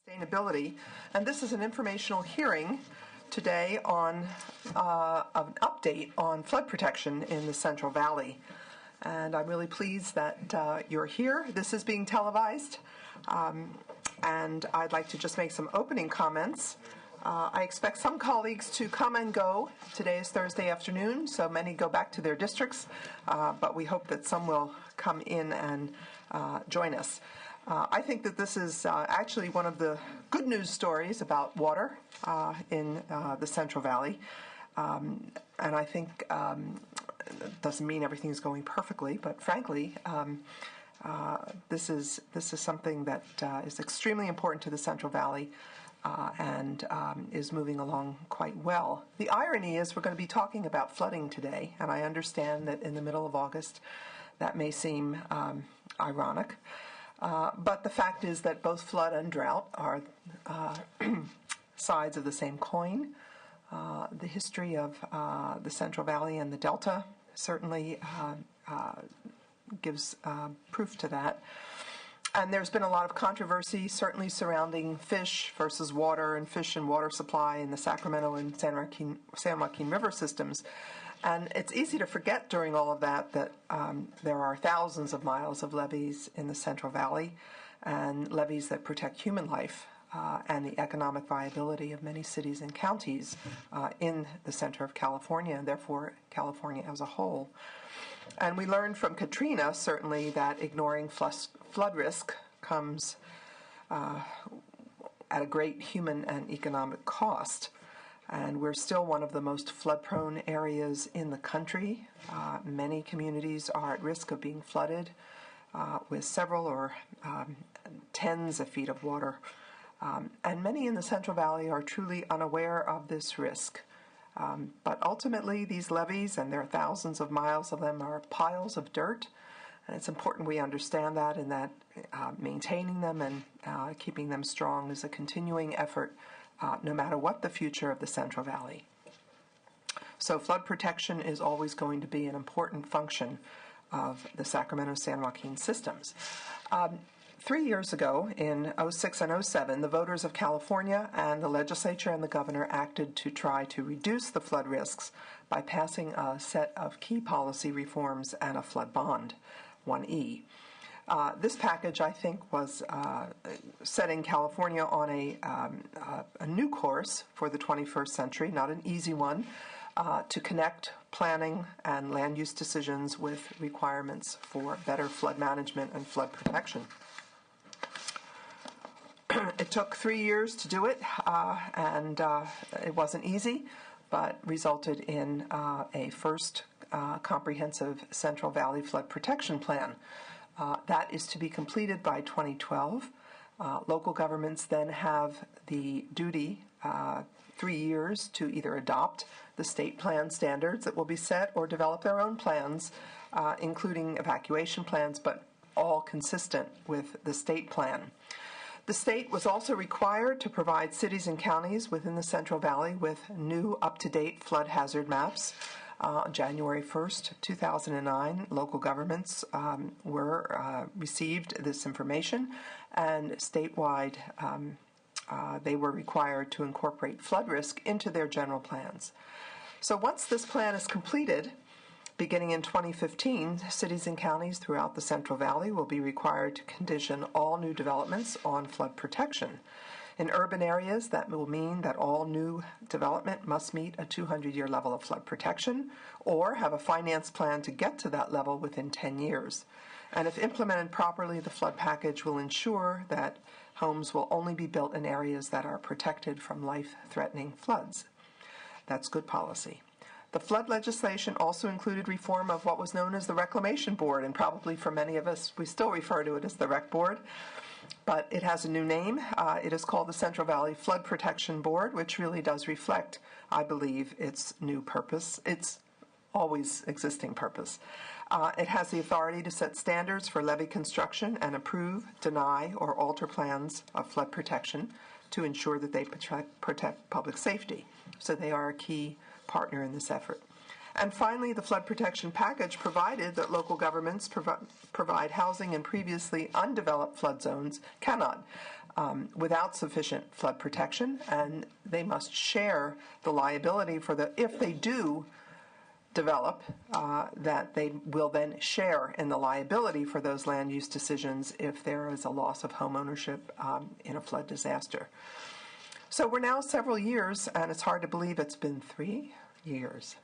Sustainability, and this is an informational hearing today on an update on flood protection in the Central Valley. And I'm really pleased that you're here. This is being televised, and I'd like to just make some opening comments. I expect some colleagues to come and go. Today is Thursday afternoon, so many go back to their districts, but we hope that some will come in and join us. I think that this is actually one of the good news stories about water in the Central Valley. And I think it doesn't mean everything's going perfectly, but frankly, this is something that is extremely important to the Central Valley and is moving along quite well. The irony is we're going to be talking about flooding today, and I understand that in the middle of August that may seem ironic. But the fact is that both flood and drought are sides of the same coin. The history of the Central Valley and the Delta certainly gives proof to that. And there's been a lot of controversy, certainly surrounding fish versus water and fish and water supply in the Sacramento and San Joaquin River systems. And it's easy to forget during all of that there are thousands of miles of levees in the Central Valley, and levees that protect human life and the economic viability of many cities and counties in the center of California, and therefore California as a whole. And we learned from Katrina, certainly, that ignoring flood risk comes at a great human and economic cost. And we're still one of the most flood-prone areas in the country. Many communities are at risk of being flooded with several or tens of feet of water. And many in the Central Valley are truly unaware of this risk. But ultimately, these levees, and there are thousands of miles of them, are piles of dirt. And it's important we understand that, and that maintaining them and keeping them strong is a continuing effort no matter what the future of the Central Valley. So flood protection is always going to be an important function of the Sacramento-San Joaquin systems. 3 years ago, in 06 and 07, the voters of California and the legislature and the governor acted to try to reduce the flood risks by passing a set of key policy reforms and a flood bond, 1E. This package, I think, was setting California on a new course for the 21st century, not an easy one, to connect planning and land use decisions with requirements for better flood management and flood protection. It took 3 years to do it, and it wasn't easy, but resulted in a first comprehensive Central Valley Flood Protection Plan. That is to be completed by 2012. Local governments then have the duty, 3 years, to either adopt the state plan standards that will be set or develop their own plans, including evacuation plans, but all consistent with the state plan. The state was also required to provide cities and counties within the Central Valley with new up-to-date flood hazard maps. On January 1st, 2009, local governments received this information, and statewide they were required to incorporate flood risk into their general plans. So once this plan is completed, beginning in 2015, cities and counties throughout the Central Valley will be required to condition all new developments on flood protection. In urban areas, that will mean that all new development must meet a 200-year level of flood protection or have a finance plan to get to that level within 10 years. And if implemented properly, the flood package will ensure that homes will only be built in areas that are protected from life-threatening floods. That's good policy. The flood legislation also included reform of what was known as the Reclamation Board, and probably for many of us, we still refer to it as the Rec Board, but it has a new name. It is called the Central Valley Flood Protection Board, which really does reflect, I believe, its new purpose, its always existing purpose. It has the authority to set standards for levee construction and approve, deny, or alter plans of flood protection to ensure that they protect public safety. So they are a key partner in this effort. And finally, the flood protection package provided that local governments provide housing in previously undeveloped flood zones cannot without sufficient flood protection, and they must share the liability for if they do develop, that they will then share in the liability for those land use decisions if there is a loss of home ownership in a flood disaster. So we're now several years, and it's hard to believe it's been 3 years,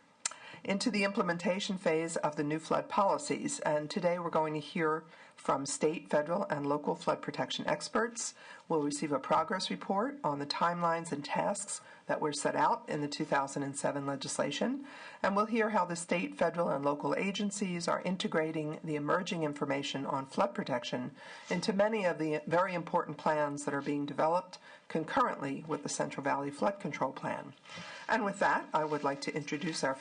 into the implementation phase of the new flood policies. And today we're going to hear from state, federal, and local flood protection experts. We'll receive a progress report on the timelines and tasks that were set out in the 2007 legislation. And we'll hear how the state, federal, and local agencies are integrating the emerging information on flood protection into many of the very important plans that are being developed concurrently with the Central Valley Flood Control Plan. And with that, I would like to introduce our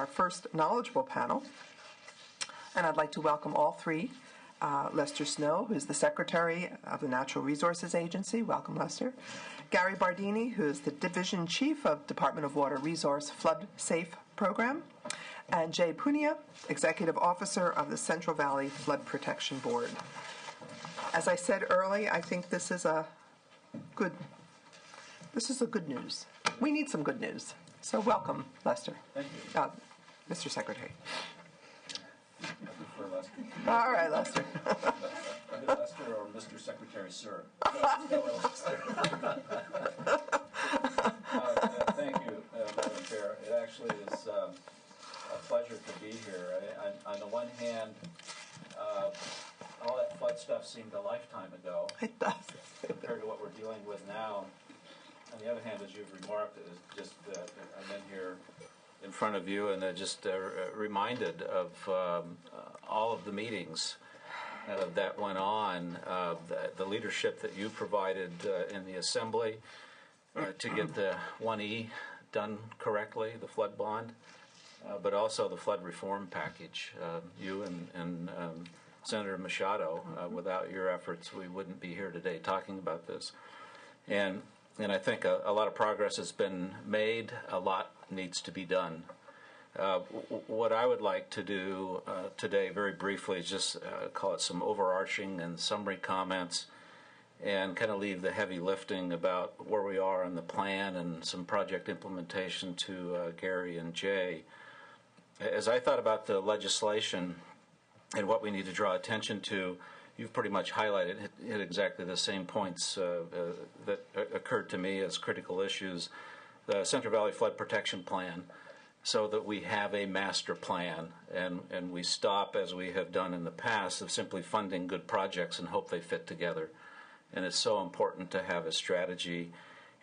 first knowledgeable panel. And I'd like to welcome all three. Lester Snow, who is the Secretary of the Natural Resources Agency. Welcome, Lester. Gary Bardini, who is the Division Chief of Department of Water Resource Flood Safe Program. And Jay Punia, Executive Officer of the Central Valley Flood Protection Board. As I said early, I think this is a good news. We need some good news. So welcome, Lester. Thank you. Mr. Secretary. I prefer Lester. All right, Lester. Lester or Mr. Secretary, sir. Lester. Thank you, Madam Chair. It actually is a pleasure to be here. On the one hand, all that flood stuff seemed a lifetime ago. It does. Compared to what we're dealing with now. On the other hand, as you've remarked, it's just I'm in here in front of you and just reminded of all of the meetings that went on, the leadership that you provided in the Assembly to get the 1E done correctly, the flood bond, but also the flood reform package. You and Senator Machado, without your efforts, we wouldn't be here today talking about this. And I think a lot of progress has been made. A lot needs to be done. What I would like to do today, very briefly, is just call it some overarching and summary comments and kind of leave the heavy lifting about where we are in the plan and some project implementation to Gary and Jay. As I thought about the legislation and what we need to draw attention to, you've pretty much highlighted, hit exactly the same points that occurred to me as critical issues. The Central Valley Flood Protection Plan, so that we have a master plan and we stop, as we have done in the past, of simply funding good projects and hope they fit together. And it's so important to have a strategy.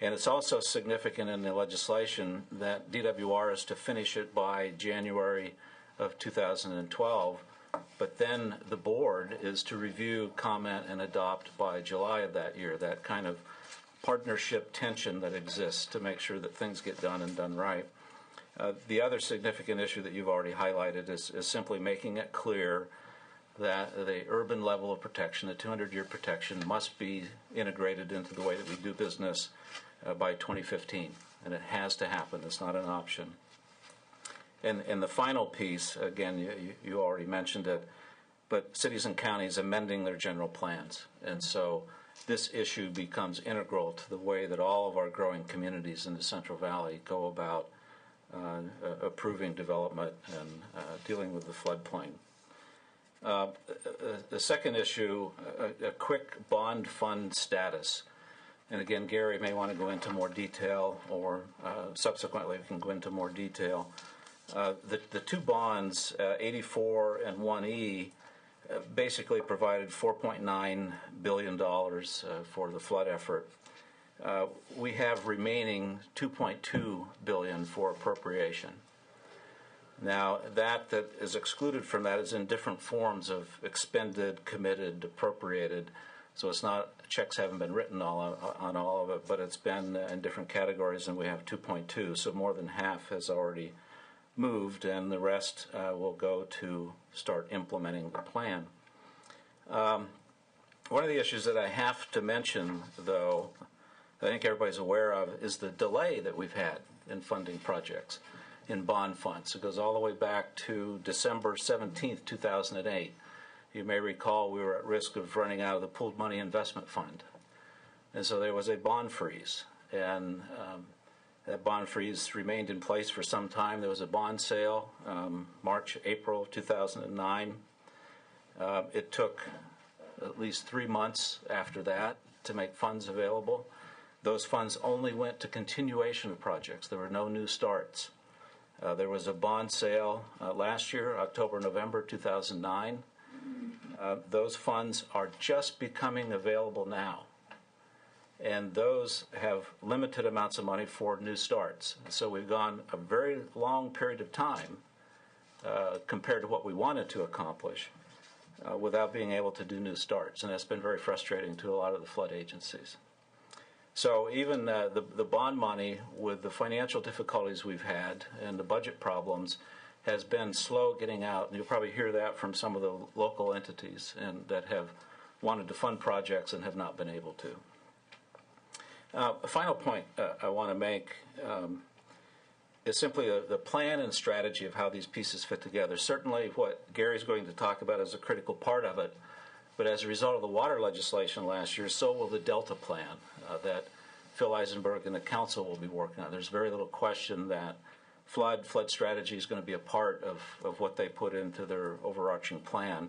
And it's also significant in the legislation that DWR is to finish it by January of 2012. But then the board is to review, comment, and adopt by July of that year, that kind of partnership tension that exists to make sure that things get done and done right. The other significant issue that you've already highlighted is simply making it clear that the urban level of protection, the 200-year protection, must be integrated into the way that we do business by 2015. And it has to happen. It's not an option. And the final piece, again, you already mentioned it, but cities and counties amending their general plans. And so this issue becomes integral to the way that all of our growing communities in the Central Valley go about approving development and dealing with the floodplain. The second issue, a quick bond fund status. And again, Gary may want to go into more detail, or subsequently we can go into more detail. The two bonds, 84 and 1E, basically provided $4.9 billion for the flood effort. We have remaining $2.2 billion for appropriation. Now, that is excluded from that is in different forms of expended, committed, appropriated. So it's not, checks haven't been written on all of it, but it's been in different categories, and we have 2.2. So more than half has already moved, and the rest will go to start implementing the plan. One of the issues that I have to mention, though, I think everybody's aware of, is the delay that we've had in funding projects. in bond funds. It goes all the way back to December 17th, 2008. You may recall we were at risk of running out of the pooled money investment fund. And so there was a bond freeze. And that bond freeze remained in place for some time. There was a bond sale, March, April 2009. It took at least 3 months after that to make funds available. Those funds only went to continuation of projects. There were no new starts. There was a bond sale last year, October, November 2009. Those funds are just becoming available now. And those have limited amounts of money for new starts. So we've gone a very long period of time compared to what we wanted to accomplish without being able to do new starts. And that's been very frustrating to a lot of the flood agencies. So even the bond money, with the financial difficulties we've had and the budget problems, has been slow getting out. And you'll probably hear that from some of the local entities and that have wanted to fund projects and have not been able to. A final point I want to make is simply the plan and strategy of how these pieces fit together. Certainly what Gary's going to talk about is a critical part of it, but as a result of the water legislation last year, so will the Delta plan that Phil Eisenberg and the council will be working on. There's very little question that flood strategy is going to be a part of what they put into their overarching plan.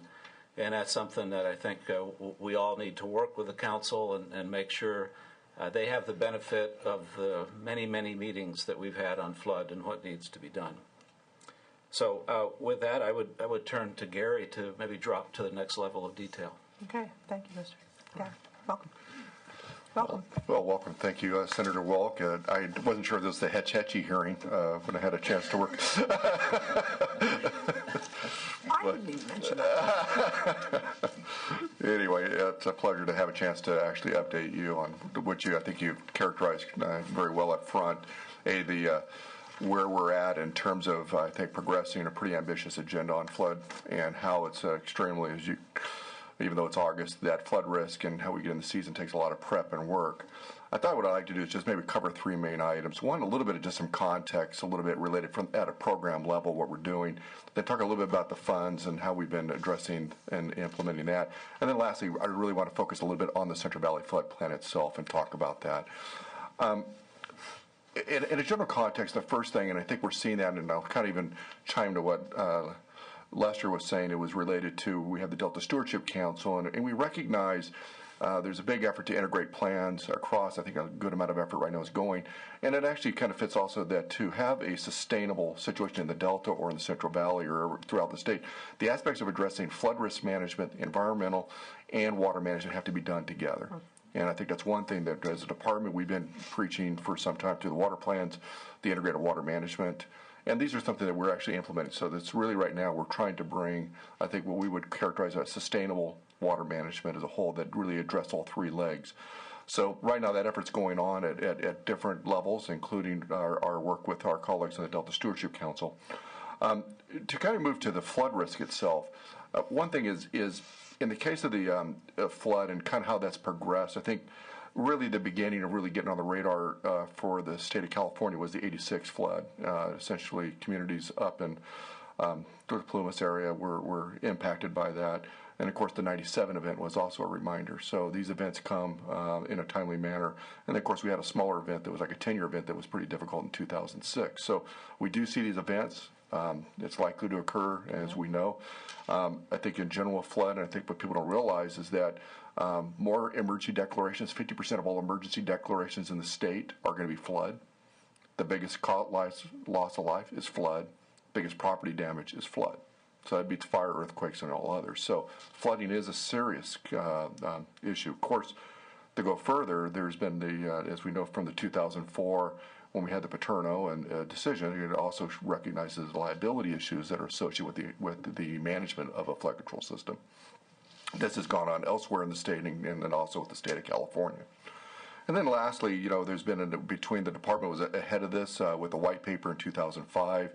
And that's something that I think we all need to work with the council and make sure they have the benefit of the many, many meetings that we've had on flood and what needs to be done. So with that, I would turn to Gary to maybe drop to the next level of detail. Okay, thank you, Mr. Gary. Welcome. Welcome. Well, welcome. Thank you, Senator Welk. I wasn't sure this was the Hetch-Hetchy hearing when I had a chance to work. I didn't even mention that. Anyway, it's a pleasure to have a chance to actually update you on what I think you've characterized very well up front. Where we're at in terms of, I think, progressing a pretty ambitious agenda on flood and how it's extremely, even though it's August, that flood risk and how we get in the season takes a lot of prep and work. I thought what I'd like to do is just maybe cover three main items. One, a little bit of just some context, a little bit related at a program level, what we're doing. Then talk a little bit about the funds and how we've been addressing and implementing that. And then lastly, I really want to focus a little bit on the Central Valley Flood Plan itself and talk about that. In a general context, the first thing, and I think we're seeing that, and I'll kind of even chime to what Lester was saying, it was related to, we have the Delta Stewardship Council, and we recognize there's a big effort to integrate plans across. I think a good amount of effort right now is going. And it actually kind of fits also that to have a sustainable situation in the Delta or in the Central Valley or throughout the state, the aspects of addressing flood risk management, environmental, and water management have to be done together. And I think that's one thing that as a department we've been preaching for some time through the water plans, the integrated water management. And these are something that we're actually implementing. So that's really right now we're trying to bring, I think, what we would characterize as sustainable water management as a whole that really address all three legs. So right now that effort's going on at different levels, including our work with our colleagues in the Delta Stewardship Council. To kind of move to the flood risk itself, one thing is in the case of the flood and kind of how that's progressed, I think really the beginning of really getting on the radar for the state of California was the '86 flood. Essentially, communities up in the Plumas area were impacted by that. And, of course, the '97 event was also a reminder. So these events come in a timely manner. And, of course, we had a smaller event that was like a 10-year event that was pretty difficult in 2006. So we do see these events. It's likely to occur, as we know. I think in general flood, and I think what people don't realize is that more emergency declarations, 50% of all emergency declarations in the state are going to be flood. The biggest loss of life is flood. Biggest property damage is flood. So that beats fire, earthquakes, and all others. So flooding is a serious issue. Of course, to go further, there's been as we know from the 2004 when we had the Paterno and decision, it also recognizes liability issues that are associated with the management of a flood control system. This has gone on elsewhere in the state and then also with the state of California. And then lastly, there's been between the department was ahead of this with the white paper in 2005.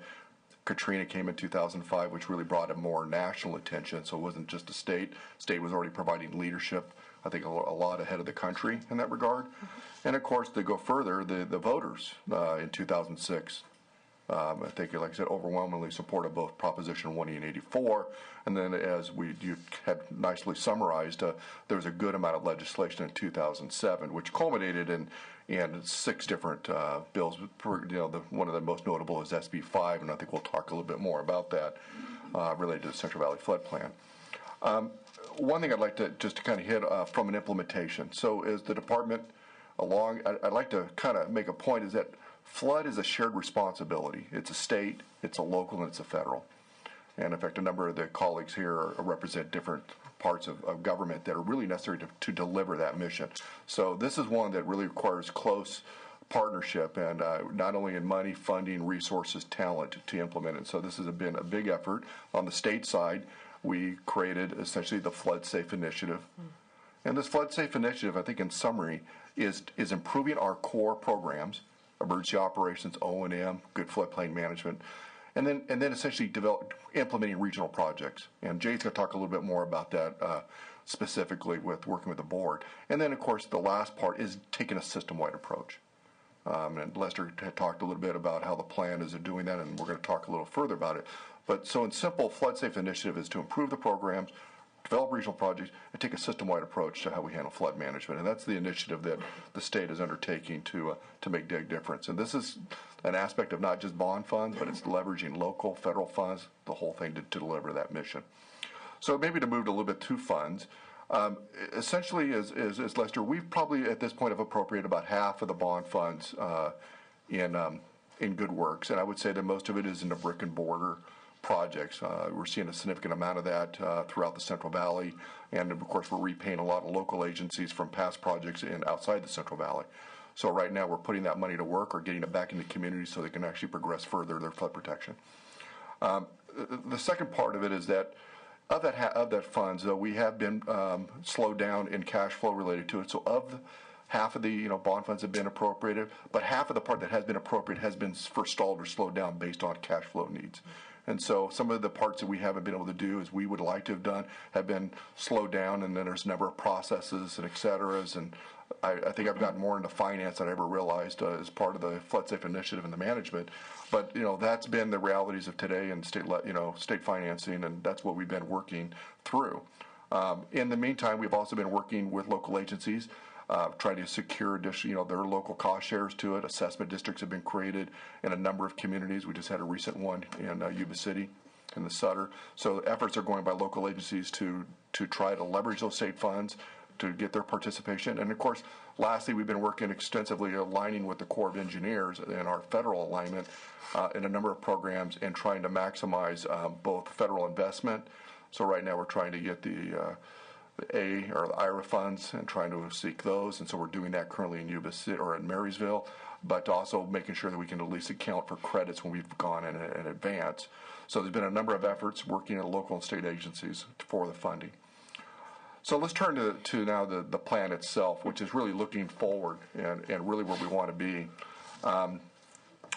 Katrina came in 2005, which really brought a more national attention. So it wasn't just a state. State was already providing leadership, I think, a lot ahead of the country in that regard. And, of course, to go further, the voters in 2006 I think, like I said, overwhelmingly supported both Proposition 1E and 84. And then, as you had nicely summarized, there was a good amount of legislation in 2007, which culminated in 6 different bills. One of the most notable is SB 5, and I think we'll talk a little bit more about that related to the Central Valley Flood Plan. One thing I'd like to just kind of hit from an implementation. So, as the department I'd like to kind of make a point is that flood is a shared responsibility. It's a state, it's a local, and it's a federal. And in fact, a number of the colleagues here represent different parts of government that are really necessary to deliver that mission. So this is one that really requires close partnership, and not only in money, funding, resources, talent to implement it. So this has been a big effort. On the state side, we created essentially the Flood Safe Initiative. And this Flood Safe Initiative, I think in summary, is improving our core programs, emergency operations, O&M, good floodplain management, and then essentially implementing regional projects. And Jay's going to talk a little bit more about that specifically with working with the board. And then, of course, the last part is taking a system-wide approach. And Lester had talked a little bit about how the plan is doing that, and we're going to talk a little further about it. But so in simple, Flood Safe Initiative is to improve the programs, develop regional projects, and take a system-wide approach to how we handle flood management. And that's the initiative that the state is undertaking to make a big difference. And this is an aspect of not just bond funds, but it's leveraging local, federal funds, the whole thing to deliver that mission. So maybe to move a little bit to funds, essentially, as Lester, we've probably at this point have appropriated about half of the bond funds in good works. And I would say that most of it is in the brick and mortar projects. We're seeing a significant amount of that throughout the Central Valley, and of course we're repaying a lot of local agencies from past projects outside the Central Valley. So right now we're putting that money to work or getting it back into communities so they can actually progress further their flood protection. The second part of it is that of that funds, though, we have been slowed down in cash flow related to it. So half of the bond funds have been appropriated, but half of the part that has been appropriated has been forestalled or slowed down based on cash flow needs. And so some of the parts that we haven't been able to do as we would like to have done have been slowed down, and then there's a number of processes and et ceteras. And I think I've gotten more into finance than I ever realized as part of the Flood Safe Initiative and the management. But that's been the realities of today and state financing, and that's what we've been working through. In the meantime, we've also been working with local agencies, trying to secure additional, their local cost shares to it. Assessment districts have been created in a number of communities. We just had a recent one in Yuba City, in the Sutter. So efforts are going by local agencies to try to leverage those state funds to get their participation. And of course, lastly, we've been working extensively aligning with the Corps of Engineers in our federal alignment in a number of programs and trying to maximize both federal investment. So right now we're trying to get the IRA funds and trying to seek those, and so we're doing that currently in Yuba City or in Marysville, but also making sure that we can at least account for credits when we've gone in advance. So there's been a number of efforts working at local and state agencies for the funding. So let's turn to now the plan itself, which is really looking forward and really where we want to be.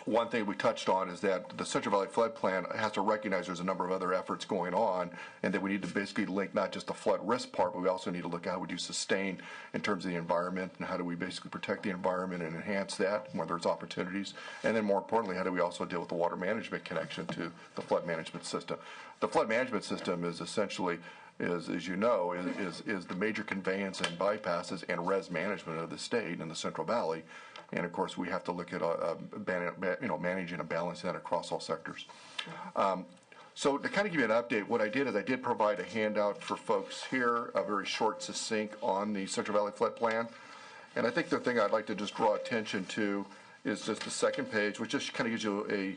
One thing we touched on is that the Central Valley Flood Plan has to recognize there's a number of other efforts going on, and that we need to basically link not just the flood risk part, but we also need to look at how we do sustain in terms of the environment, and how do we basically protect the environment and enhance that, where there's opportunities. And then more importantly, how do we also deal with the water management connection to the flood management system. The flood management system is essentially, as you know, is the major conveyance and bypasses and res management of the state in the Central Valley. And of course, we have to look at managing and balancing that across all sectors. So to kind of give you an update, what I did is I did provide a handout for folks here, a very short, succinct on the Central Valley Flood Plan. And I think the thing I'd like to just draw attention to is just the second page, which just kind of gives you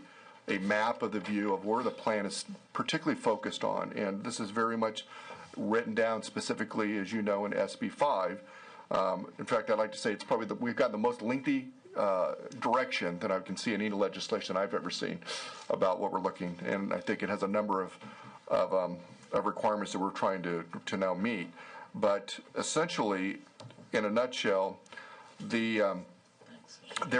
a map of the view of where the plan is particularly focused on. And this is very much written down specifically, as you know, in SB 5. In fact, I'd like to say it's probably we've got the most lengthy direction that I can see in any legislation I've ever seen about what we're looking, and I think it has a number of requirements that we're trying to now meet. But essentially, in a nutshell, there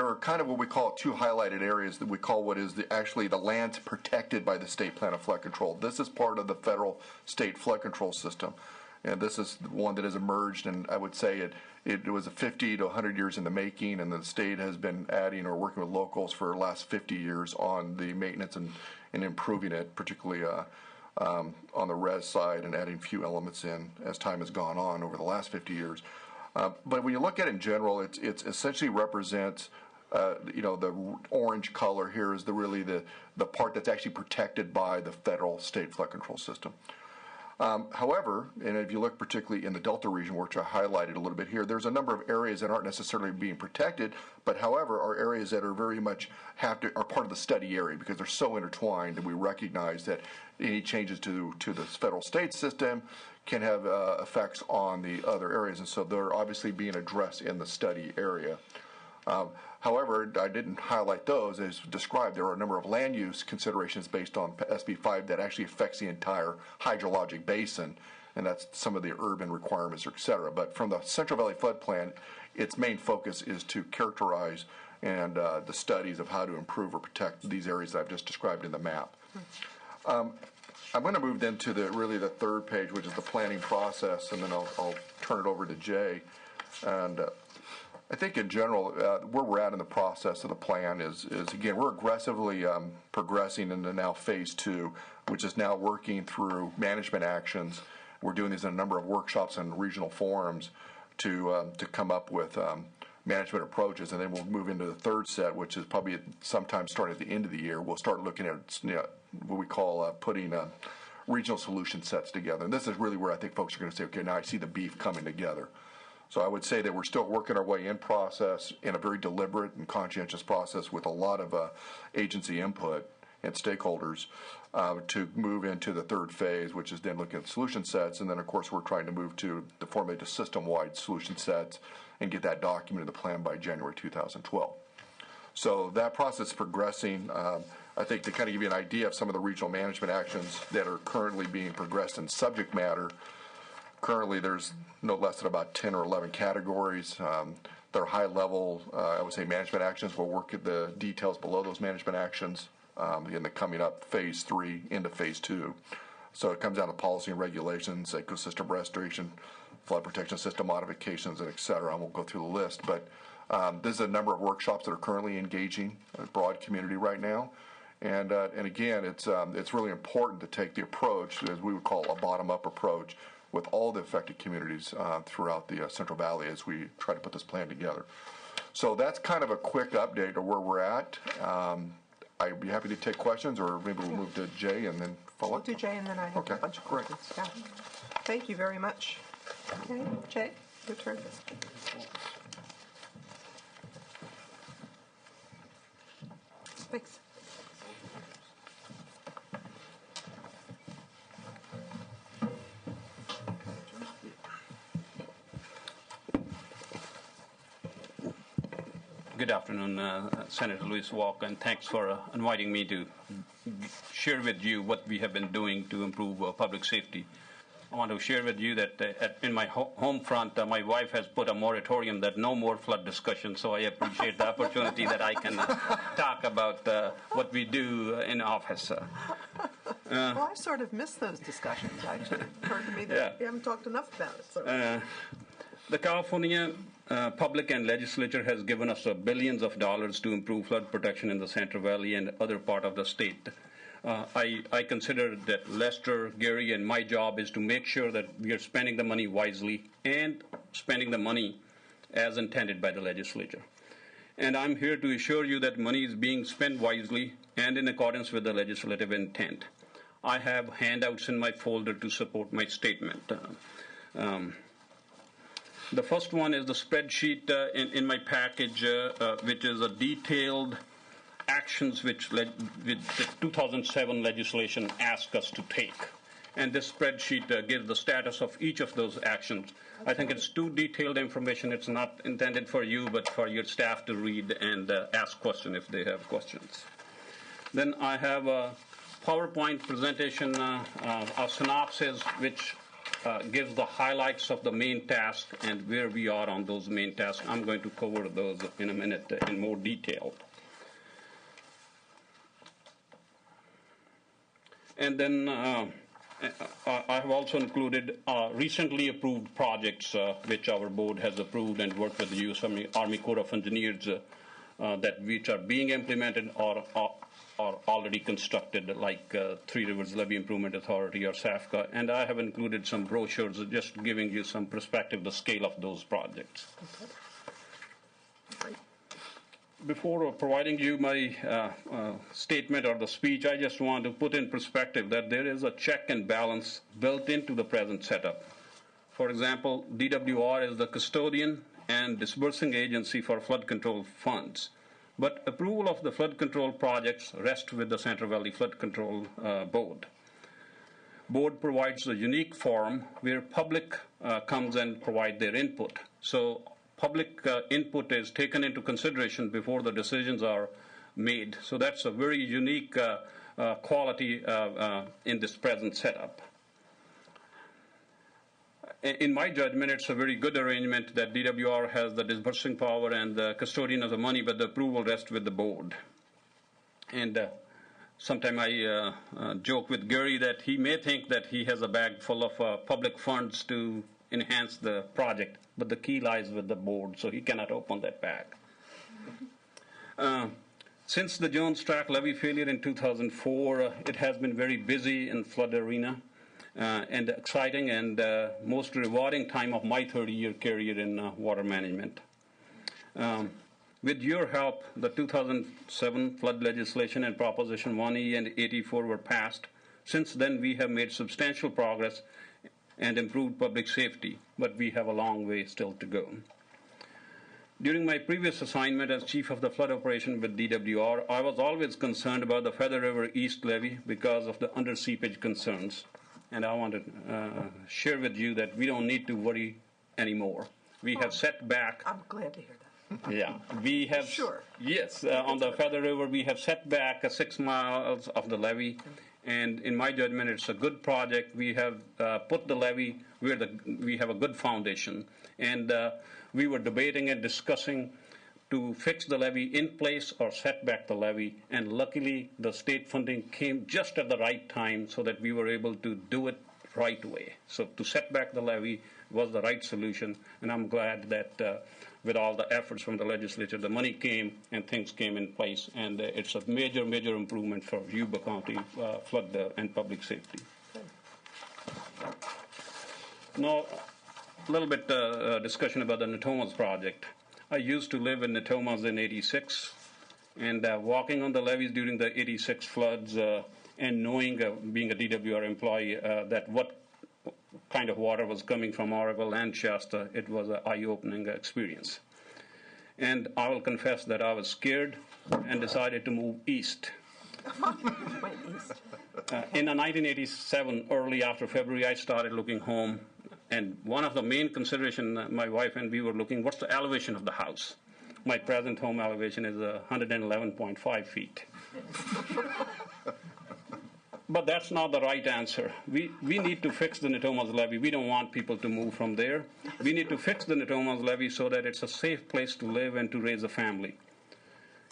are kind of what we call 2 highlighted areas that we call what is actually the lands protected by the state plan of flood control. This is part of the federal state flood control system. And this is one that has emerged, and I would say it was a 50 to 100 years in the making, and the state has been adding or working with locals for the last 50 years on the maintenance and improving it, particularly on the res side, and adding a few elements in as time has gone on over the last 50 years. But when you look at it in general, it essentially represents, the orange color here is really the part that's actually protected by the federal state flood control system. However, and if you look particularly in the Delta region, which I highlighted a little bit here, there's a number of areas that aren't necessarily being protected, but however are areas that are very much are part of the study area because they're so intertwined, and we recognize that any changes to the federal state system can have effects on the other areas, and so they're obviously being addressed in the study area. However, I didn't highlight those. As described, there are a number of land use considerations based on SB 5 that actually affects the entire hydrologic basin, and that's some of the urban requirements, et cetera. But from the Central Valley Flood Plan, its main focus is to characterize and the studies of how to improve or protect these areas that I've just described in the map. I'm going to move then to the third page, which is the planning process, and then I'll turn it over to Jay. And I think in general, where we're at in the process of the plan is again, we're aggressively progressing into now phase 2, which is now working through management actions. We're doing these in a number of workshops and regional forums to come up with management approaches, and then we'll move into the third set, which is probably sometime starting at the end of the year. We'll start looking at what we call putting regional solution sets together. And this is really where I think folks are going to say, okay, now I see the beef coming together. So I would say that we're still working our way in process in a very deliberate and conscientious process with a lot of agency input and stakeholders to move into the third phase, which is then looking at solution sets. And then, of course, we're trying to move to formulate a system-wide solution sets and get that document in the plan by January 2012. So that process is progressing. I think to kind of give you an idea of some of the regional management actions that are currently being progressed in subject matter, currently there's no less than about 10 or 11 categories. They're high-level, I would say, management actions. We'll work at the details below those management actions in the coming up phase 3 into phase 2. So it comes down to policy and regulations, ecosystem restoration, flood protection system modifications, and et cetera. I won't go through the list, but this is a number of workshops that are currently engaging a broad community right now. And again, it's really important to take the approach, as we would call a bottom-up approach, with all the affected communities throughout the Central Valley as we try to put this plan together. So that's kind of a quick update of where we're at. I'd be happy to take questions, or maybe we'll move to Jay and then follow up. We'll do Jay, and then I have a bunch of questions. Yeah. Thank you very much. Okay, Jay, your turn. Thanks. Good afternoon, Senator Louis Walk, and thanks for inviting me to share with you what we have been doing to improve public safety. I want to share with you that in my home front, my wife has put a moratorium that no more flood discussion, so I appreciate the opportunity that I can talk about what we do in office. Well, I sort of miss those discussions, actually. It occurred to me that we haven't talked enough about it. So. The California public and legislature has given us billions of dollars to improve flood protection in the Central Valley and other part of the state. I consider that Lester, Gary, and my job is to make sure that we are spending the money wisely and spending the money as intended by the legislature. And I'm here to assure you that money is being spent wisely and in accordance with the legislative intent. I have handouts in my folder to support my statement. The first one is the spreadsheet in my package, which is a detailed actions which the 2007 legislation asked us to take. And this spreadsheet gives the status of each of those actions. I think it's too detailed information. It's not intended for you, but for your staff to read and ask questions if they have questions. Then I have a PowerPoint presentation, a synopsis, which gives the highlights of the main task and where we are on those main tasks. I'm going to cover those in a minute in more detail. And then I have also included recently approved projects which our board has approved and worked with the U.S. Army Corps of Engineers which are being implemented or already constructed, like Three Rivers Levee Improvement Authority or SAFCA. And I have included some brochures just giving you some perspective, the scale of those projects. Before providing you my statement or the speech, I just want to put in perspective that there is a check and balance built into the present setup. For example, DWR is the custodian and disbursing agency for flood control funds. But approval of the flood control projects rests with the Central Valley Flood Control Board. Board provides a unique forum where public comes and provide their input. So public input is taken into consideration before the decisions are made. So that's a very unique quality in this present setup. In my judgment, it's a very good arrangement that DWR has the disbursing power and the custodian of the money, but the approval rests with the board. And sometimes I joke with Gary that he may think that he has a bag full of public funds to enhance the project, but the key lies with the board, so he cannot open that bag. Since the Jones Track levee failure in 2004, it has been very busy in flood arena and exciting and most rewarding time of my 30-year career in water management. With your help, the 2007 flood legislation and Proposition 1E and 84 were passed. Since then, we have made substantial progress and improved public safety, but we have a long way still to go. During my previous assignment as Chief of the Flood Operation with DWR, I was always concerned about the Feather River East levee because of the under-seepage concerns. And I want to share with you that we don't need to worry anymore. We have set back. I'm glad to hear that. Yeah, we have. Sure. Yes, on the Feather River, we have set back 6 miles of the levee. And in my judgment, it's a good project. We have put the levee where we have a good foundation. And we were debating and discussing to fix the levee in place or set back the levee. And luckily, the state funding came just at the right time so that we were able to do it right away. So to set back the levee was the right solution. And I'm glad that with all the efforts from the legislature, the money came and things came in place. And it's a major, major improvement for Yuba County flood and public safety. Now, a little bit discussion about the Natomas project. I used to live in Natomas in '86, and walking on the levees during the '86 floods and knowing, being a DWR employee, that what kind of water was coming from Oroville and Shasta, it was an eye-opening experience. And I will confess that I was scared and decided to move east. Wait, east. In 1987, early after February, I started looking home. And one of the main considerations, my wife and we were looking, what's the elevation of the house? My present home elevation is 111.5 feet. But that's not the right answer. We need to fix the Natomas levee. We don't want people to move from there. We need to fix the Natomas levee so that it's a safe place to live and to raise a family.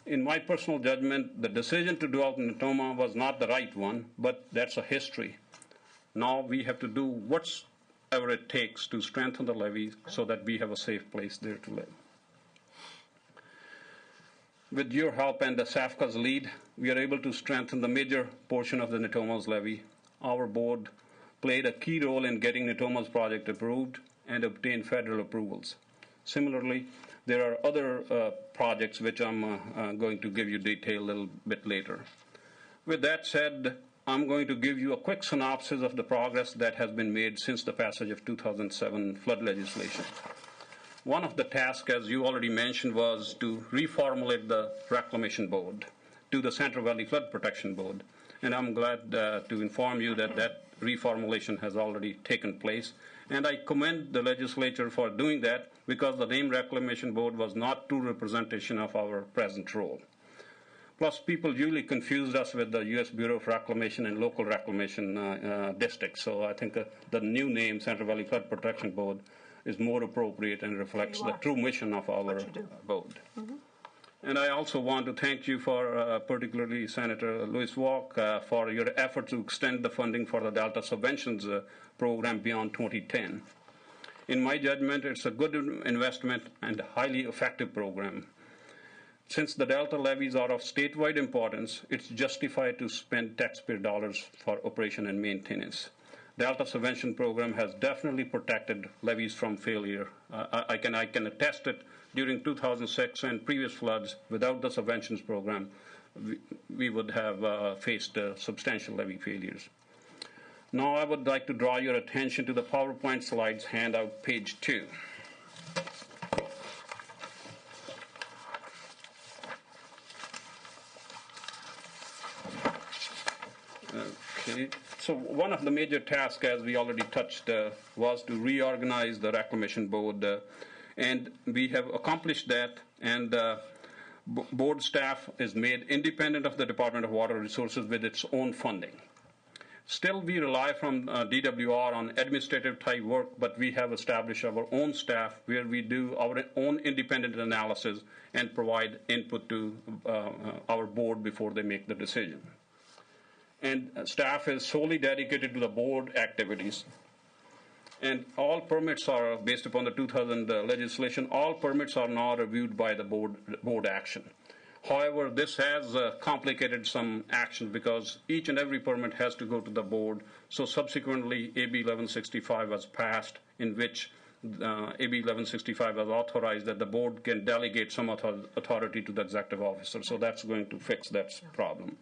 In my personal judgment, the decision to develop Natoma was not the right one, but that's a history. Now we have to do whatever it takes to strengthen the levee so that we have a safe place there to live. With your help and the SAFCA's lead, we are able to strengthen the major portion of the Natomas levee. Our board played a key role in getting Natomas project approved and obtained federal approvals. Similarly, there are other projects which I'm going to give you detail a little bit later. With that said, I'm going to give you a quick synopsis of the progress that has been made since the passage of 2007 flood legislation. One of the tasks, as you already mentioned, was to reformulate the Reclamation Board to the Central Valley Flood Protection Board. And I'm glad to inform you that that reformulation has already taken place. And I commend the legislature for doing that because the name Reclamation Board was not true representation of our present role. Plus, people usually confused us with the U.S. Bureau of Reclamation and local reclamation districts. So I think the new name, Central Valley Flood Protection Board, is more appropriate and reflects the true mission of our board. Mm-hmm. And I also want to thank you for, particularly Senator Louis Walk, for your effort to extend the funding for the Delta Subventions program beyond 2010. In my judgment, it's a good investment and a highly effective program. Since the Delta levies are of statewide importance, it's justified to spend taxpayer dollars for operation and maintenance. Delta Subvention Program has definitely protected levees from failure. I can attest it. During 2006 and previous floods, without the subventions program, we would have faced substantial levee failures. Now I would like to draw your attention to the PowerPoint slides handout, page 2. Okay. So one of the major tasks, as we already touched, was to reorganize the Reclamation Board. And we have accomplished that, and board staff is made independent of the Department of Water Resources with its own funding. Still, we rely from DWR on administrative type work, but we have established our own staff where we do our own independent analysis and provide input to our board before they make the decision. And staff is solely dedicated to the board activities. And all permits are, based upon the 2000 legislation, all permits are now reviewed by the board action. However, this has complicated some actions because each and every permit has to go to the board. So subsequently, AB 1165 was passed, in which AB 1165 was authorized that the board can delegate some authority to the executive officer. So that's going to fix that problem.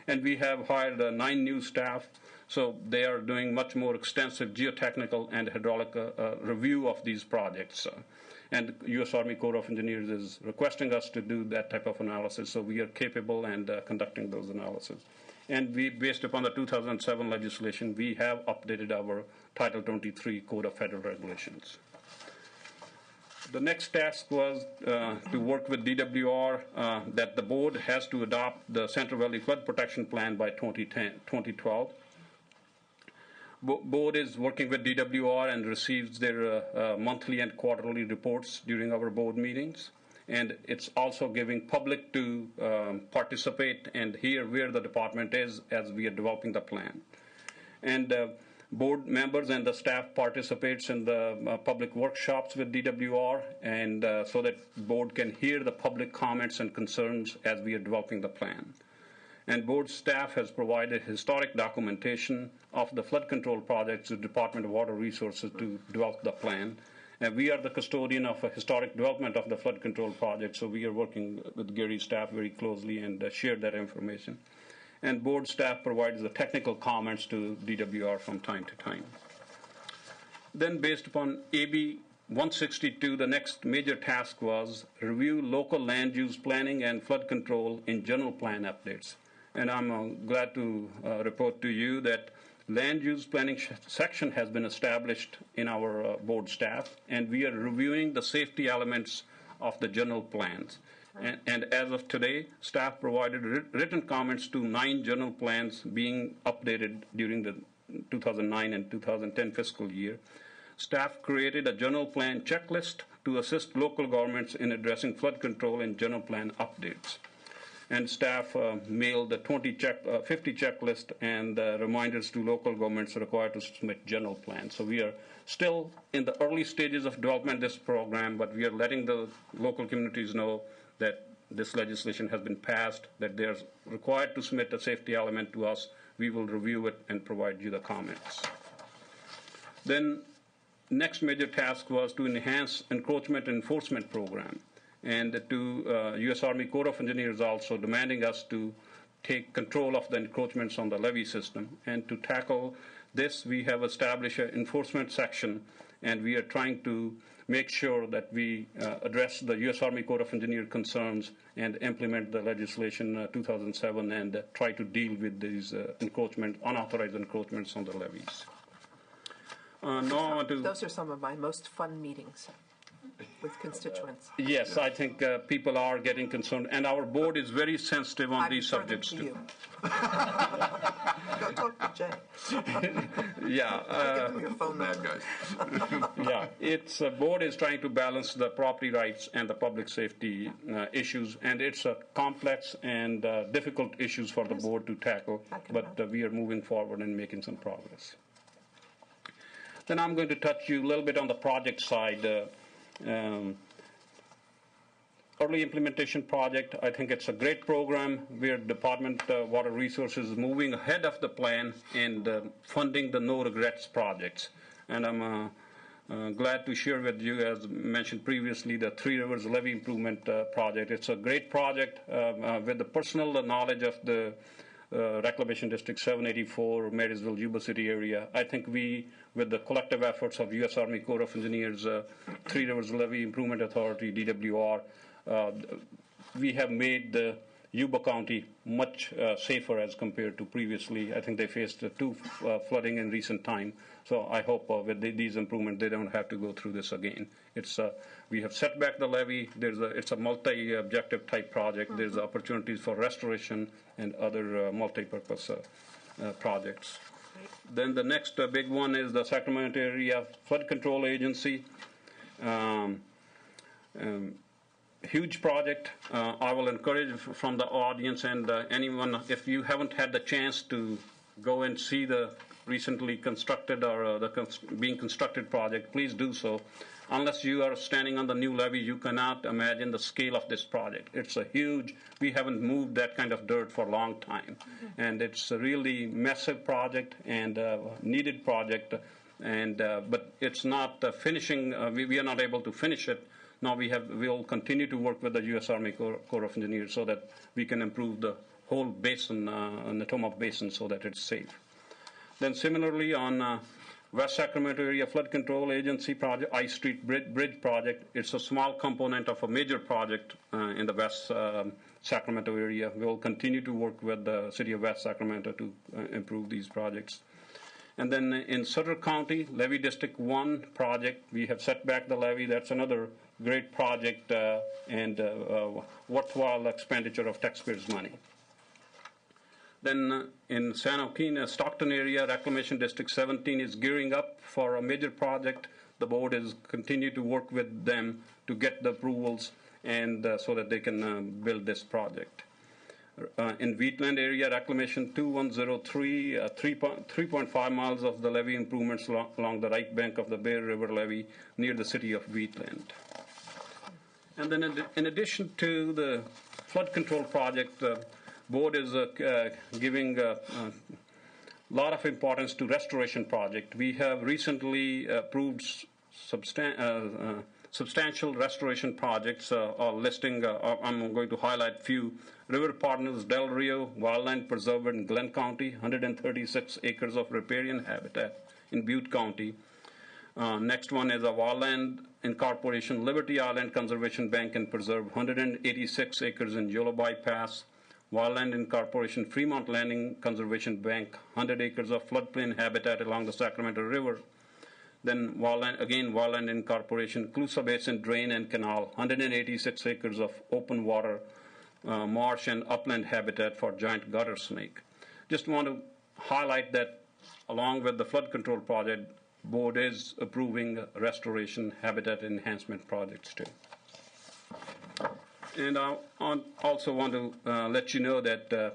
And we have hired 9 new staff. So they are doing much more extensive geotechnical and hydraulic review of these projects. And U.S. Army Corps of Engineers is requesting us to do that type of analysis, so we are capable and conducting those analyses. And we, based upon the 2007 legislation, we have updated our Title 23 Code of Federal Regulations. The next task was to work with DWR that the board has to adopt the Central Valley Flood Protection Plan by 2012. Board is working with DWR and receives their monthly and quarterly reports during our board meetings. And it's also giving public to participate and hear where the department is as we are developing the plan. And board members and the staff participates in the public workshops with DWR, and so that board can hear the public comments and concerns as we are developing the plan. And board staff has provided historic documentation of the flood control projects to the Department of Water Resources to develop the plan. And we are the custodian of a historic development of the flood control project, so we are working with Gary's staff very closely and share that information. And board staff provides the technical comments to DWR from time to time. Then based upon AB 162, the next major task was review local land use planning and flood control in general plan updates. And I'm glad to report to you that land use planning section has been established in our board staff, and we are reviewing the safety elements of the general plans. And as of today, staff provided written comments to 9 general plans being updated during the 2009 and 2010 fiscal year. Staff created a general plan checklist to assist local governments in addressing flood control and general plan updates. And staff mailed the 50 checklist and reminders to local governments required to submit general plans. So we are still in the early stages of development of this program, but we are letting the local communities know that this legislation has been passed, that they're required to submit a safety element to us. We will review it and provide you the comments. Then next major task was to enhance encroachment enforcement program. And to U.S. Army Corps of Engineers also demanding us to take control of the encroachments on the levee system. And to tackle this, we have established an enforcement section, and we are trying to make sure that we address the U.S. Army Corps of Engineers concerns and implement the legislation 2007 and try to deal with these unauthorized encroachments on the levees. Those are some of my most fun meetings with constituents. Yes, I think people are getting concerned, and our board is very sensitive on these subjects too. Go talk to Jay. Yeah, Give him your phone Bad number. guys. yeah. Its board is trying to balance the property rights and the public safety issues, and it's a complex and difficult issues for the board to tackle. But we are moving forward and making some progress. Then I'm going to touch you a little bit on the project side. Early implementation project, I think it's a great program where Department of Water Resources is moving ahead of the plan and funding the no regrets projects. And I'm glad to share with you, as mentioned previously, the Three Rivers Levee Improvement Project. It's a great project with the personal knowledge of the Reclamation District 784, Marysville, Yuba City area. I think we, with the collective efforts of U.S. Army Corps of Engineers, Three Rivers Levee Improvement Authority, DWR, we have made the Yuba County much safer as compared to previously. I think they faced two flooding in recent time. So I hope with these improvements they don't have to go through this again. It's we have set back the levee. It's a multi-objective type project. There's opportunities for restoration and other multi-purpose projects. Then the next big one is the Sacramento Area Flood Control Agency. Huge project. I will encourage from the audience and anyone, if you haven't had the chance to go and see the recently constructed or being constructed project, please do so. Unless you are standing on the new levee, you cannot imagine the scale of this project. It's a huge, we haven't moved that kind of dirt for a long time. And it's a really massive project and needed project. And but it's not finishing, we are not able to finish it. Now we'll continue to work with the U.S. Army Corps of Engineers so that we can improve the whole basin, Natoma Basin, so that it's safe. Then similarly on West Sacramento Area Flood Control Agency project, I Street Bridge project, it's a small component of a major project in the West Sacramento area. We will continue to work with the City of West Sacramento to improve these projects. And then in Sutter County, Levee District 1 project, we have set back the levee. That's another great project and worthwhile expenditure of taxpayers' money. Then in San Joaquin, Stockton area, Reclamation District 17 is gearing up for a major project. The board is continuing to work with them to get the approvals and so that they can build this project. In Wheatland area, Reclamation 2103, 3.5 miles of the levee improvements along the right bank of the Bear River levee near the city of Wheatland. And then in addition to the flood control project, the board is giving a lot of importance to restoration project. We have recently approved substantial restoration projects, listing, I'm going to highlight a few. River Partners Del Rio Wildland Preserve in Glenn County, 136 acres of riparian habitat in Butte County. Next one is a Wildland Incorporation Liberty Island Conservation Bank and Preserve, 186 acres in Yolo Bypass. Wildland Incorporation Fremont Landing Conservation Bank, 100 acres of floodplain habitat along the Sacramento River. Then Wildland Incorporation Colusa Basin Drain and Canal, 186 acres of open water, marsh and upland habitat for giant gutter snake. Just want to highlight that along with the flood control project, board is approving restoration habitat enhancement projects too. And I also want to let you know that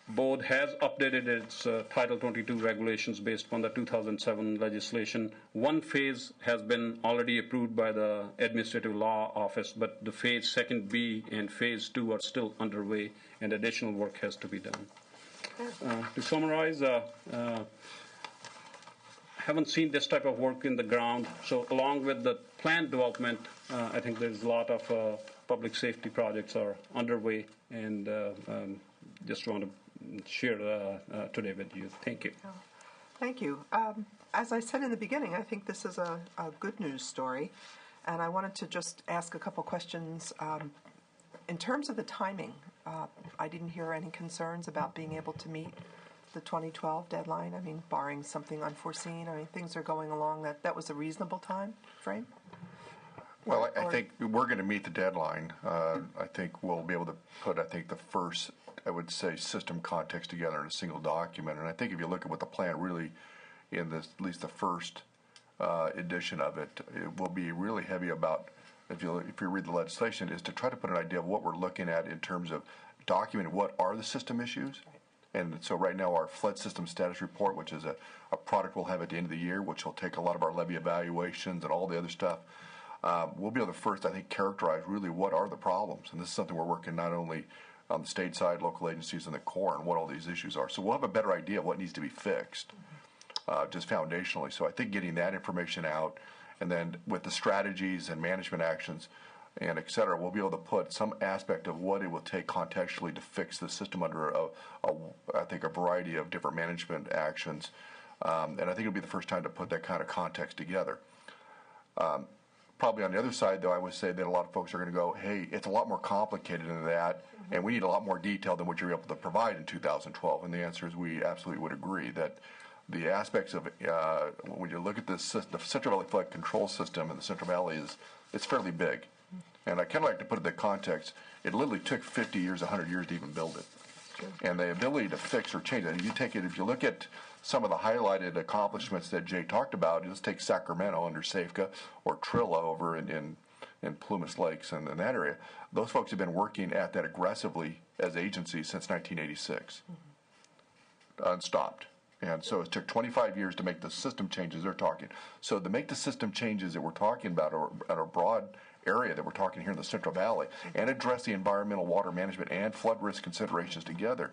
board has updated its Title 22 regulations based on the 2007 legislation. One phase has been already approved by the Administrative Law Office, but the phase 2B and phase 2 are still underway, and additional work has to be done. To summarize, haven't seen this type of work in the ground. So along with the plan development, I think there's a lot of public safety projects are underway, and just want to share today with you. Thank you. Thank you. As I said in the beginning, I think this is a good news story, and I wanted to just ask a couple questions. In terms of the timing, I didn't hear any concerns about being able to meet the 2012 deadline. I mean, barring something unforeseen. I mean, things are going along. That was a reasonable time frame? Well, I Or- think we're going to meet the deadline. I think we'll be able to put, the first, I would say, system context together in a single document. And I think if you look at what the plan really, in this, at least the first edition of it, it will be really heavy about, if you read the legislation, is to try to put an idea of what we're looking at in terms of documenting what are the system issues. And so right now our flood system status report, which is a product we'll have at the end of the year, which will take a lot of our levee evaluations and all the other stuff, we'll be able to first, I think, characterize really what are the problems. And this is something we're working not only on the state side, local agencies, and the Corps, and what all these issues are. So we'll have a better idea of what needs to be fixed, just foundationally. So I think getting that information out, and then with the strategies and management actions, and et cetera, we'll be able to put some aspect of what it will take contextually to fix the system under, I think, a variety of different management actions. And I think it'll be the first time to put that kind of context together. Probably on the other side, though, I would say that a lot of folks are going to go, hey, it's a lot more complicated than that, and we need a lot more detail than what you're able to provide in 2012. And the answer is we absolutely would agree that the aspects of, when you look at this, the Central Valley Flood Control System in the Central Valley it's fairly big. And I kind of like to put it in context. It literally took 50 years, 100 years to even build it. And the ability to fix or change it. And you take it, if you look at some of the highlighted accomplishments that Jay talked about, let's take Sacramento under SAFCA or Trilla over in Plumas Lakes and in that area. Those folks have been working at that aggressively as agencies since 1986. Unstopped. And so it took 25 years to make the system changes they're talking. So to make the system changes that we're talking about at a broad area that we're talking here in the Central Valley and address the environmental, water management, and flood risk considerations together.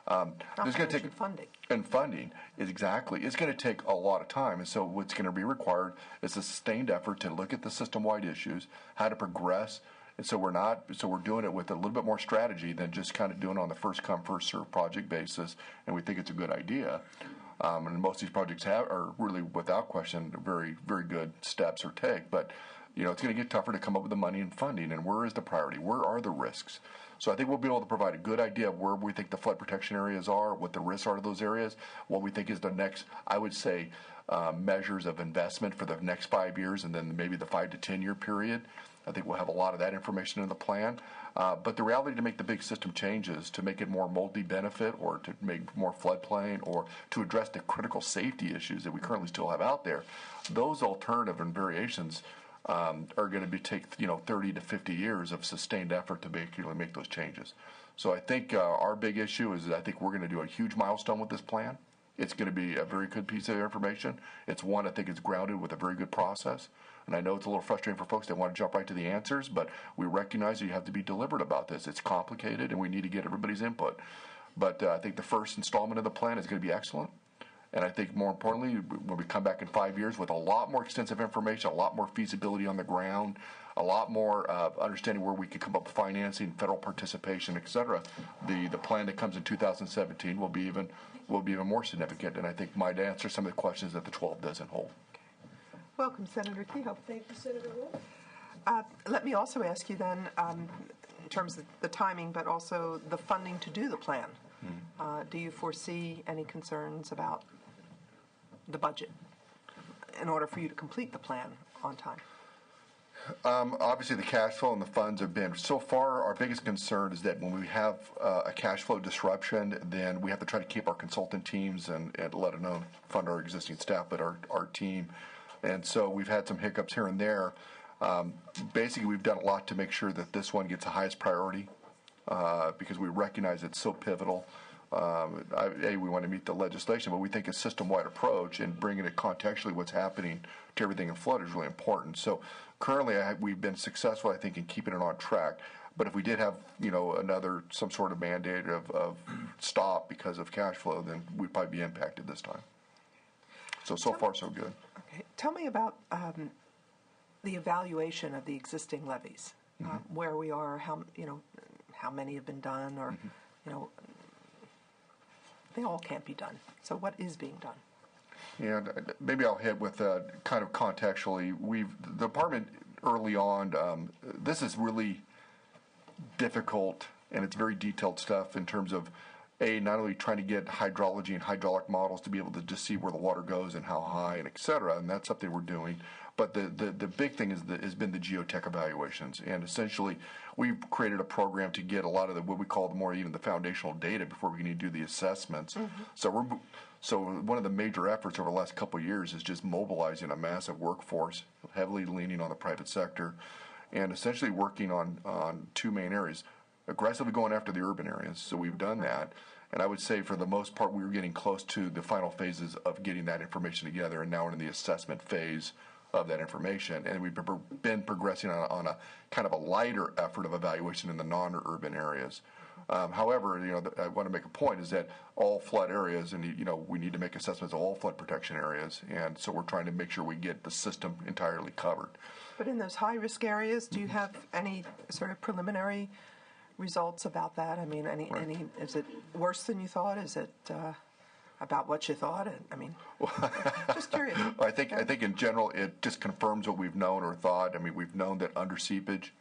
There's going to take funding. And funding is exactly. It's going to take a lot of time, and so what's going to be required is a sustained effort to look at the system-wide issues, how to progress. And so we're doing it with a little bit more strategy than just kind of doing it on the first come, first serve project basis, and we think it's a good idea. And most of these projects are really, without question, very, very good steps or take. But, it's going to get tougher to come up with the money and funding, and where is the priority? Where are the risks? So I think we'll be able to provide a good idea of where we think the flood protection areas are, what the risks are to those areas, what we think is the next, I would say, measures of investment for the next 5 years, and then maybe the 5 to 10 year period. I think we'll have a lot of that information in the plan. But the reality to make the big system changes, to make it more multi-benefit or to make more floodplain or to address the critical safety issues that we currently still have out there, those alternative and variations are going to take 30 to 50 years of sustained effort to basically make those changes. So I think our big issue is that I think we're going to do a huge milestone with this plan. It's going to be a very good piece of information. It's one I think is grounded with a very good process. And I know it's a little frustrating for folks that want to jump right to the answers, but we recognize that you have to be deliberate about this. It's complicated, and we need to get everybody's input. But I think the first installment of the plan is going to be excellent. And I think more importantly, when we come back in 5 years with a lot more extensive information, a lot more feasibility on the ground, a lot more understanding where we can come up with financing, federal participation, et cetera, the plan that comes in 2017 will be even more significant. And I think might answer some of the questions that the 12 doesn't hold. Welcome, Senator Kehoe. Thank you, Senator Wolf. Let me also ask you then, in terms of the timing, but also the funding to do the plan. Do you foresee any concerns about the budget in order for you to complete the plan on time? Obviously, the cash flow and the funds have been, so far, our biggest concern is that when we have a cash flow disruption, then we have to try to keep our consultant teams and let alone fund our existing staff, but our team. And so we've had some hiccups here and there. Basically, we've done a lot to make sure that this one gets the highest priority because we recognize it's so pivotal. We want to meet the legislation, but we think a system-wide approach and bringing it contextually what's happening to everything in flood is really important. So currently, we've been successful, I think, in keeping it on track. But if we did have, some sort of mandate of stop because of cash flow, then we'd probably be impacted this time. So far, so good. Okay. Tell me about the evaluation of the existing levees, where we are, how many have been done, or, they all can't be done. So what is being done? Yeah, maybe I'll hit with kind of contextually. The department early on, this is really difficult, and it's very detailed stuff in terms of, not only trying to get hydrology and hydraulic models to be able to just see where the water goes and how high and et cetera, and that's something we're doing, But the big thing has been the geotech evaluations, and essentially we've created a program to get a lot of what we call even the foundational data before we can do the assessments. So one of the major efforts over the last couple of years is just mobilizing a massive workforce, heavily leaning on the private sector, and essentially working on two main areas. Aggressively going after the urban areas, so we've done that. And I would say for the most part, we were getting close to the final phases of getting that information together, and now we're in the assessment phase of that information. And we've been progressing on a kind of a lighter effort of evaluation in the non-urban areas. However, I want to make a point is that all flood areas, and we need to make assessments of all flood protection areas, and so we're trying to make sure we get the system entirely covered. But in those high-risk areas, do you have any sort of preliminary results about that? I mean, is it worse than you thought? Is it about what you thought? I mean, just curious. I think in general it just confirms what we've known or thought. I mean, we've known that under seepage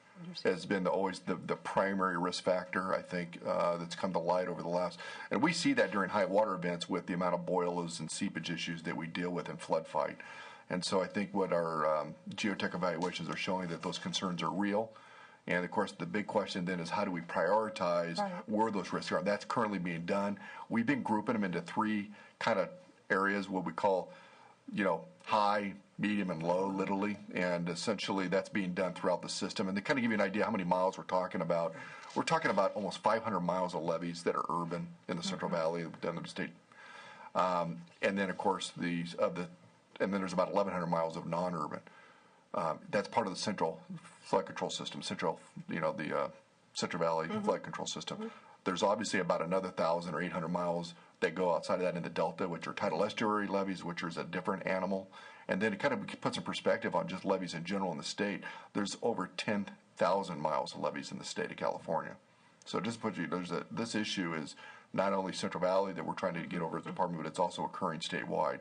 has been always the primary risk factor, I think, that's come to light over the last, and we see that during high water events with the amount of boilers and seepage issues that we deal with in flood fight. And so I think what our geotech evaluations are showing that those concerns are real. And, of course, the big question then is how do we prioritize where those risks are? That's currently being done. We've been grouping them into three kind of areas, what we call, high, medium, and low, literally. And essentially that's being done throughout the system. And to kind of give you an idea how many miles we're talking about almost 500 miles of levees that are urban in the Central Valley, down in the state. And then, of course, and then there's about 1,100 miles of non-urban. That's part of the central flood control system, the Central Valley flood control system. There's obviously about another 1,000 or 800 miles that go outside of that in the Delta, which are tidal estuary levees, which is a different animal. And then it kind of puts in perspective on just levees in general in the state. There's over 10,000 miles of levees in the state of California. So it just puts you, this issue is not only Central Valley that we're trying to get over as a department, but it's also occurring statewide.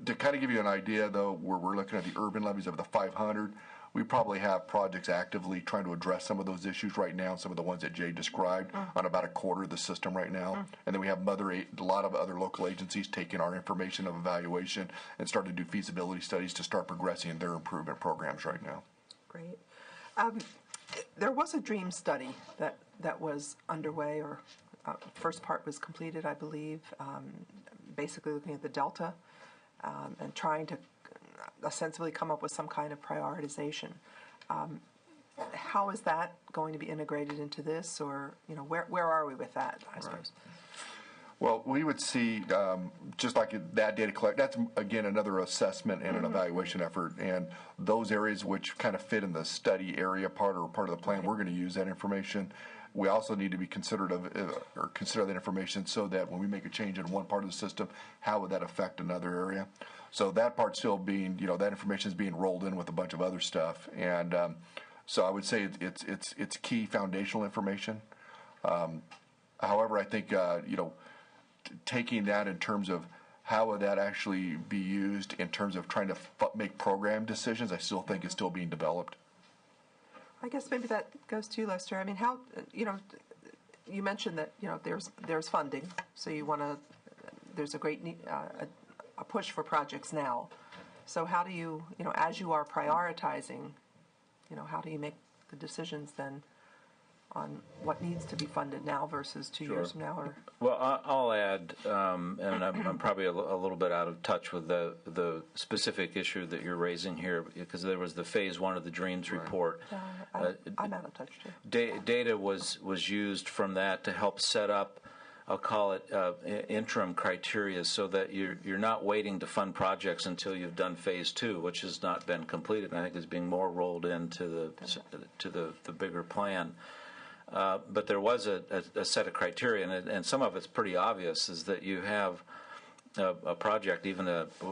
To kind of give you an idea, though, where we're looking at the urban levees of the 500, we probably have projects actively trying to address some of those issues right now, some of the ones that Jay described, on about a quarter of the system right now. And then we have a lot of other local agencies taking our information of evaluation and starting to do feasibility studies to start progressing their improvement programs right now. Great. There was a DREAM study that was underway, or first part was completed, I believe, basically looking at the Delta and trying to ostensibly come up with some kind of prioritization. How is that going to be integrated into this, or where are we with that, I suppose? Well, we would see, just like that data collect, that's, again, another assessment and an evaluation effort. And those areas which kind of fit in the study area part or part of the plan, we're going to use that information. We also need to be consider that information so that when we make a change in one part of the system, how would that affect another area? So that part's still being, that information is being rolled in with a bunch of other stuff. And so I would say it's key foundational information. However, I think, taking that in terms of how would that actually be used in terms of trying to make program decisions, I still think is still being developed. I guess maybe that goes to you, Lester. I mean, how, you mentioned that, there's funding, so there's a great need, a push for projects now. So how do you, as you are prioritizing, how do you make the decisions then on what needs to be funded now versus 2 years from now? Or Well, I'll add, and I'm probably a little bit out of touch with the specific issue that you're raising here, because there was the phase one of the DREAMS report. I'm out of touch too. Data was used from that to help set up, I'll call it interim criteria, so that you're not waiting to fund projects until you've done phase two, which has not been completed, and I think is being more rolled into the bigger plan. But there was a set of criteria, and some of it's pretty obvious, is that you have a project, even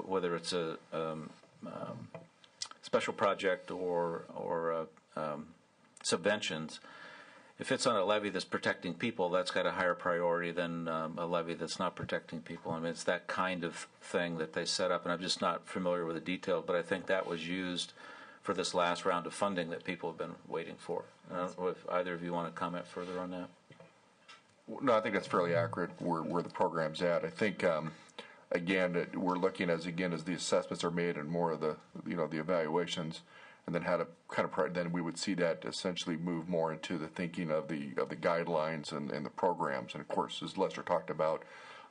whether it's a special project or subventions. If it's on a levee that's protecting people, that's got a higher priority than a levee that's not protecting people. I mean, it's that kind of thing that they set up, and I'm just not familiar with the details, but I think that was used for this last round of funding that people have been waiting for. I don't know if either of you want to comment further on that. No, I think that's fairly accurate where the program's at. I think, again, we're looking as the assessments are made and more of the, the evaluations, and then how to kind of, then we would see that essentially move more into the thinking of the guidelines and the programs. And of course, as Lester talked about,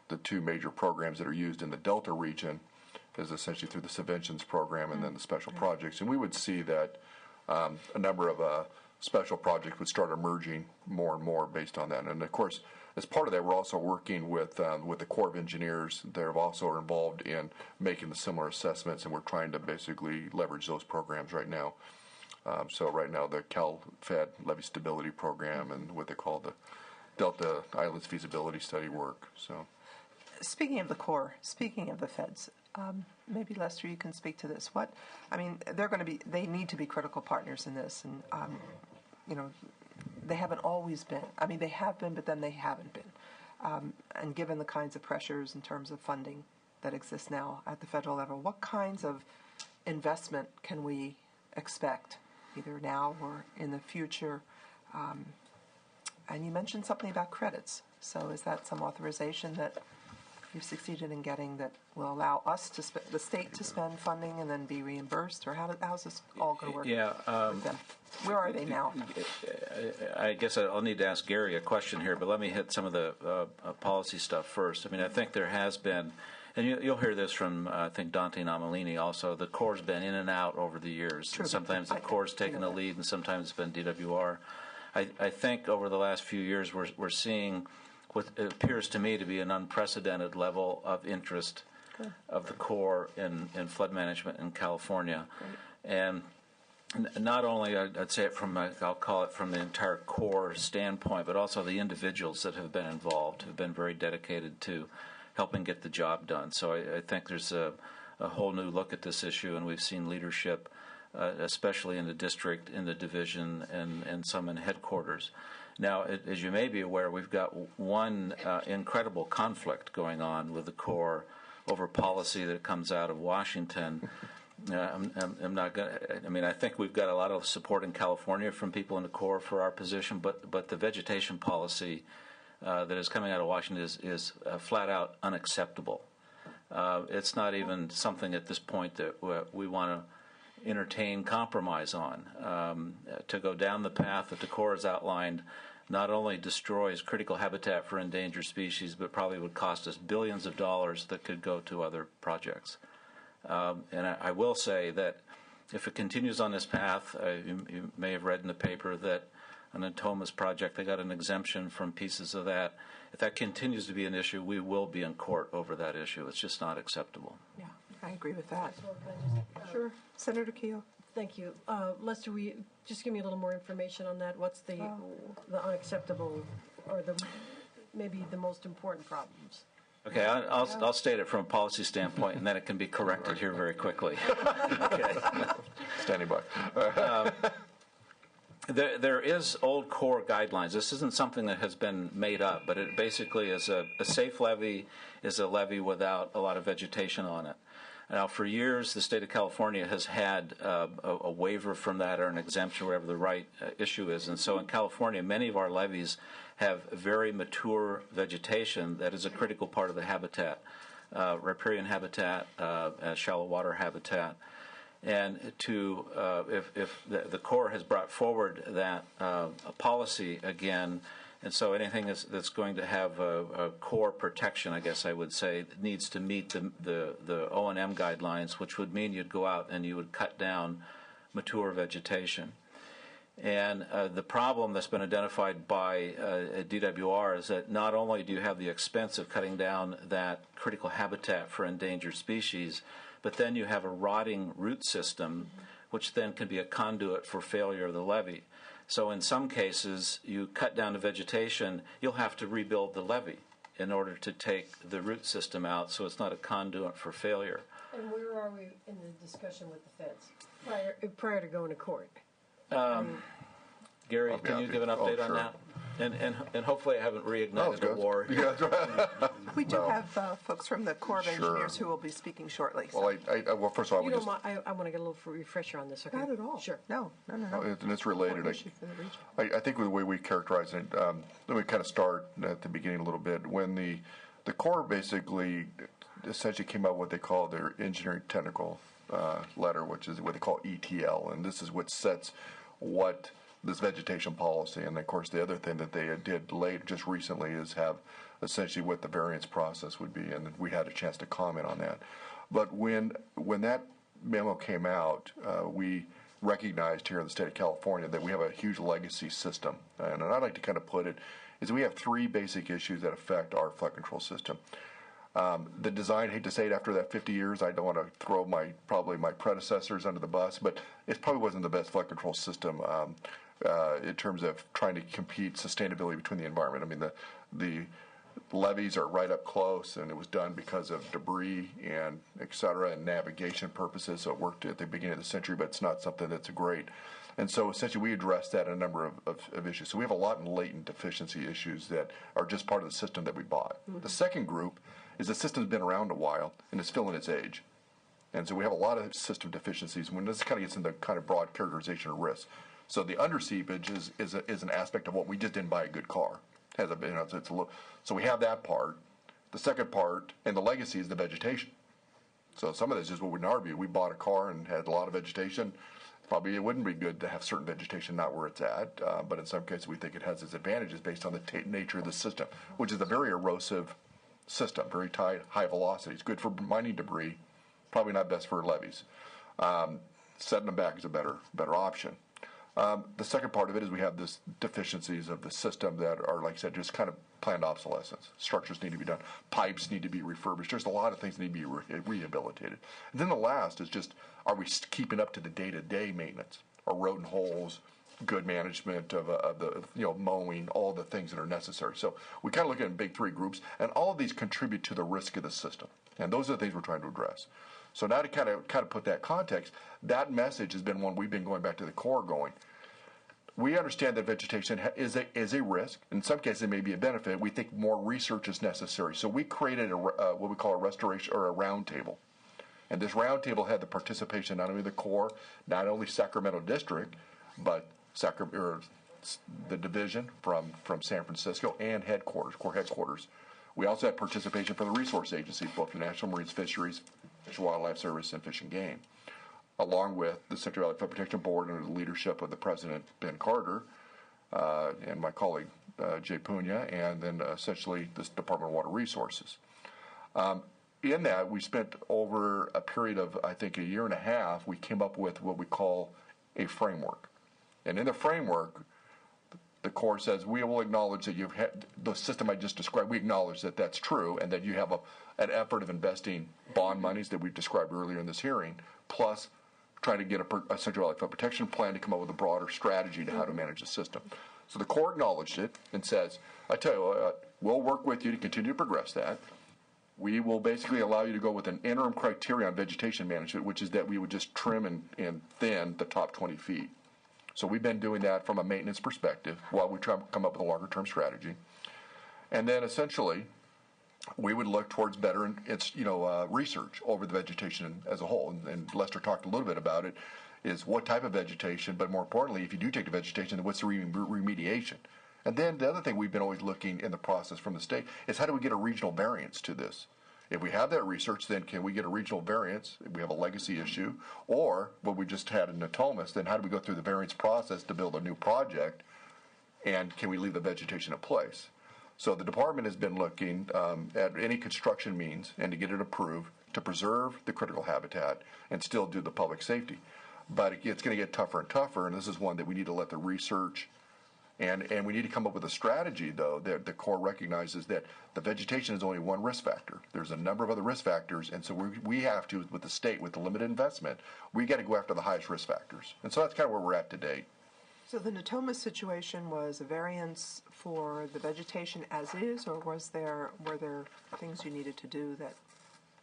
the two major programs that are used in the Delta region is essentially through the subventions program and then the special projects. And we would see that a number of special projects would start emerging more and more based on that. And of course, as part of that, we're also working with the Corps of Engineers. They're also involved in making the similar assessments, and we're trying to basically leverage those programs right now. So right now, the Cal-Fed Levee Stability Program and what they call the Delta Islands Feasibility Study work. So, speaking of the Corps, speaking of the feds, maybe Lester, you can speak to this. They need to be critical partners in this, and they haven't always been. I mean, they have been, but then they haven't been. And given the kinds of pressures in terms of funding that exist now at the federal level, what kinds of investment can we expect, either now or in the future? And you mentioned something about credits. So is that some authorization that you've succeeded in getting that will allow us to the state to spend funding and then be reimbursed, or how's this all going to work? With them? Where are they now? I guess I'll need to ask Gary a question here, but let me hit some of the policy stuff first. I mean, I think there has been, and you'll hear this from I think Dante Namalini also. The Corps has been in and out over the years. True. Sometimes the Corps has taken the lead, and sometimes it's been DWR. I think over the last few years we're seeing what appears to me to be an unprecedented level of interest of the Corps in flood management in California. Great. And not only, I'd say it I'll call it from the entire Corps standpoint, but also the individuals that have been involved have been very dedicated to helping get the job done. So I think there's a whole new look at this issue, and we've seen leadership, especially in the district, in the division, and some in headquarters. Now, as you may be aware, we've got one incredible conflict going on with the Corps over policy that comes out of Washington. I'm not going to. I mean, I think we've got a lot of support in California from people in the Corps for our position, but the vegetation policy that is coming out of Washington is flat out unacceptable. It's not even something at this point that we want to entertain compromise on. To go down the path that the Corps has outlined not only destroys critical habitat for endangered species, but probably would cost us billions of dollars that could go to other projects. And I will say that if it continues on this path, you may have read in the paper that on the Thomas project, they got an exemption from pieces of that. If that continues to be an issue, we will be in court over that issue. It's just not acceptable. Yeah, I agree with that. Well, can I just, Sure. Senator Keogh. Thank you. Lester, will you just give me a little more information on that? What's the unacceptable, or maybe the most important problems? Okay, I'll state it from a policy standpoint, and then it can be corrected here very quickly. Okay. Standing by. There is old Corps guidelines. This isn't something that has been made up, but it basically is a safe levee is a levee without a lot of vegetation on it. Now, for years, the state of California has had a waiver from that or an exemption, wherever the right issue is. And so in California, many of our levees have very mature vegetation that is a critical part of the habitat, riparian habitat, shallow water habitat. And if the Corps has brought forward that policy again, and so anything that's going to have a core protection, I guess I would say, needs to meet the O&M guidelines, which would mean you'd go out and you would cut down mature vegetation. And the problem that's been identified by DWR is that not only do you have the expense of cutting down that critical habitat for endangered species, but then you have a rotting root system, which then can be a conduit for failure of the levee. So in some cases, you cut down the vegetation, you'll have to rebuild the levee in order to take the root system out, so it's not a conduit for failure. And where are we in the discussion with the feds prior to going to court? Gary, can you give an update on sure. that? And hopefully I haven't reignited the war. Yeah, that's right. We do have folks from the Corps of Engineers who will be speaking shortly. So. Well, first of all, You don't mind, I want to get a little refresher on this, okay? Not at all. Sure. No. and it's related. Important issue for the region. I think the way we characterize it, let me kind of start at the beginning a little bit. When the Corps basically essentially came out with what they call their engineering technical letter, which is what they call ETL, and this is what sets what this vegetation policy. And of course, the other thing that they did late just recently is have essentially what the variance process would be, and we had a chance to comment on that. But when that memo came out, we recognized here in the state of California that we have a huge legacy system. And I'd like to kind of put it is we have three basic issues that affect our flood control system. The design, I hate to say it, after that 50 years, I don't want to throw probably my predecessors under the bus, but it probably wasn't the best flood control system in terms of trying to compete sustainability between the environment. I mean, the levees are right up close, and it was done because of debris and et cetera and navigation purposes, so it worked at the beginning of the century, but it's not something that's great. And so essentially we addressed that in a number of issues. So we have a lot of latent deficiency issues that are just part of the system that we bought. The second group is the system's been around a while, and it's still in its age. And so we have a lot of system deficiencies when this kind of gets into kind of broad characterization of risk. So the underseepage is an aspect of what we just didn't buy a good car. So we have that part. The second part, and the legacy, is the vegetation. So some of this is what in our view, we bought a car and had a lot of vegetation. Probably it wouldn't be good to have certain vegetation not where it's at, but in some cases we think it has its advantages based on the nature of the system, which is a very erosive system, very tight, high velocity. It's good for mining debris, probably not best for levees. Setting them back is a better option. The second part of it is we have this deficiencies of the system that are, like I said, just kind of planned obsolescence. Structures need to be done. Pipes need to be refurbished. There's a lot of things that need to be rehabilitated. And then the last is just, are we keeping up to the day-to-day maintenance? Are rodent holes, good management of the mowing, all the things that are necessary. So we kind of look at it in big three groups, and all of these contribute to the risk of the system. And those are the things we're trying to address. So now to kind of put that context, that message has been one we've been going back to the core going. We understand that vegetation is a risk. In some cases, it may be a benefit. We think more research is necessary. So we created what we call a restoration or a roundtable. And this roundtable had the participation not only of the Corps, not only Sacramento District, but the division from San Francisco and Corps headquarters. We also had participation from the resource agencies, both the National Marine Fisheries, Fish and Wildlife Service, and Fish and Game, along with the Central Valley Flood Protection Board under the leadership of the President, Ben Carter, and my colleague, Jay Pugna, and then essentially this Department of Water Resources. In that, we spent over a period of, I think, a year and a half, we came up with what we call a framework. And in the framework, the Corps says, we will acknowledge that you've had the system I just described, we acknowledge that that's true, and that you have an effort of investing bond monies that we've described earlier in this hearing, plus trying to get a Central Valley Flood Protection Plan to come up with a broader strategy to how to manage the system. So the Corps acknowledged it and says, I tell you what, we'll work with you to continue to progress that. We will basically allow you to go with an interim criteria on vegetation management, which is that we would just trim and thin the top 20 feet. So we've been doing that from a maintenance perspective while we try to come up with a longer-term strategy. And then essentially, we would look towards better research over the vegetation as a whole. And Lester talked a little bit about it, is what type of vegetation, but more importantly, if you do take the vegetation, then what's the remediation? And then the other thing we've been always looking in the process from the state is how do we get a regional variance to this? If we have that research, then can we get a regional variance if we have a legacy issue? Or what we just had in Natomas, then how do we go through the variance process to build a new project? And can we leave the vegetation in place? So the department has been looking at any construction means and to get it approved to preserve the critical habitat and still do the public safety. But it's going to get tougher and tougher, and this is one that we need to let the research and we need to come up with a strategy, though, that the Corps recognizes that the vegetation is only one risk factor. There's a number of other risk factors, and so we have to, with the state, with the limited investment, we got to go after the highest risk factors. And so that's kind of where we're at today. So the Natomas situation was a variance for the vegetation as is, or were there things you needed to do that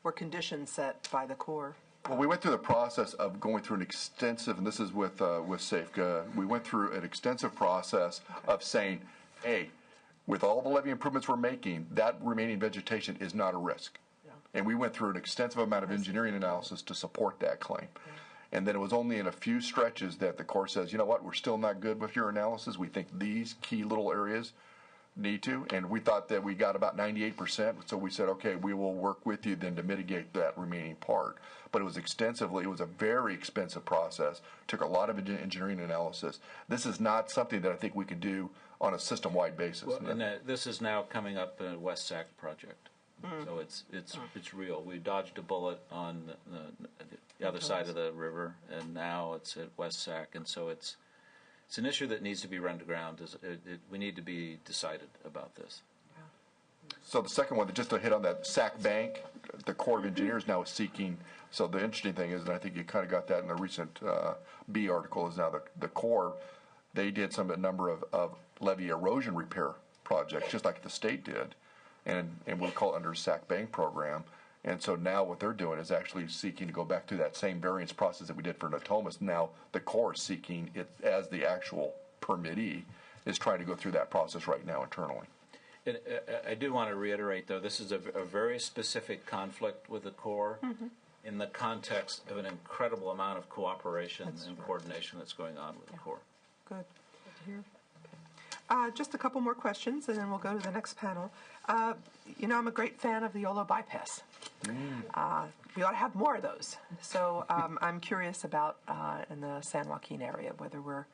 were conditions set by the Corps? Well, we went through the process of going through an extensive, and this is with SAFEGA, we went through an extensive process of saying, hey, with all the levee improvements we're making, that remaining vegetation is not a risk. Yeah. And we went through an extensive amount of engineering analysis to support that claim. Yeah. And then it was only in a few stretches that the Corps says, you know what, we're still not good with your analysis. We think these key little areas need to, and we thought that we got about 98%, so we said, okay, we will work with you then to mitigate that remaining part. But it was a very expensive process, took a lot of engineering analysis. This is not something that I think we could do on a system-wide basis. Well, and this is now coming up in a West Sac project. So it's real. We dodged a bullet on the other side of the river, and now it's at West Sac, and so it's an issue that needs to be run to ground. We need to be decided about this. So the second one, just to hit on that Sac Bank, the Corps of Engineers now is seeking. So the interesting thing is, and I think you kind of got that in the recent B article, is now the Corps, they did a number of levee erosion repair projects, just like the state did, and we'll call it under the Sac Bank program. And so now what they're doing is actually seeking to go back to that same variance process that we did for Natomas. Now the Corps is seeking it as the actual permittee is trying to go through that process right now internally. And I do want to reiterate, though, this is a very specific conflict with the Corps in the context of an incredible amount of cooperation and coordination that's going on with the Corps. Good. Good to hear. Just a couple more questions, and then we'll go to the next panel. I'm a great fan of the Yolo bypass. We ought to have more of those. So I'm curious about in the San Joaquin area whether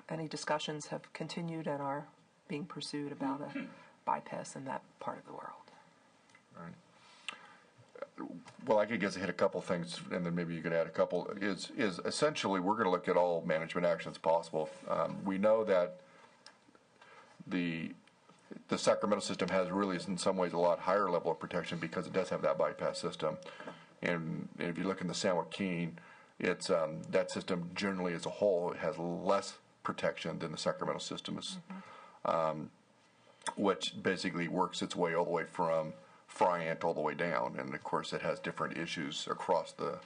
any discussions have continued and are being pursued about a bypass in that part of the world. Right. Well, I could hit a couple things, and then maybe you could add a couple. Is essentially we're going to look at all management actions possible. We know that the Sacramento system has really, in some ways, a lot higher level of protection because it does have that bypass system. And if you look in the San Joaquin, it's that system generally as a whole has less protection than the Sacramento system is, which basically works its way all the way from Friant all the way down, and of course it has different issues across the.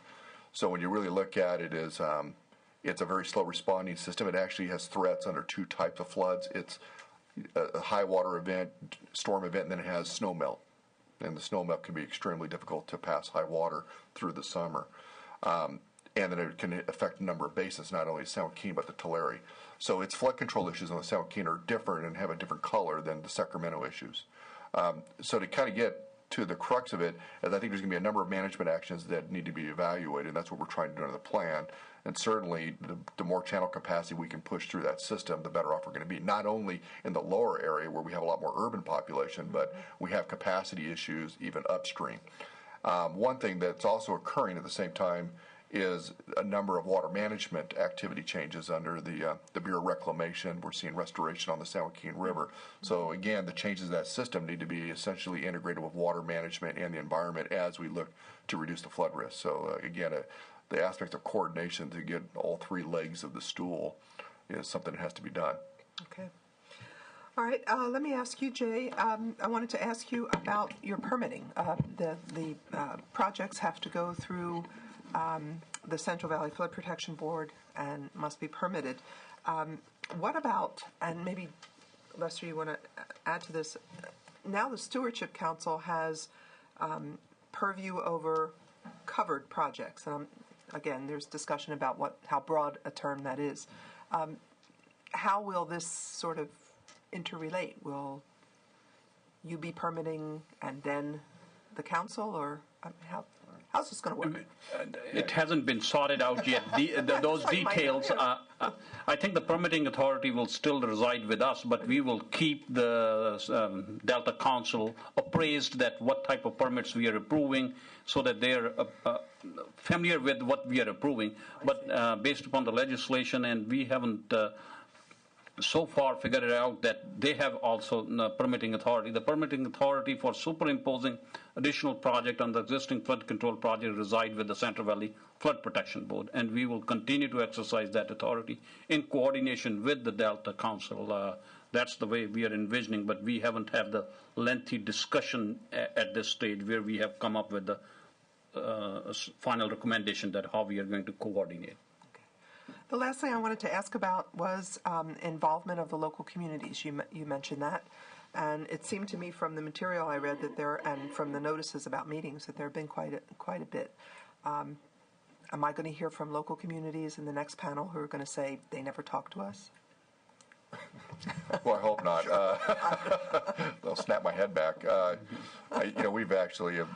So when you really look at it, it's a very slow responding system. It actually has threats under two types of floods. It's a high water event, storm event, and then it has snow melt, and the snow melt can be extremely difficult to pass high water through the summer, and then it can affect a number of basins, not only San Joaquin but the Tulare. So its flood control issues on the San Joaquin are different and have a different color than the Sacramento issues. So to kind of get to the crux of it, is I think there's going to be a number of management actions that need to be evaluated, and that's what we're trying to do under the plan. And certainly, the more channel capacity we can push through that system, the better off we're going to be, not only in the lower area where we have a lot more urban population, but we have capacity issues even upstream. One thing that's also occurring at the same time is a number of water management activity changes under the Bureau of Reclamation. We're seeing restoration on the San Joaquin River. So again, the changes to that system need to be essentially integrated with water management and the environment as we look to reduce the flood risk. So again, the aspect of coordination to get all three legs of the stool is something that has to be done. Okay. All right. Let me ask you, Jay. I wanted to ask you about your permitting. The projects have to go through the Central Valley Flood Protection Board and must be permitted. What about, and maybe, Lester, you want to add to this, now the Stewardship Council has purview over covered projects. Again, there's discussion about how broad a term that is. How will this sort of interrelate? Will you be permitting and then the council, or how's this going to work? It hasn't been sorted out yet. Those details, I think the permitting authority will still reside with us, but we will keep the Delta Council appraised that what type of permits we are approving so that they're familiar with what we are approving. But based upon the legislation, and we haven't so far figured it out that they have also permitting authority. The permitting authority for superimposing additional project on the existing flood control project reside with the Central Valley Flood Protection Board, and we will continue to exercise that authority in coordination with the Delta Council. That's the way we are envisioning, but we haven't had the lengthy discussion at this stage where we have come up with the final recommendation that how we are going to coordinate. The last thing I wanted to ask about was involvement of the local communities. You mentioned that, and it seemed to me from the material I read that and from the notices about meetings, that there have been quite a bit. Am I going to hear from local communities in the next panel who are going to say they never talk to us? Well, I hope not. They'll snap my head back. We've actually have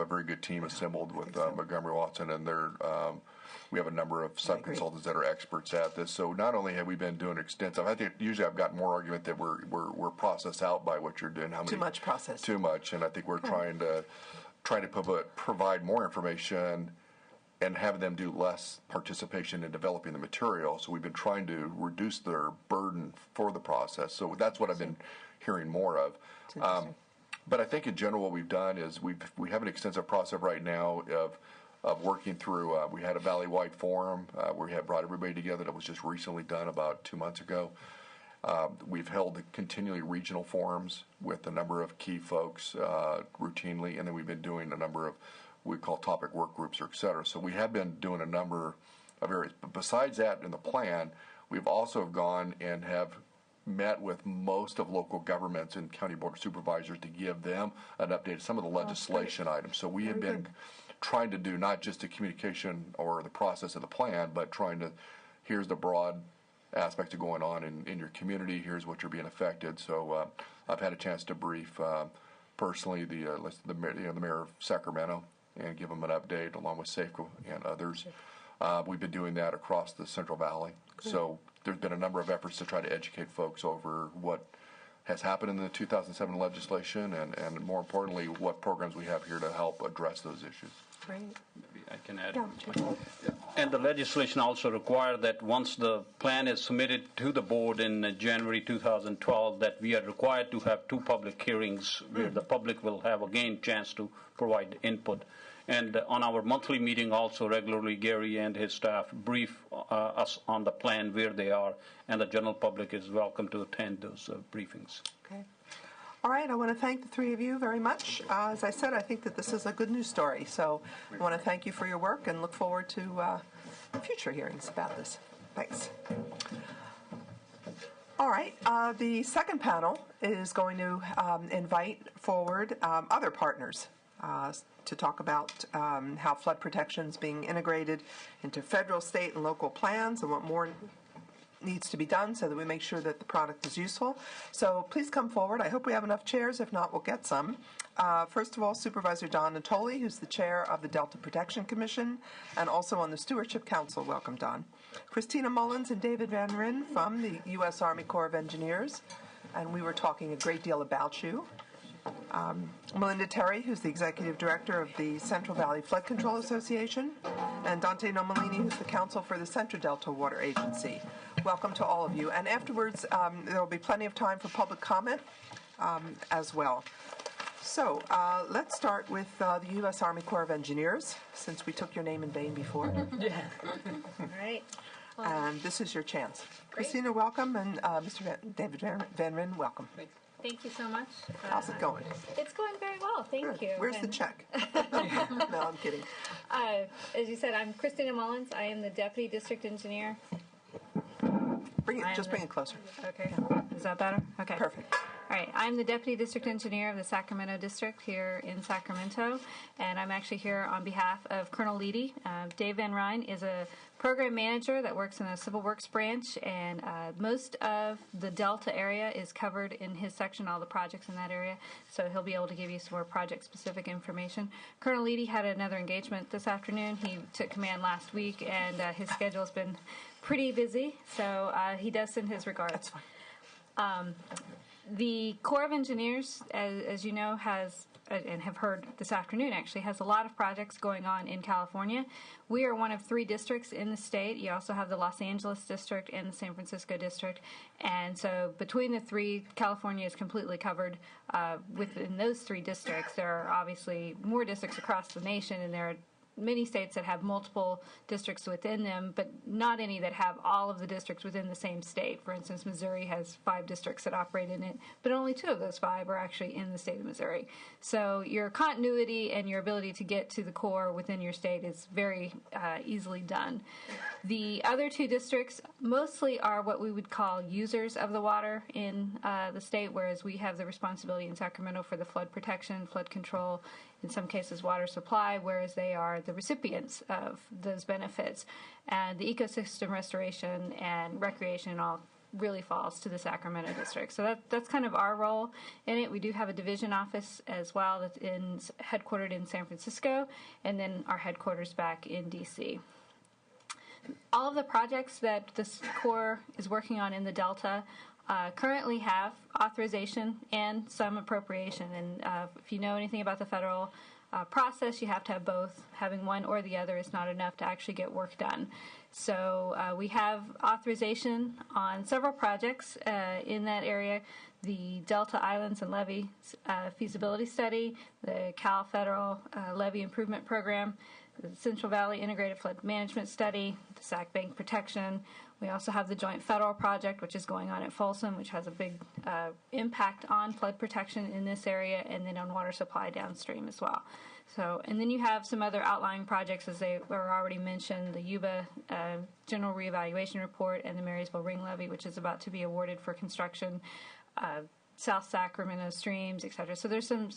a very good team assembled with Montgomery Watson, and we have a number of sub-consultants that are experts at this. So not only have we been doing extensive, I think usually I've gotten more argument that we're processed out by what you're doing. Too much process. Too much, and I think we're trying to provide more information and have them do less participation in developing the material. So we've been trying to reduce their burden for the process. So that's what I've been hearing more of. But I think in general what we've done is we have an extensive process right now of working through. We had a valley-wide forum where we had brought everybody together. That was just recently done about 2 months ago. We've held continually regional forums with a number of key folks routinely, and then we've been doing a number of we call topic work groups, or et cetera. So we have been doing a number of areas. But besides that, in the plan, we've also gone and have met with most of local governments and county board of supervisors to give them an update of some of the legislation items. So we have been trying to do not just the communication or the process of the plan, but trying to, here's the broad aspects of going on in your community, here's what you're being affected. So I've had a chance to brief personally the mayor of Sacramento and give them an update along with Safeco and others. We've been doing that across the Central Valley. Cool. So there's been a number of efforts to try to educate folks over what has happened in the 2007 legislation and more importantly, what programs we have here to help address those issues. Great. Maybe I can add. And the legislation also requires that once the plan is submitted to the board in January 2012, that we are required to have 2 public hearings where the public will have again chance to provide input. And on our monthly meeting also regularly, Gary and his staff brief us on the plan, where they are, and the general public is welcome to attend those briefings. Okay. All right, I want to thank the 3 of you very much. As I said, I think that this is a good news story, so I want to thank you for your work and look forward to future hearings about this. Thanks. All right, the second panel is going to invite forward other partners to talk about how flood protection is being integrated into federal, state, and local plans and what more needs to be done so that we make sure that the product is useful. So please come forward. I hope we have enough chairs. If not, we'll get some. First of all, Supervisor Don Natoli, who's the chair of the Delta Protection Commission and also on the Stewardship Council. Welcome, Don. Christina Mullins and David Van Ryn from the U.S. Army Corps of Engineers, and we were talking a great deal about you. Melinda Terry, who's the Executive Director of the Central Valley Flood Control Association, and Dante Nomalini, who's the Counsel for the Central Delta Water Agency. Welcome to all of you. And afterwards, there will be plenty of time for public comment as well. So let's start with the U.S. Army Corps of Engineers, since we took your name in vain before. Yeah. All right. And this is your chance. Great. Christina, welcome, and Mr. David Van Ryn, welcome. Thank you so much. How's it going? It's going very well. Thank you. Where's the check? No, I'm kidding. As you said, I'm Christina Mullins. I am the Deputy District Engineer. Bring it closer. Okay. Is that better? Okay. Perfect. All right. I'm the Deputy District Engineer of the Sacramento District here in Sacramento, and I'm actually here on behalf of Colonel Leedy. Dave Van Ryn is a program manager that works in the Civil Works branch, and most of the Delta area is covered in his section, all the projects in that area, so he'll be able to give you some more project-specific information. Colonel Leedy had another engagement this afternoon. He took command last week, and his schedule's been pretty busy, so he does send his regards. That's fine. The Corps of Engineers, as you know, has, and have heard this afternoon actually, has a lot of projects going on in California. We are one of 3 districts in the state. You also have the Los Angeles District and the San Francisco District. And so between the 3, California is completely covered within those 3 districts. There are obviously more districts across the nation, and there are many states that have multiple districts within them, but not any that have all of the districts within the same state. For instance, Missouri has 5 districts that operate in it, but only 2 of those 5 are actually in the state of Missouri. So your continuity and your ability to get to the core within your state is very easily done. The other 2 districts mostly are what we would call users of the water in the state, whereas we have the responsibility in Sacramento for the flood protection, flood control, in some cases water supply, whereas they are the recipients of those benefits. And the ecosystem restoration and recreation and all really falls to the Sacramento district. So that's kind of our role in it. We do have a division office as well that's headquartered in San Francisco, and then our headquarters back in D.C. All of the projects that this Corps is working on in the Delta currently have authorization and some appropriation. And if you know anything about the federal process, you have to have both. Having one or the other is not enough to actually get work done. So we have authorization on several projects in that area. The Delta Islands and Levee feasibility study, the Cal Federal Levee Improvement Program, the Central Valley Integrated Flood Management Study, the Sac Bank Protection. We also have the Joint Federal Project, which is going on at Folsom, which has a big impact on flood protection in this area, and then on water supply downstream as well. So, and then you have some other outlying projects, as they were already mentioned, the Yuba General Reevaluation Report and the Marysville Ring Levee, which is about to be awarded for construction, South Sacramento Streams, et cetera. So there's some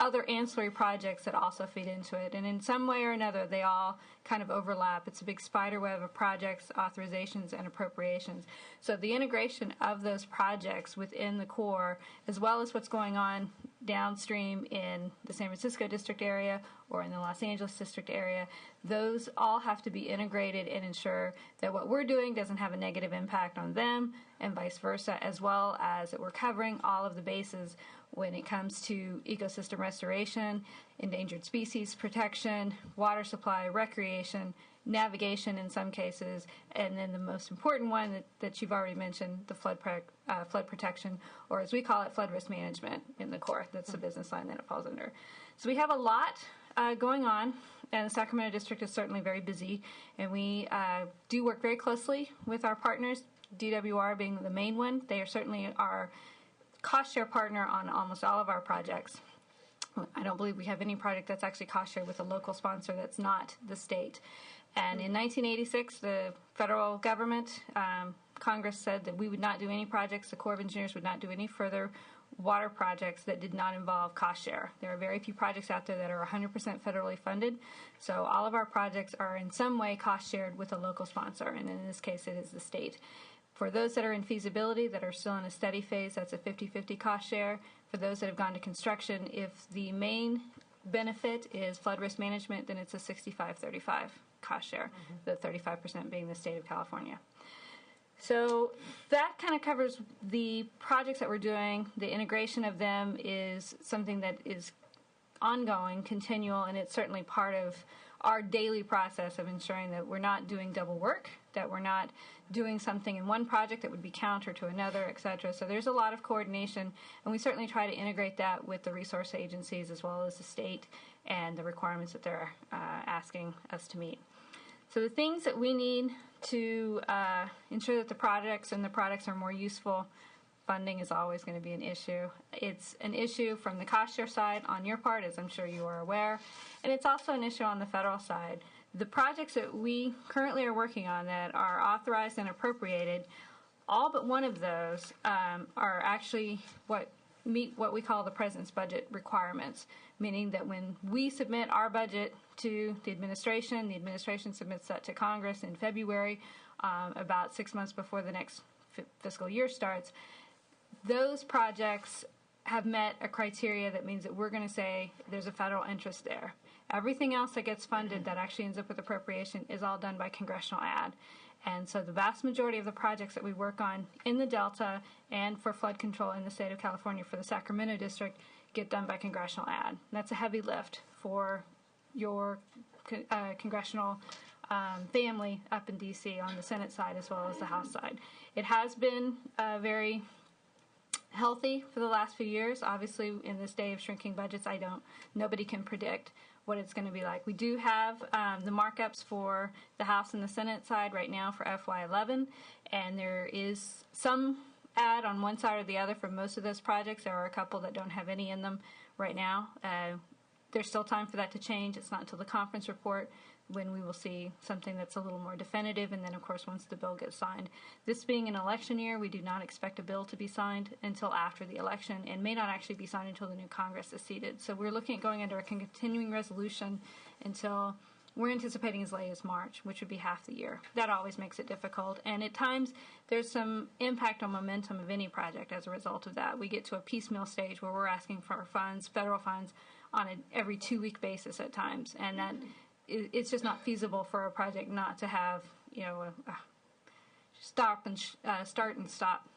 other ancillary projects that also feed into it, and in some way or another they all kind of overlap. It's a big spider web of projects, authorizations, and appropriations. So the integration of those projects within the Corps, as well as what's going on downstream in the San Francisco district area or in the Los Angeles district area, those all have to be integrated and ensure that what we're doing doesn't have a negative impact on them, and vice versa, as well as that we're covering all of the bases when it comes to ecosystem restoration, endangered species protection, water supply, recreation, navigation in some cases, and then the most important one that you've already mentioned, the flood protection, or as we call it, flood risk management in the Corps. That's the business line that it falls under. So we have a lot going on, and the Sacramento district is certainly very busy, and we do work very closely with our partners, DWR being the main one. They are certainly our cost share partner on almost all of our projects. I don't believe we have any project that's actually cost share with a local sponsor that's not the state. And in 1986, the federal government, Congress said that we would not do any projects, the Corps of Engineers would not do any further water projects that did not involve cost share. There are very few projects out there that are 100% federally funded, so all of our projects are in some way cost shared with a local sponsor, and in this case it is the state. For those that are in feasibility, that are still in a study phase, that's a 50-50 cost share. For those that have gone to construction, if the main benefit is flood risk management, then it's a 65-35 cost share, the 35% being the state of California. So that kind of covers the projects that we're doing. The integration of them is something that is ongoing, continual, and it's certainly part of our daily process of ensuring that we're not doing double work, that we're not doing something in one project that would be counter to another, et cetera. So there's a lot of coordination, and we certainly try to integrate that with the resource agencies as well as the state and the requirements that they're asking us to meet. So the things that we need to ensure that the products are more useful, funding is always going to be an issue. It's an issue from the cost share side on your part, as I'm sure you are aware, and it's also an issue on the federal side. The projects that we currently are working on that are authorized and appropriated, all but one of those are actually what meet what we call the President's budget requirements, meaning that when we submit our budget to the administration submits that to Congress in February, about 6 months before the next fiscal year starts. Those projects have met a criteria that means that we're going to say there's a federal interest there. Everything else that gets funded that actually ends up with appropriation is all done by congressional ad. And so the vast majority of the projects that we work on in the Delta and for flood control in the state of California for the Sacramento district get done by congressional ad. And that's a heavy lift for your congressional family up in D.C. on the Senate side as well as the House side. It has been very healthy for the last few years. Obviously, in this day of shrinking budgets, nobody can predict what it's going to be like. We do have the markups for the House and the Senate side right now for FY11, and there is some ad on one side or the other for most of those projects. There are a couple that don't have any in them right now. There's still time for that to change. It's not until the conference report when we will see something that's a little more definitive, and then, of course, once the bill gets signed. This being an election year, we do not expect a bill to be signed until after the election and may not actually be signed until the new Congress is seated. So we're looking at going under a continuing resolution until we're anticipating as late as March, which would be half the year. That always makes it difficult. And at times, there's some impact on momentum of any project as a result of that. We get to a piecemeal stage where we're asking for funds, federal funds, on an every 2-week basis at times. And that it's just not feasible for a project not to have, stop and start and stop.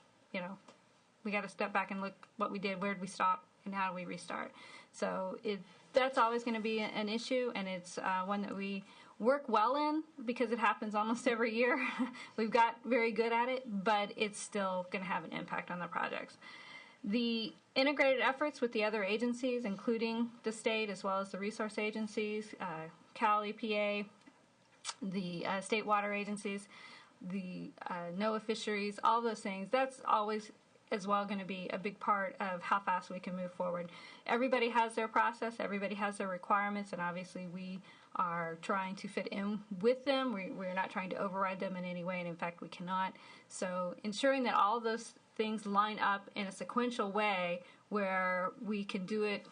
We got to step back and look what we did, where did we stop, and how do we restart. So that's always going to be an issue, and it's one that we work well in because it happens almost every year. We've got very good at it, but it's still going to have an impact on the projects. The integrated efforts with the other agencies, including the state as well as the resource agencies, Cal EPA, the state water agencies, the NOAA fisheries, all those things, that's always as well going to be a big part of how fast we can move forward. Everybody has their process, everybody has their requirements, and obviously we are trying to fit in with them. We're not trying to override them in any way, and in fact we cannot. So ensuring that all of those things line up in a sequential way where we can do it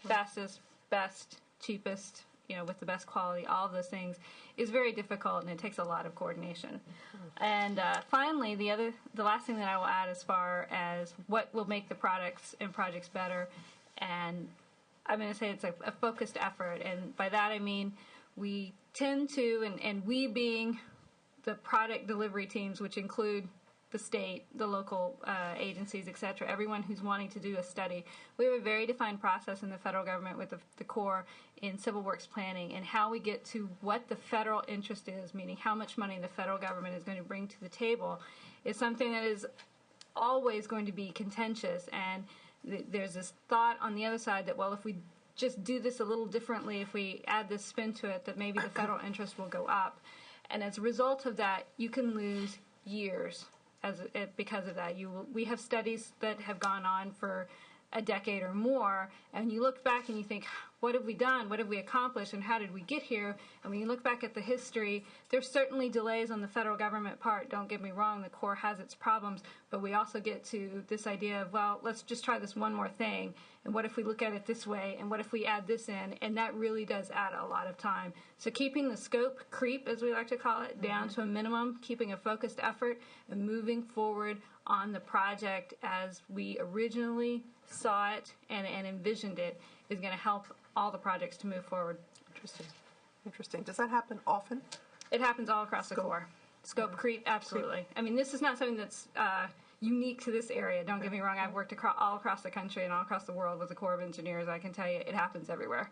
fastest, best, cheapest, with the best quality, all of those things is very difficult, and it takes a lot of coordination. And finally, the last thing that I will add as far as what will make the products and projects better, and I'm going to say it's a focused effort, and by that I mean we tend to, and we being the product delivery teams, which include the state, the local agencies, et cetera, everyone who's wanting to do a study. We have a very defined process in the federal government with the Corps in civil works planning and how we get to what the federal interest is, meaning how much money the federal government is going to bring to the table, is something that is always going to be contentious. And there's this thought on the other side that, well, if we just do this a little differently, if we add this spin to it, that maybe the federal interest will go up. And as a result of that, you can lose years because of that. We have studies that have gone on for a decade or more, and you look back and you think, what have we done? What have we accomplished? And how did we get here? And when you look back at the history, there's certainly delays on the federal government part. Don't get me wrong, the Corps has its problems, but we also get to this idea of, well, let's just try this one more thing. And what if we look at it this way? And what if we add this in? And that really does add a lot of time. So keeping the scope creep, as we like to call it, down to a minimum, keeping a focused effort, and moving forward on the project as we originally saw it and envisioned it is going to help all the projects to move forward. Interesting. Does that happen often? It happens all across the Corps. Scope creep, absolutely. I mean, this is not something that's unique to this area. Don't get me wrong. I've worked all across the country and all across the world with the Corps of Engineers. I can tell you it happens everywhere.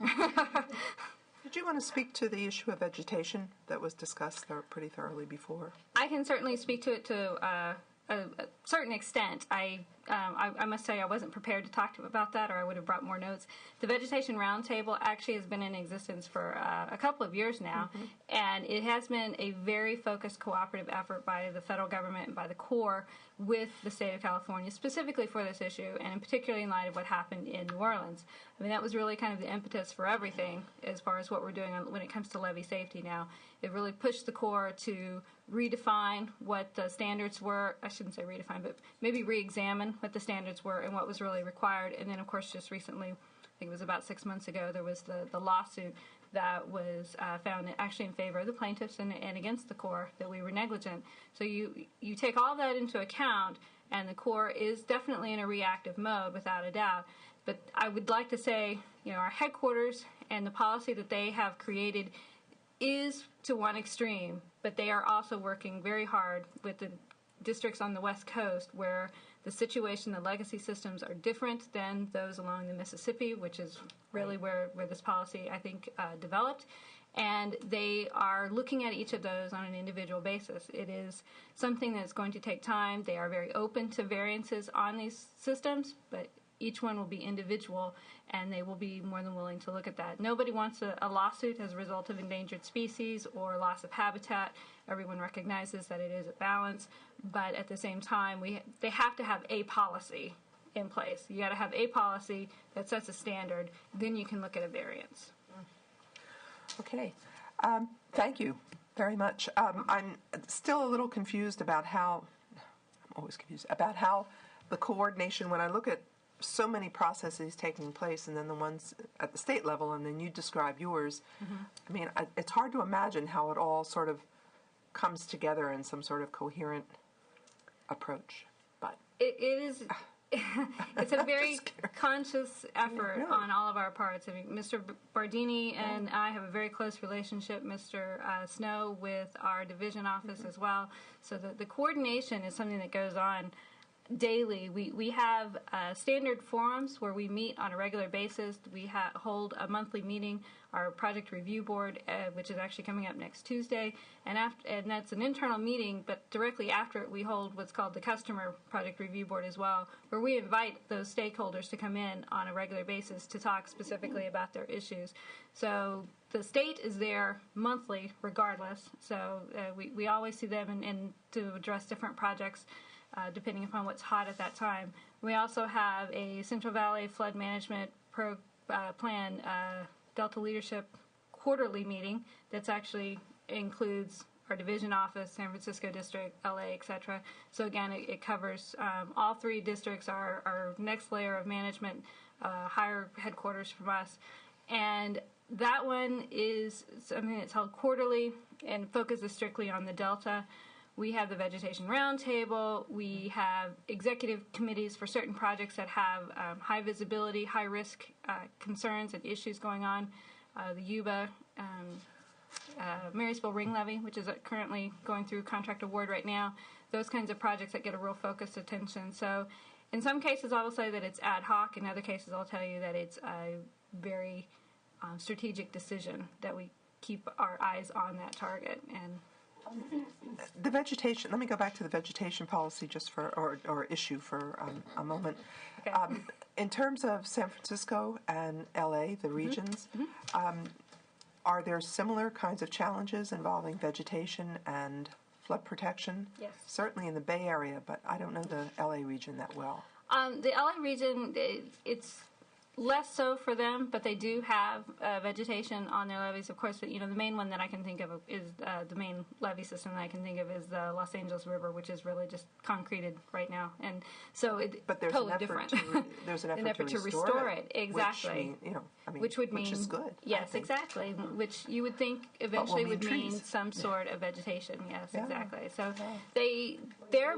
Did you want to speak to the issue of vegetation that was discussed there pretty thoroughly before? I can certainly speak to it to a certain extent. I must say I wasn't prepared to talk about that, or I would have brought more notes. The Vegetation Roundtable actually has been in existence for a couple of years now, and it has been a very focused cooperative effort by the federal government and by the Corps with the state of California, specifically for this issue, and particularly in light of what happened in New Orleans. I mean, that was really kind of the impetus for everything as far as what we're doing when it comes to levee safety now. It really pushed the Corps to redefine what the standards were. I shouldn't say redefine, but maybe re-examine what the standards were and what was really required. And then, of course, just recently, I think it was about 6 months ago, there was the lawsuit that was found actually in favor of the plaintiffs and against the Corps, that we were negligent. So you take all that into account, and the Corps is definitely in a reactive mode, without a doubt. But I would like to say, our headquarters and the policy that they have created is to one extreme, but they are also working very hard with the districts on the West Coast where the situation, the legacy systems are different than those along the Mississippi, which is really where this policy, I think, developed. And they are looking at each of those on an individual basis. It is something that's going to take time. They are very open to variances on these systems, but each one will be individual, and they will be more than willing to look at that. Nobody wants a lawsuit as a result of endangered species or loss of habitat. Everyone recognizes that it is a balance, but at the same time, they have to have a policy in place. You got to have a policy that sets a standard. Then you can look at a variance. Okay. Thank you very much. I'm still a little confused about how the coordination, when I look at so many processes taking place, and then the ones at the state level, and then you describe yours. I mean, it's hard to imagine how it all sort of comes together in some sort of coherent approach. But It is. It's a very conscious effort on all of our parts. I mean, Mr. Bardini and I have a very close relationship, Mr. Snow, with our division office as well. So the coordination is something that goes on daily. We have standard forums where we meet on a regular basis. We hold a monthly meeting, our project review board, which is actually coming up next Tuesday, and that's an internal meeting, but directly after it we hold what's called the customer project review board as well, where we invite those stakeholders to come in on a regular basis to talk specifically about their issues. So the state is there monthly regardless, so we always see them and to address different projects depending upon what's hot at that time. We also have a Central Valley Flood Management Plan Delta Leadership quarterly meeting that's actually includes our division office, San Francisco District, LA, etc. So again, it covers all three districts, our next layer of management, higher headquarters from us. And that one is something that's held quarterly and focuses strictly on the Delta. We have the Vegetation Roundtable. We have executive committees for certain projects that have high visibility, high risk concerns and issues going on. The Yuba, Marysville Ring Levee, which is currently going through contract award right now. Those kinds of projects that get a real focused attention. So in some cases I will say that it's ad hoc. In other cases I'll tell you that it's a very strategic decision that we keep our eyes on that target. And the vegetation, let me go back to the vegetation policy just for, or issue for a moment. Okay. In terms of San Francisco and LA, the regions, are there similar kinds of challenges involving vegetation and flood protection? Yes. Certainly in the Bay Area, but I don't know the LA region that well. The LA region, it's less so for them, but they do have vegetation on their levees. Of course, the main one that I can think of is the main levee system that I can think of is the Los Angeles River, which is really just concreted right now, and so but there's totally an effort different. There's an effort, to restore it, exactly. Which would mean, which is good. Yes, exactly. Which you would think eventually would mean some sort of vegetation. Yes, exactly. So they're.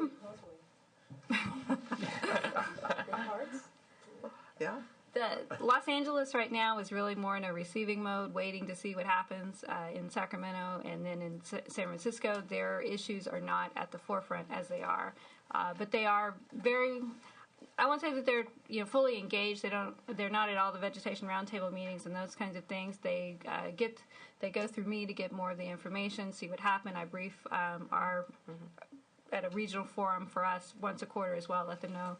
Yeah. Los Angeles right now is really more in a receiving mode, waiting to see what happens in Sacramento, and then in San Francisco, their issues are not at the forefront as they are, but they are very. I won't say that they're fully engaged. They're not at all the vegetation roundtable meetings and those kinds of things. They go through me to get more of the information, see what happened. I brief our at a regional forum for us once a quarter as well. Let them know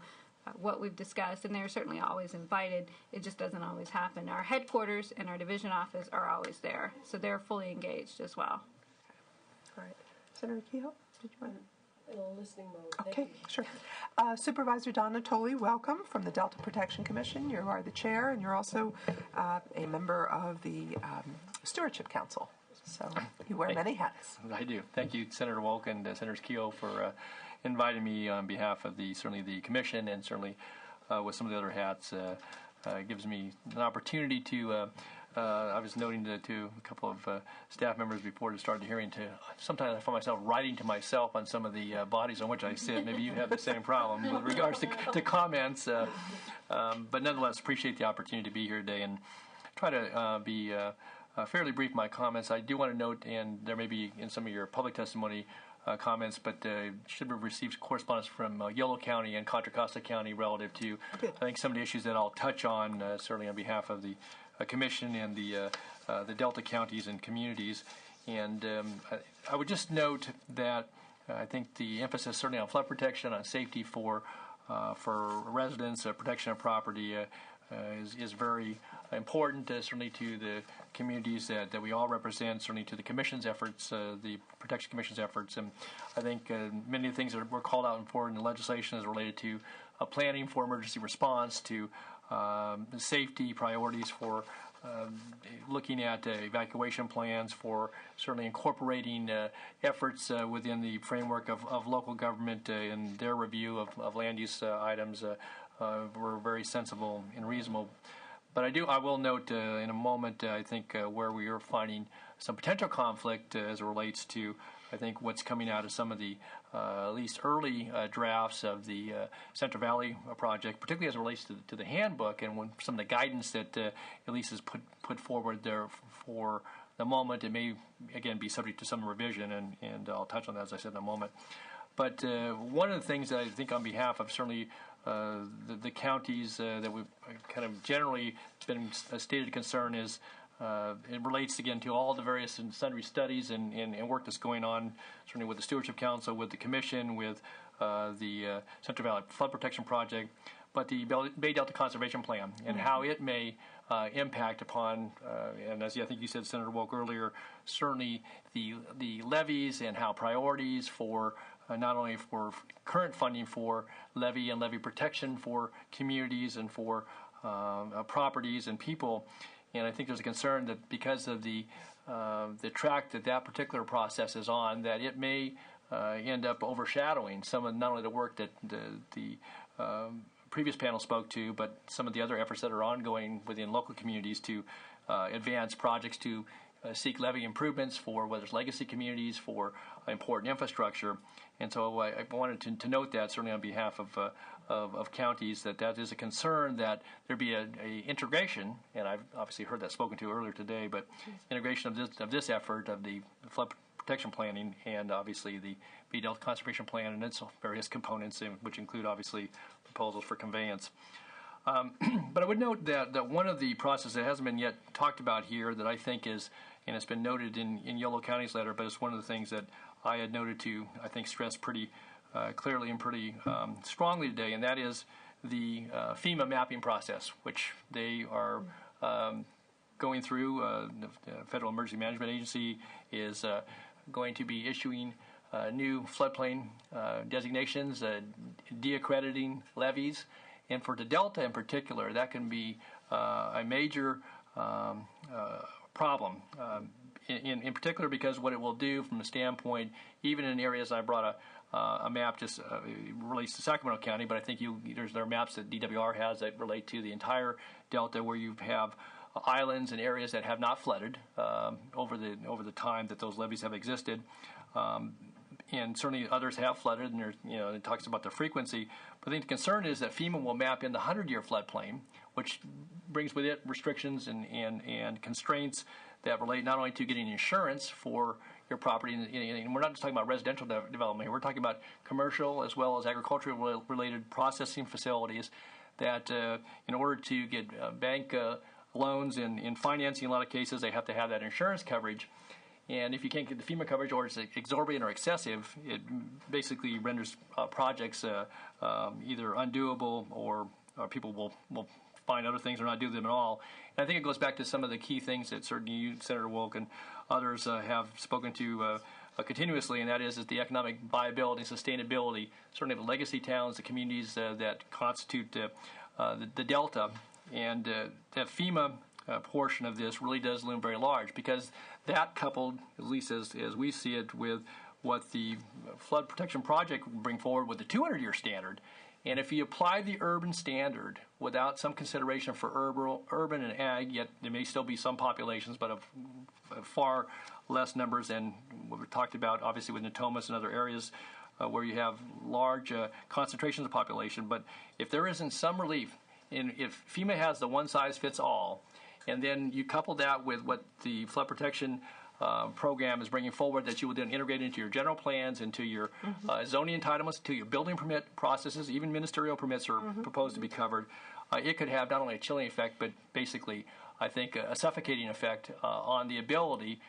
what we've discussed, and they're certainly always invited. It just doesn't always happen. Our headquarters and our division office are always there, so they're fully engaged as well. All right. Senator Kehoe, did you want to? In a listening mode. Okay, sure. Supervisor Donna Tolley, welcome from the Delta Protection Commission. You are the chair, and you're also a member of the Stewardship Council. So you wear many hats. I do. Thank you, Senator Wolk and Senator Kehoe, for inviting me on behalf of certainly the commission, and certainly with some of the other hats. Gives me an opportunity to. I was noting to a couple of staff members before to start the hearing. Sometimes I find myself writing to myself on some of the bodies on which I sit. Maybe you have the same problem with regards to comments. But nonetheless, appreciate the opportunity to be here today and try to be fairly brief in my comments. I do want to note, and there may be in some of your public testimony comments, but should have received correspondence from Yolo County and Contra Costa County relative to, I think, some of the issues that I'll touch on, certainly on behalf of the Commission and the Delta counties and communities. And I would just note that I think the emphasis certainly on flood protection, on safety for residents, protection of property is very important, certainly to the communities that we all represent, certainly to the Commission's efforts, the Protection Commission's efforts. And I think many of the things that were called out for in the legislation is related to planning for emergency response, to safety priorities for looking at evacuation plans, for certainly incorporating efforts within the framework of local government in their review of land use items, were very sensible and reasonable. But I will note in a moment, I think, where we are finding some potential conflict as it relates to, I think, what's coming out of some of the at least early drafts of the Central Valley project, particularly as it relates to the handbook and some of the guidance that at least is put forward there for the moment. It may, again, be subject to some revision, and I'll touch on that, as I said, in a moment. But one of the things that I think on behalf of certainly the counties that we've kind of generally been a stated concern is it relates again to all the various and sundry studies and work that's going on, certainly with the Stewardship Council, with the Commission, with the Central Valley Flood Protection Project, but the Bay Delta Conservation Plan and how it may impact upon, and as I think you said, Senator Wolk, earlier, certainly the levees and how priorities for not only for current funding for levee and levee protection for communities and for properties and people. And I think there's a concern that because of the track that particular process is on, that it may end up overshadowing some of not only the work that the previous panel spoke to, but some of the other efforts that are ongoing within local communities to advance projects to seek levee improvements for whether it's legacy communities, for important infrastructure. And so I wanted to note that, certainly on behalf of counties, that is a concern that there be a integration, and I've obviously heard that spoken to earlier today, but integration of this effort of the flood protection planning and obviously the Bay Delta Conservation Plan and its various components, which include obviously proposals for conveyance. But I would note that one of the processes that hasn't been yet talked about here that I think is, and it's been noted in Yolo County's letter, but it's one of the things that I had noted to, I think, stress pretty clearly and pretty strongly today, and that is the FEMA mapping process, which they are going through. The Federal Emergency Management Agency is going to be issuing new floodplain designations, de-accrediting levees. And for the Delta in particular, that can be a major problem, in particular because what it will do from a standpoint, even in areas, I brought a map just relates to Sacramento County, but I think there are maps that DWR has that relate to the entire Delta where you have islands and areas that have not flooded over the time that those levees have existed. And certainly others have flooded, and it talks about the frequency. But I think the concern is that FEMA will map in the 100-year floodplain, which brings with it restrictions and constraints that relate not only to getting insurance for your property, and we're not just talking about residential development here, we're talking about commercial as well as agricultural-related processing facilities that in order to get bank loans and financing, in a lot of cases, they have to have that insurance coverage. And if you can't get the FEMA coverage or it's exorbitant or excessive, it basically renders projects either undoable or people will find other things or not do them at all. And I think it goes back to some of the key things that certainly you, Senator Wolk, and others have spoken to continuously, and that is the economic viability and sustainability, certainly of the legacy towns, the communities that constitute the Delta. And that FEMA portion of this really does loom very large, because that coupled, at least as we see it, with what the Flood Protection Project will bring forward with the 200-year standard, and if you apply the urban standard without some consideration for urban and ag, yet there may still be some populations, but of far less numbers than what we talked about, obviously with Natomas and other areas where you have large concentrations of population. But if there isn't some relief, and if FEMA has the one-size-fits-all, and then you couple that with what the flood protection program is bringing forward, that you will then integrate into your general plans, into your zoning entitlements, to your building permit processes, even ministerial permits are proposed to be covered. It could have not only a chilling effect, but basically, I think, a suffocating effect on the ability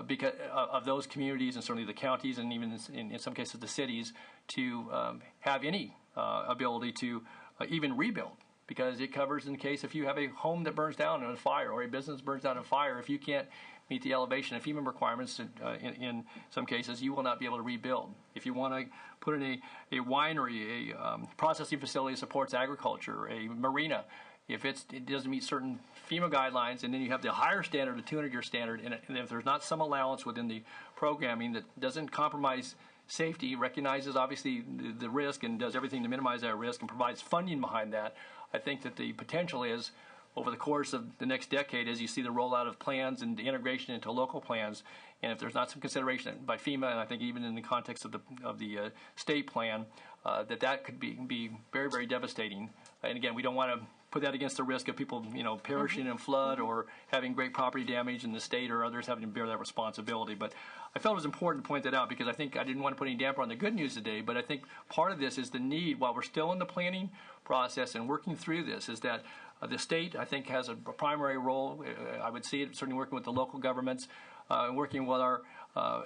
because of those communities and certainly the counties and even in some cases the cities to have any ability to even rebuild. Because it covers in the case if you have a home that burns down in a fire or a business burns down in a fire, if you can't meet the elevation of FEMA requirements in some cases, you will not be able to rebuild. If you want to put in a winery, a processing facility that supports agriculture, a marina, if it doesn't meet certain FEMA guidelines, and then you have the higher standard, the 200-year standard, and if there's not some allowance within the programming that doesn't compromise safety, recognizes obviously the risk and does everything to minimize that risk and provides funding behind that, I think that the potential is over the course of the next decade, as you see the rollout of plans and the integration into local plans, and if there's not some consideration by FEMA, and I think even in the context of the state plan, that could be very, very devastating. And again, we don't want to put that against the risk of people, perishing in flood or having great property damage in the state or others having to bear that responsibility. But I felt it was important to point that out because I think I didn't want to put any damper on the good news today, but I think part of this is the need, while we're still in the planning process and working through this, is that the state, I think, has a primary role. I would see it certainly working with the local governments and working with our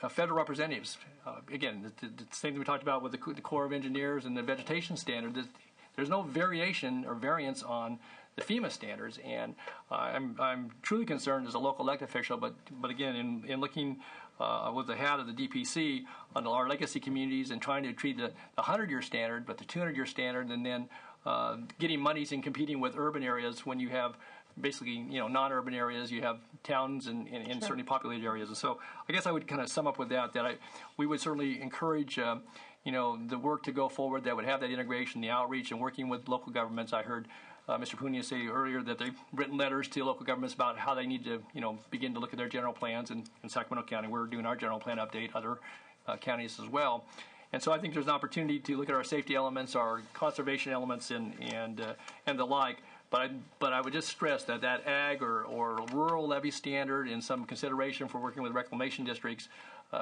federal representatives. Again, the same thing we talked about with the Corps of Engineers and the vegetation standard. There's no variation or variance on the FEMA standards, and I'm truly concerned as a local elected official. But again, in looking with the hat of the DPC on our legacy communities and trying to treat the 100-year standard, but the 200-year standard, and then getting monies and competing with urban areas when you have basically non-urban areas, you have towns and certainly populated areas. And so I guess I would kind of sum up with that we would certainly encourage the work to go forward that would have that integration, the outreach, and working with local governments. I heard Mr. Pugnia say earlier that they've written letters to local governments about how they need to, begin to look at their general plans. And in Sacramento County, we're doing our general plan update, other counties as well. And so I think there's an opportunity to look at our safety elements, our conservation elements, and the like. But I would just stress that ag or rural levy standard and some consideration for working with reclamation districts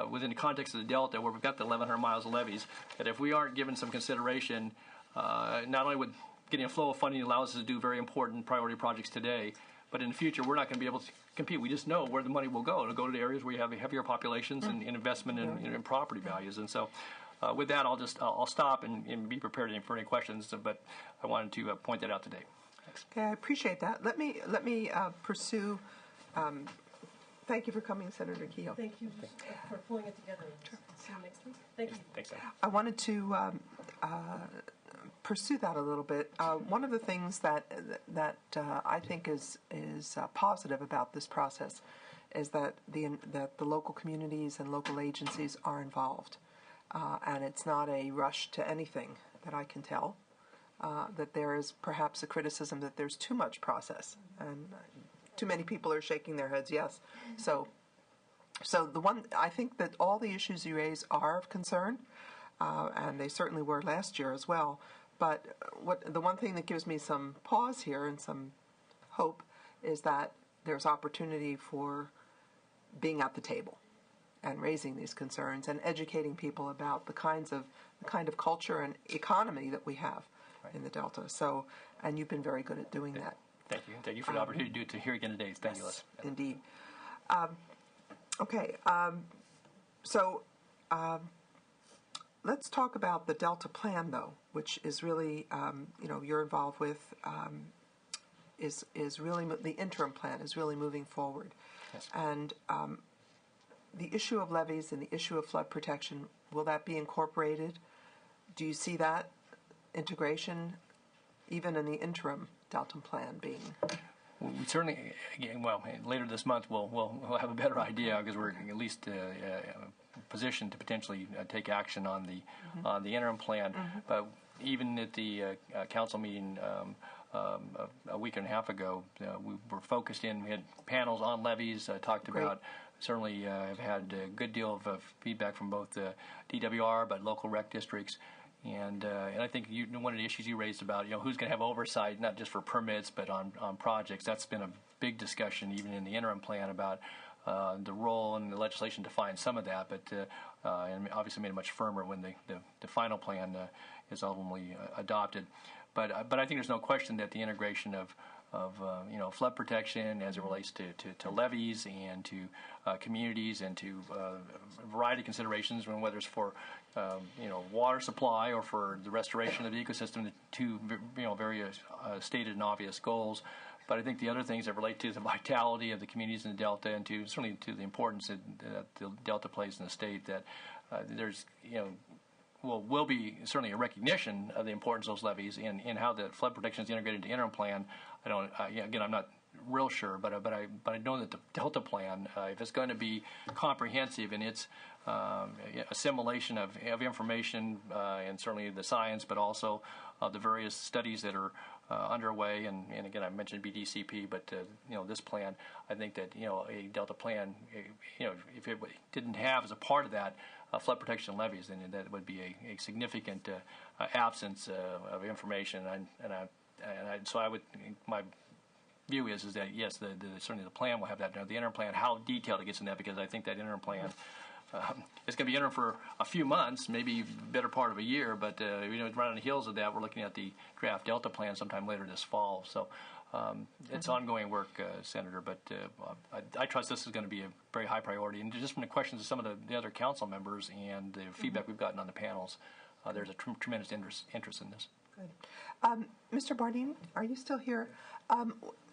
within the context of the Delta, where we've got the 1,100 miles of levees, that if we aren't given some consideration, not only would getting a flow of funding allow us to do very important priority projects today, but in the future we're not going to be able to compete. We just know where the money will go. It'll go to the areas where you have heavier populations and investment in property values. And so with that, I'll stop and be prepared for any questions, but I wanted to point that out today. Thanks. Okay, I appreciate that. Let me pursue. Thank you for coming, Senator Kehoe. Thank you for pulling it together. See you next week. Thank you. Thanks, Sam. I wanted to pursue that a little bit. One of the things that I think is positive about this process is that the local communities and local agencies are involved, and it's not a rush to anything that I can tell. That there is perhaps a criticism that there's too much process, and too many people are shaking their heads yes. So I think that all the issues you raise are of concern, and they certainly were last year as well. But the one thing that gives me some pause here and some hope is that there's opportunity for being at the table and raising these concerns and educating people about the kind of culture and economy that we have in the Delta. So, and you've been very good at doing that. Thank you. Thank you for the opportunity to do it here again today. It's fabulous. Yes, indeed. Okay. Let's talk about the Delta plan, though, which is really, you're involved with, is really the interim plan is really moving forward. Yes. And the issue of levees and the issue of flood protection, will that be incorporated? Do you see that integration, even in the interim Delta plan being? We certainly, again, later this month we'll have a better idea because we're at least positioned to potentially take action on the interim plan. Mm-hmm. But even at the council meeting a week and a half ago, we were focused in. We had panels on levees, talked Great. About. Certainly, have had a good deal of feedback from both the DWR, but local rec districts. And I think one of the issues you raised about who's going to have oversight, not just for permits but on projects. That's been a big discussion even in the interim plan about the role, and the legislation defined some of that, but and obviously made it much firmer when the final plan is ultimately adopted. But I think there's no question that the integration of flood protection as it relates to levees and to communities and to a variety of considerations, whether it's for water supply or for the restoration of the ecosystem, the two very stated and obvious goals. But I think the other things that relate to the vitality of the communities in the Delta and certainly to the importance that the Delta plays in the state, that there's will be certainly a recognition of the importance of those levees and how the flood protection is integrated into the interim plan. I'm not real sure, but I know that the Delta plan, if it's going to be comprehensive in its assimilation of information and certainly the science, but also the various studies that are underway. And again, I mentioned BDCP, but this plan, I think that a Delta plan, if it didn't have as a part of that flood protection levies, then that would be a significant absence of information. So I would my view is that yes, certainly the plan will have that. The interim plan, how detailed it gets in that, because I think that interim plan. It's going to be interim for a few months, maybe better part of a year, but right on the heels of that, we're looking at the draft Delta plan sometime later this fall. So it's ongoing work, Senator, but I trust this is going to be a very high priority. And just from the questions of some of the other council members and the feedback we've gotten on the panels, there's a tremendous interest in this. Good. Mr. Bardeen, are you still here?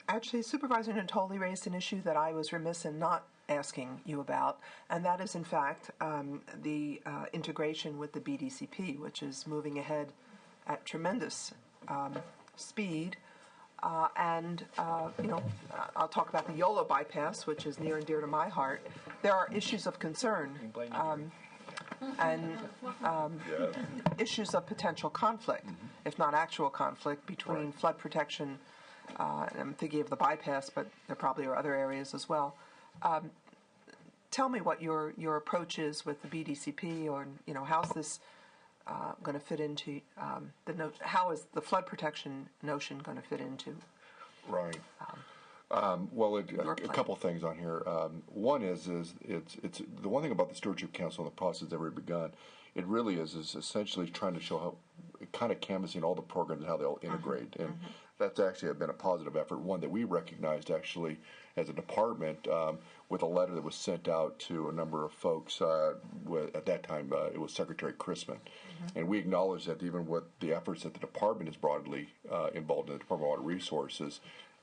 Actually, Supervisor Natoli raised an issue that I was remiss in not asking you about, and that is, in fact, the integration with the BDCP, which is moving ahead at tremendous speed. I'll talk about the YOLO bypass, which is near and dear to my heart. There are issues of concern and issues of potential conflict, if not actual conflict, between flood protection. And I'm thinking of the bypass, but there probably are other areas as well. Tell me what your approach is with the BDCP, or how's this going to fit into how is the flood protection notion going to fit into? Right. Well, a couple things on here. One is it's the one thing about the Stewardship Council and the process that we've begun. It really is essentially trying to show how, kind of canvassing all the programs and how they'll integrate, and that's actually been a positive effort. One that we recognized actually as a department with a letter that was sent out to a number of folks. At that time, it was Secretary Chrisman, and we acknowledge that even with the efforts that the department is broadly involved in, the Department of Water Resources,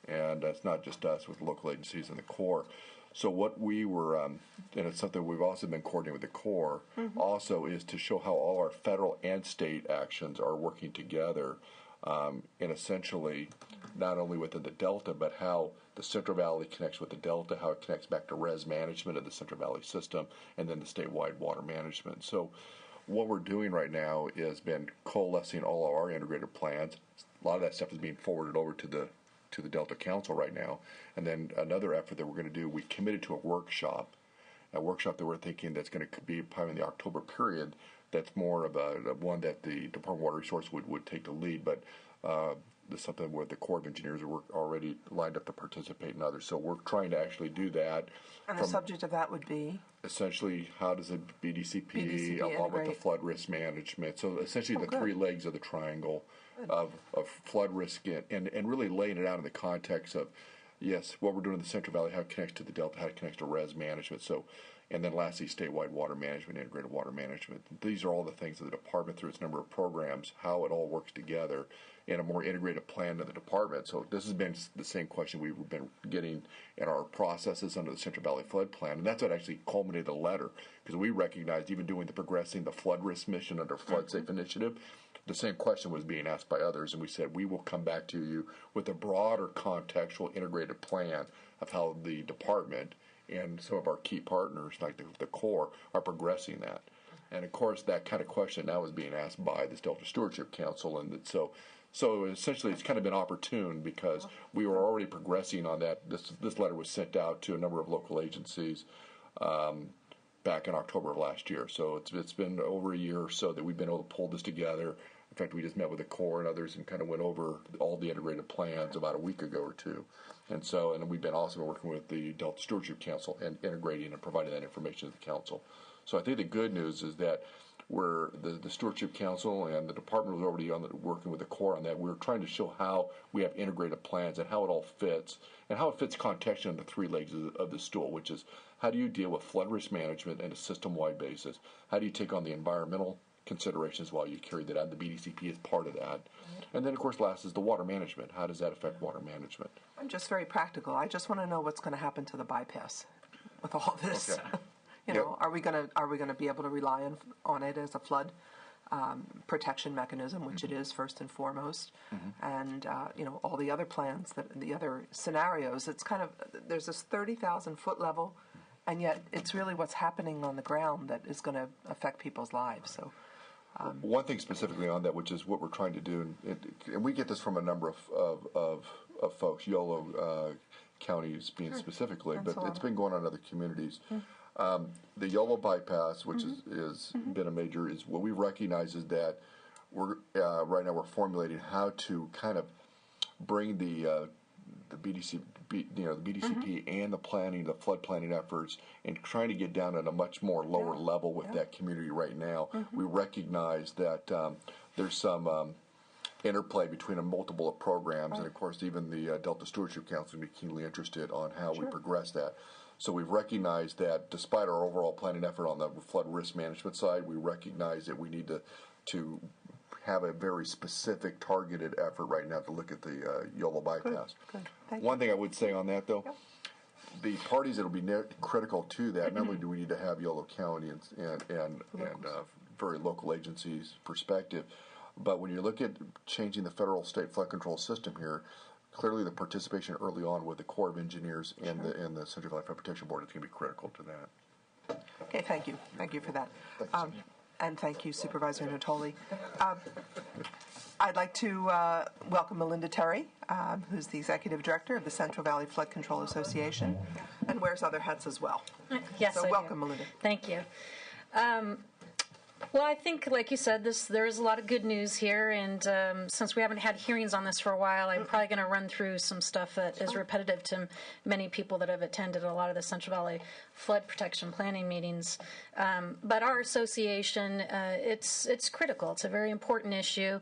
and that's not just us with local agencies and the Corps. So what we were, and it's something we've also been coordinating with the Corps, also is to show how all our federal and state actions are working together, and essentially not only within the Delta, but how the Central Valley connects with the Delta, how it connects back to res management of the Central Valley system, and then the statewide water management. So what we're doing right now is been coalescing all of our integrated plans. A lot of that stuff is being forwarded over to the Delta Council right now. And then another effort that we're going to do, we committed to a workshop that we're thinking that's going to be probably in the October period. That's more of a one that the Department of Water Resources would take the lead, but there's something where the Corps of Engineers are already lined up to participate, and others. So we're trying to actually do that. And the subject of that would be? Essentially, how does a BDCP along with the flood risk management? So essentially three legs of the triangle of flood risk and really laying it out in the context of, yes, what we're doing in the Central Valley, how it connects to the Delta, how it connects to res management. So, and then lastly, statewide water management, integrated water management. These are all the things that the department, through its number of programs, how it all works together in a more integrated plan to the department. So this has been the same question we've been getting in our processes under the Central Valley Flood Plan, and that's what actually culminated the letter, because we recognized even doing the progressing the flood risk mission under Flood Safe Initiative, the same question was being asked by others, and we said we will come back to you with a broader contextual integrated plan of how the department and some of our key partners like the Corps are progressing that. And of course that kind of question now is being asked by this Delta Stewardship Council, and so essentially it's kind of been opportune because we were already progressing on that. This letter was sent out to a number of local agencies back in October of last year. So it's been over a year or so that we've been able to pull this together. In fact, we just met with the Corps and others and kind of went over all the integrated plans about a week ago or two. And we've been also working with the Delta Stewardship Council and integrating and providing that information to the council. So I think the good news is that where the Stewardship Council and the department was already working with the Corps on that, we were trying to show how we have integrated plans and how it all fits, and how it fits contextually on the three legs of the stool, which is how do you deal with flood risk management on a system-wide basis? How do you take on the environmental considerations while you carry that out? The BDCP is part of that. And then, of course, last is the water management. How does that affect water management? I'm just very practical. I just want to know what's going to happen to the bypass with all this. Okay. Are we going to be able to rely on it as a flood protection mechanism, which it is first and foremost, and all the other plans, the other scenarios. It's kind of there's this 30,000 foot level, and yet it's really what's happening on the ground that is going to affect people's lives. So. One thing specifically on that, which is what we're trying to do, and we get this from a number of folks, Yolo counties being specifically, but it's been going on in other communities. The Yolo bypass, which is been a major, is what we recognize is that we're right now we're formulating how to kind of bring the BDC, the BDCP and the planning, the flood planning efforts, and trying to get down at a much more lower level with that community right now. We recognize that there's some interplay between a multiple of programs, and of course even the Delta Stewardship Council will be keenly interested on how we progress that. So we've recognized that despite our overall planning effort on the flood risk management side, we recognize that we need to have a very specific targeted effort right now to look at the Yolo bypass. Good. One thing I would say on that, though, the parties that will be critical to that, not only do we need to have Yolo County and very local agencies' perspective, but when you look at changing the federal state flood control system here, clearly the participation early on with the Corps of Engineers and the Central Valley Flood Protection Board is going to be critical to that. Okay, thank you. Thank you for that. And thank you, Supervisor Natoli. I'd like to welcome Melinda Terry, who's the Executive Director of the Central Valley Flood Control Association, and wears other hats as well. Yes, so I welcome, do. Melinda. Thank you. Well, I think, like you said, there is a lot of good news here, and since we haven't had hearings on this for a while, I'm probably going to run through some stuff that is repetitive to many people that have attended a lot of the Central Valley flood protection planning meetings. But our association, it's critical. It's a very important issue,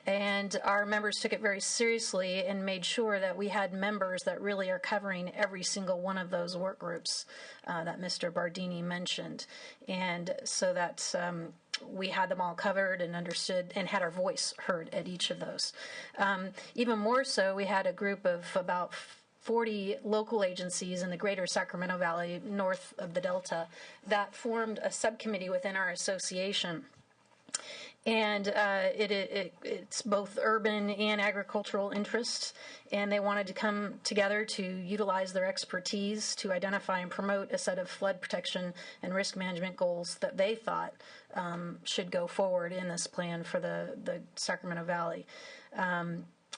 and our members took it very seriously and made sure that we had members that really are covering every single one of those work groups that Mr. Bardini mentioned, and so that we had them all covered and understood and had our voice heard at each of those. Even more so, we had a group of about 40 local agencies in the greater Sacramento Valley, north of the Delta, that formed a subcommittee within our association. And it's both urban and agricultural interests, and they wanted to come together to utilize their expertise to identify and promote a set of flood protection and risk management goals that they thought should go forward in this plan for the Sacramento Valley.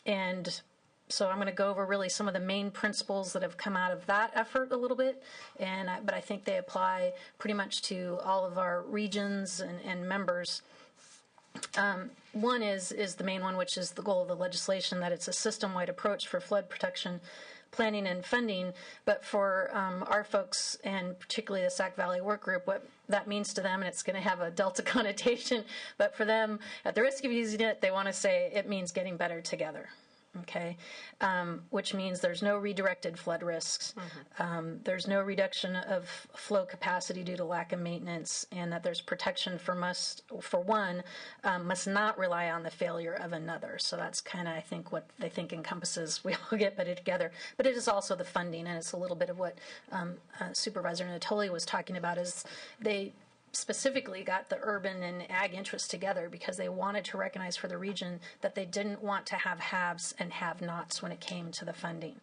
And so I'm going to go over really some of the main principles that have come out of that effort a little bit, but I think they apply pretty much to all of our regions and members. One is the main one, which is the goal of the legislation, that it's a system-wide approach for flood protection planning and funding. But for our folks, and particularly the Sac Valley Work Group, what that means to them, and it's going to have a Delta connotation, but for them, at the risk of using it, they want to say it means getting better together. Okay, which means there's no redirected flood risks, there's no reduction of flow capacity due to lack of maintenance, and that there's protection for one must not rely on the failure of another. So that's kind of, I think, what they think encompasses we all get better together. But it is also the funding, and it's a little bit of what Supervisor Natoli was talking about, is they specifically got the urban and ag interests together because they wanted to recognize for the region that they didn't want to have haves and have-nots when it came to the funding.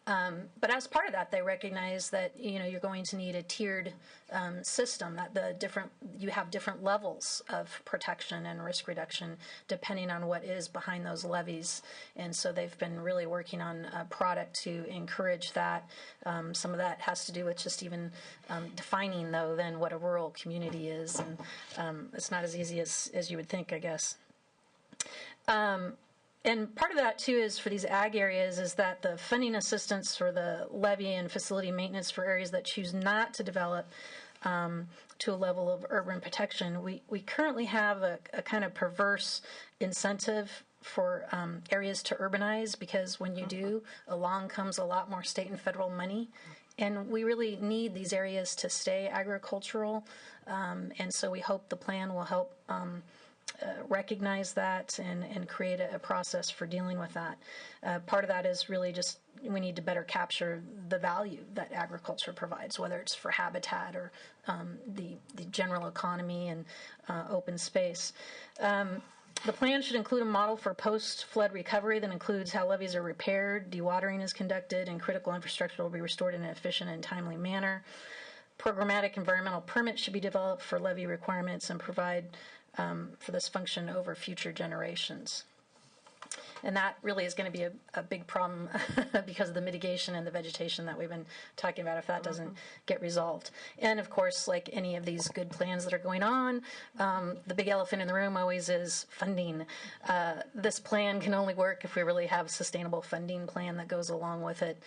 But as part of that, they recognized that you're going to need a tiered system, that you have different levels of protection and risk reduction depending on what is behind those levees. And so they've been really working on a product to encourage that. Some of that has to do with just even defining, though, then what a rural community is, and it's not as easy as you would think, I guess. And part of that, too, is for these ag areas is that the funding assistance for the levee and facility maintenance for areas that choose not to develop to a level of urban protection, we currently have a kind of perverse incentive for areas to urbanize, because when you do, along comes a lot more state and federal money. And we really need these areas to stay agricultural, and so we hope the plan will help recognize that and create a process for dealing with that. Part of that is really just we need to better capture the value that agriculture provides, whether it's for habitat or the general economy and open space. The plan should include a model for post-flood recovery that includes how levees are repaired, dewatering is conducted, and critical infrastructure will be restored in an efficient and timely manner. programmatic environmental permit should be developed for levee requirements and provide for this function over future generations. And that really is going to be a big problem because of the mitigation and the vegetation that we've been talking about if that doesn't get resolved. And of course, like any of these good plans that are going on, the big elephant in the room always is funding. This plan can only work if we really have a sustainable funding plan that goes along with it.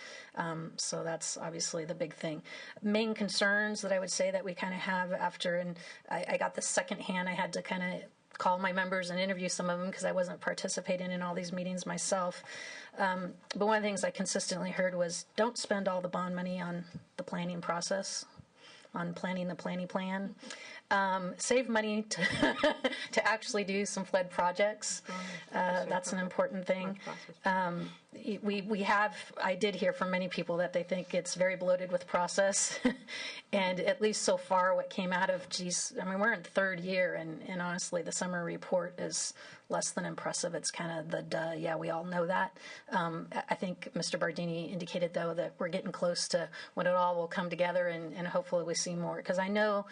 So that's obviously the big thing. Main concerns that I would say that we kind of have after, and I got this secondhand, I had to kind of call my members and interview some of them because I wasn't participating in all these meetings myself. But one of the things I consistently heard was, don't spend all the bond money on the planning process, on planning the planning plan. Save money to actually do some flood projects. That's an important thing. I did hear from many people that they think it's very bloated with process. And at least so far what came out of, we're in third year, and honestly the summer report is less than impressive. It's kind of the duh, yeah, we all know that. I think Mr. Bardini indicated, though, that we're getting close to when it all will come together, and hopefully we see more. Because I know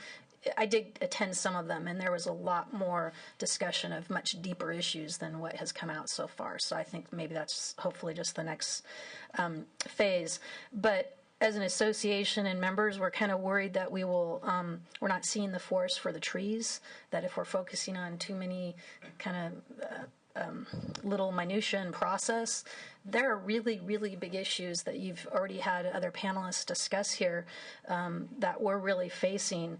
I did attend some of them, and there was a lot more discussion of much deeper issues than what has come out so far. So I think maybe that's hopefully just the next phase. But as an association and members, we're kind of worried that we're not seeing the forest for the trees, that if we're focusing on too many kind of little minutia and process, there are really, really big issues that you've already had other panelists discuss here that we're really facing.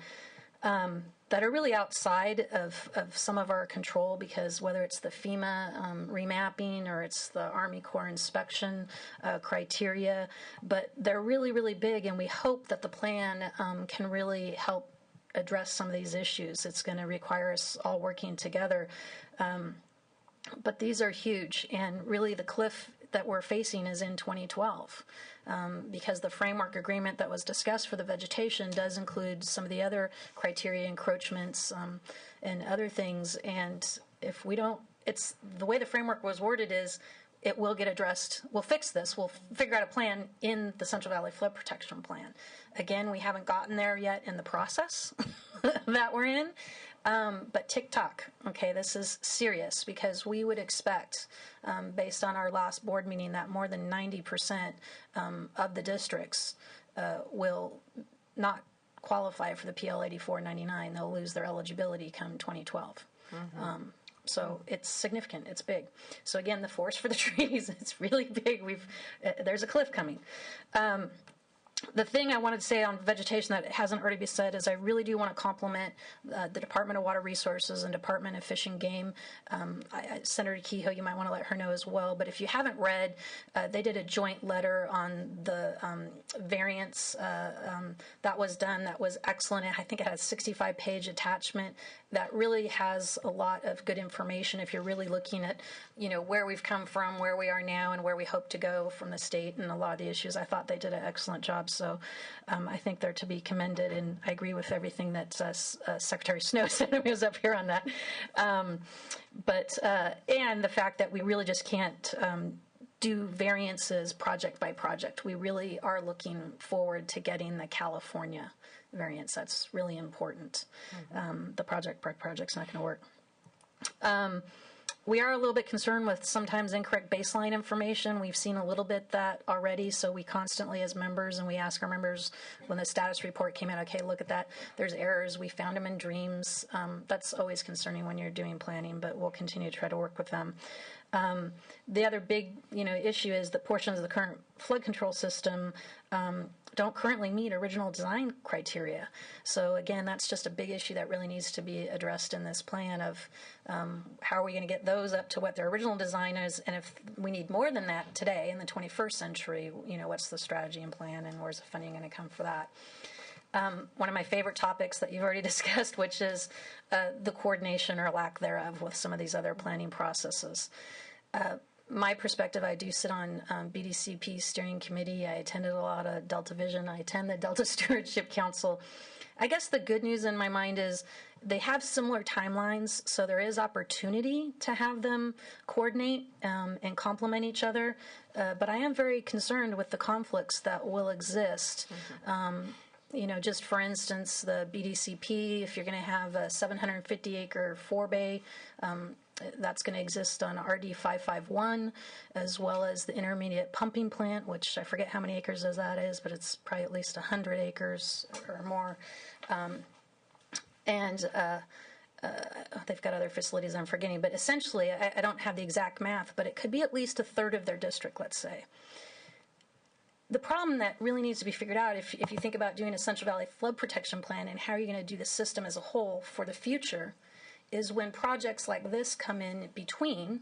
That are really outside of some of our control, because whether it's the FEMA remapping or it's the Army Corps inspection criteria, but they're really, really big, and we hope that the plan can really help address some of these issues. It's going to require us all working together. But these are huge, and really the cliff that we're facing is in 2012. Because the framework agreement that was discussed for the vegetation does include some of the other criteria, encroachments, and other things. And if we don't, it's the way the framework was worded is it will get addressed. We'll fix this. We'll figure out a plan in the Central Valley Flood Protection Plan. Again, we haven't gotten there yet in the process that we're in. But TikTok, okay, this is serious, because we would expect, based on our last board meeting, that more than 90% of the districts will not qualify for the PL 8499. They'll lose their eligibility come 2012. So it's significant. It's big. So again, the forest for the trees, it's really big. There's a cliff coming. The thing I wanted to say on vegetation that hasn't already been said is I really do want to compliment the Department of Water Resources and Department of Fish and Game. Senator Kehoe, you might want to let her know as well. But if you haven't read, they did a joint letter on the variance that was done. That was excellent. I think it has a 65-page attachment that really has a lot of good information if you're really looking at, where we've come from, where we are now, and where we hope to go from the state and a lot of the issues. I thought they did an excellent job. So I think they're to be commended, and I agree with everything that Secretary Snow said when he was up here on that. And the fact that we really just can't do variances project by project. We really are looking forward to getting the California variance. That's really important. The project by project's not going to work. We are a little bit concerned with sometimes incorrect baseline information. We've seen a little bit that already, so we constantly as members, and we ask our members when the status report came out, okay, look at that. There's errors. We found them in dreams. That's always concerning when you're doing planning, but we'll continue to try to work with them. The other big, issue is that portions of the current flood control system don't currently meet original design criteria. So again, that's just a big issue that really needs to be addressed in this plan of how are we going to get those up to what their original design is, and if we need more than that today in the 21st century, what's the strategy and plan, and where's the funding going to come for that? One of my favorite topics that you've already discussed, which is the coordination or lack thereof with some of these other planning processes. My perspective, I do sit on BDCP steering committee. I attended a lot of Delta Vision. I attend the Delta Stewardship Council. I guess the good news in my mind is they have similar timelines, so there is opportunity to have them coordinate and complement each other. But I am very concerned with the conflicts that will exist. Just for instance, the BDCP, if you're going to have a 750-acre forebay, that's going to exist on RD 551, as well as the intermediate pumping plant, which I forget how many acres that is, but it's probably at least 100 acres or more. They've got other facilities I'm forgetting, but essentially, I don't have the exact math, but it could be at least a third of their district, let's say. The problem that really needs to be figured out, if you think about doing a Central Valley Flood Protection Plan and how you're going to do the system as a whole for the future, is when projects like this come in between,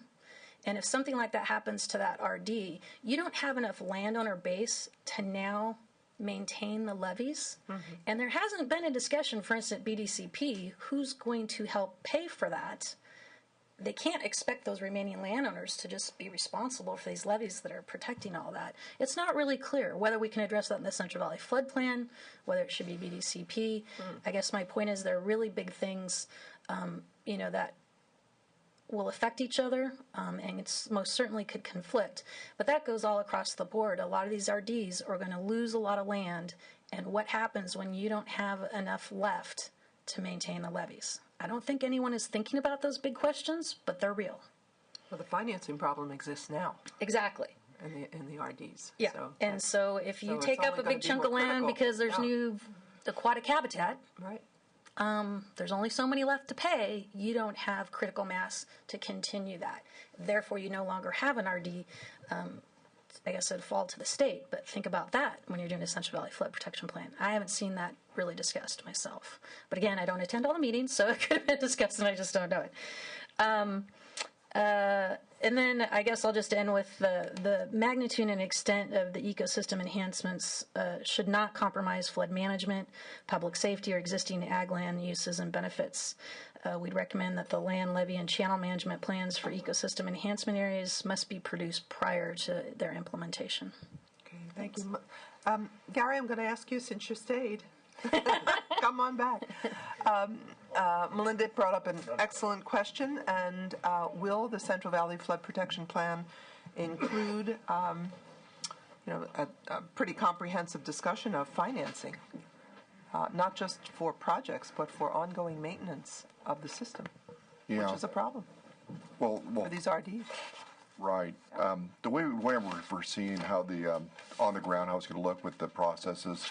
and if something like that happens to that RD, you don't have enough landowner base to now maintain the levees. And there hasn't been a discussion, for instance, BDCP, who's going to help pay for that. They can't expect those remaining landowners to just be responsible for these levees that are protecting all that. It's not really clear whether we can address that in the Central Valley Flood Plan, whether it should be BDCP. I guess my point is there are really big things, that will affect each other, and it's most certainly could conflict. But that goes all across the board. A lot of these RDs are going to lose a lot of land, and what happens when you don't have enough left to maintain the levees? I don't think anyone is thinking about those big questions, but they're real. Well, the financing problem exists now. Exactly. In the RDs. Yeah. So if you take up a big chunk of land because there's new aquatic habitat, right? There's only so many left to pay. You don't have critical mass to continue that. Therefore, you no longer have an RD. I guess it'd fall to the state, but think about that when you're doing a Central Valley Flood Protection Plan. I haven't seen that really discussed myself. But again, I don't attend all the meetings, so it could have been discussed and I just don't know it. And then I guess I'll just end with the magnitude and extent of the ecosystem enhancements should not compromise flood management, public safety, or existing ag land uses and benefits. We'd recommend that the land, levee, and channel management plans for ecosystem enhancement areas must be produced prior to their implementation. Okay, thank you. Gary, I'm going to ask you, since you stayed, come on back. Melinda brought up an excellent question, and will the Central Valley Flood Protection Plan include a pretty comprehensive discussion of financing, not just for projects, but for ongoing maintenance of the system, which is a problem Well, for these RDs. right. The way we're seeing how the on the ground how it's going to look with the processes,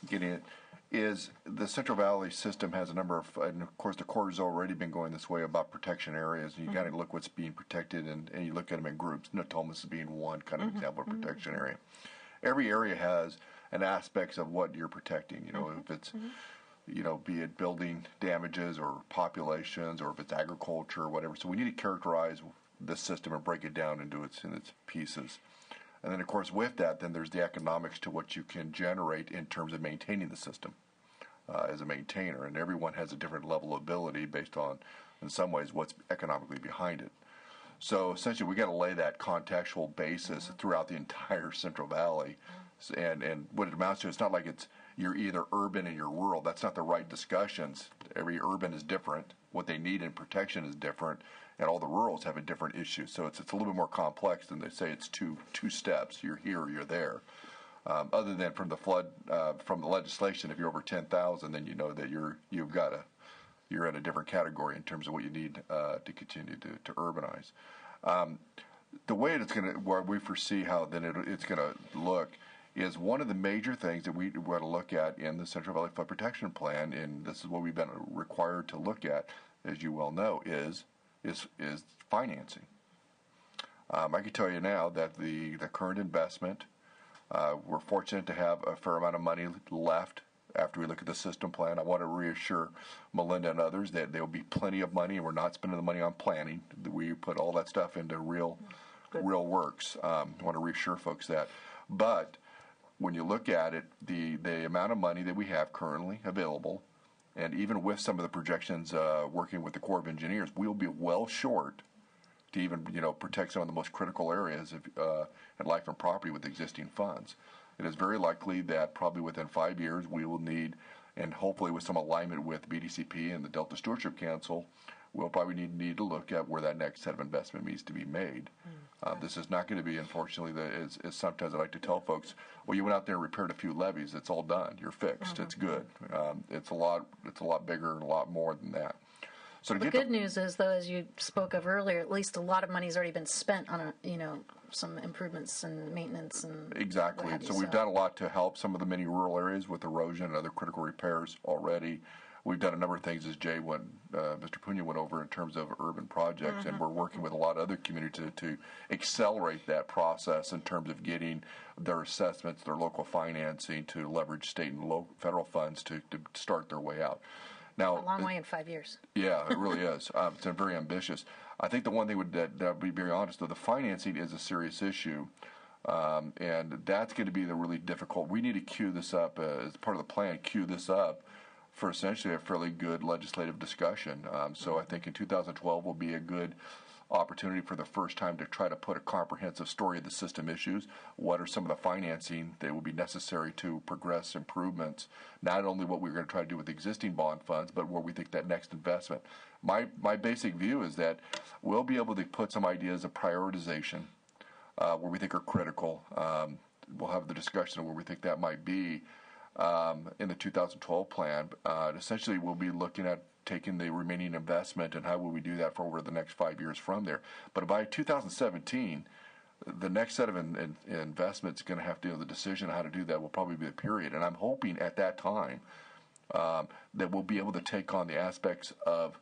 getting it, is the Central Valley system has a number of, and of course the Corps has already been going this way about protection areas, and you got to look what's being protected, and you look at them in groups. Natomas is being one kind of example of protection area. Every area has an aspects of what you're protecting. If it's be it building damages or populations, or if it's agriculture or whatever. So we need to characterize the system and break it down into its pieces. And then, of course, with that, then there's the economics to what you can generate in terms of maintaining the system as a maintainer. And everyone has a different level of ability based on, in some ways, what's economically behind it. So essentially, we got to lay that contextual basis throughout the entire Central Valley. And what it amounts to, it's not like you're either urban and you're rural. That's not the right discussions. Every urban is different. What they need in protection is different. And all the rurals have a different issue. So it's a little bit more complex than they say it's two steps. You're here or you're there. Other than from the flood, from the legislation, if you're over 10,000, then you know that you're in a different category in terms of what you need to continue to urbanize. The way where we foresee how then it's going to look is one of the major things that we want to look at in the Central Valley Flood Protection Plan, and this is what we've been required to look at, as you well know, is financing. I can tell you now that the current investment, we're fortunate to have a fair amount of money left after we look at the system plan. I want to reassure Melinda and others that there will be plenty of money, and we're not spending the money on planning. We put all that stuff into real works. I want to reassure folks that. But when you look at it, the amount of money that we have currently available, and even with some of the projections working with the Corps of Engineers, we'll be well short to even protect some of the most critical areas of life and property with existing funds. It is very likely that probably within 5 years we will need, and hopefully with some alignment with BDCP and the Delta Stewardship Council, we'll probably need to look at where that next set of investment needs to be made. This is not going to be, unfortunately, as sometimes I like to tell folks, well, you went out there and repaired a few levees. It's all done. You're fixed. It's good. It's a lot bigger and a lot more than that. So to The good news is, though, as you spoke of earlier, at least a lot of money's already been spent on some improvements and maintenance and exactly. what have So you, we've done a lot to help some of the many rural areas with erosion and other critical repairs already. We've done a number of things, as Mr. Puna went over, in terms of urban projects, and we're working with a lot of other communities to accelerate that process in terms of getting their assessments, their local financing, to leverage state and federal funds to start their way out. Now, a long way in 5 years. Yeah, it really is. It's very ambitious. I think the one thing that would be very honest, though, the financing is a serious issue, and that's going to be the really difficult. We need to queue this up as part of the plan. Queue this up for essentially a fairly good legislative discussion. So I think in 2012 will be a good opportunity for the first time to try to put a comprehensive story of the system issues. What are some of the financing that will be necessary to progress improvements? Not only what we're going to try to do with existing bond funds, but where we think that next investment. My basic view is that we'll be able to put some ideas of prioritization where we think are critical. We'll have the discussion of where we think that might be in the 2012 plan. Essentially, we'll be looking at taking the remaining investment and how will we do that for over the next 5 years from there. But by 2017, the next set of investments going to have to, the decision on how to do that will probably be the period. And I'm hoping at that time that we'll be able to take on the aspects of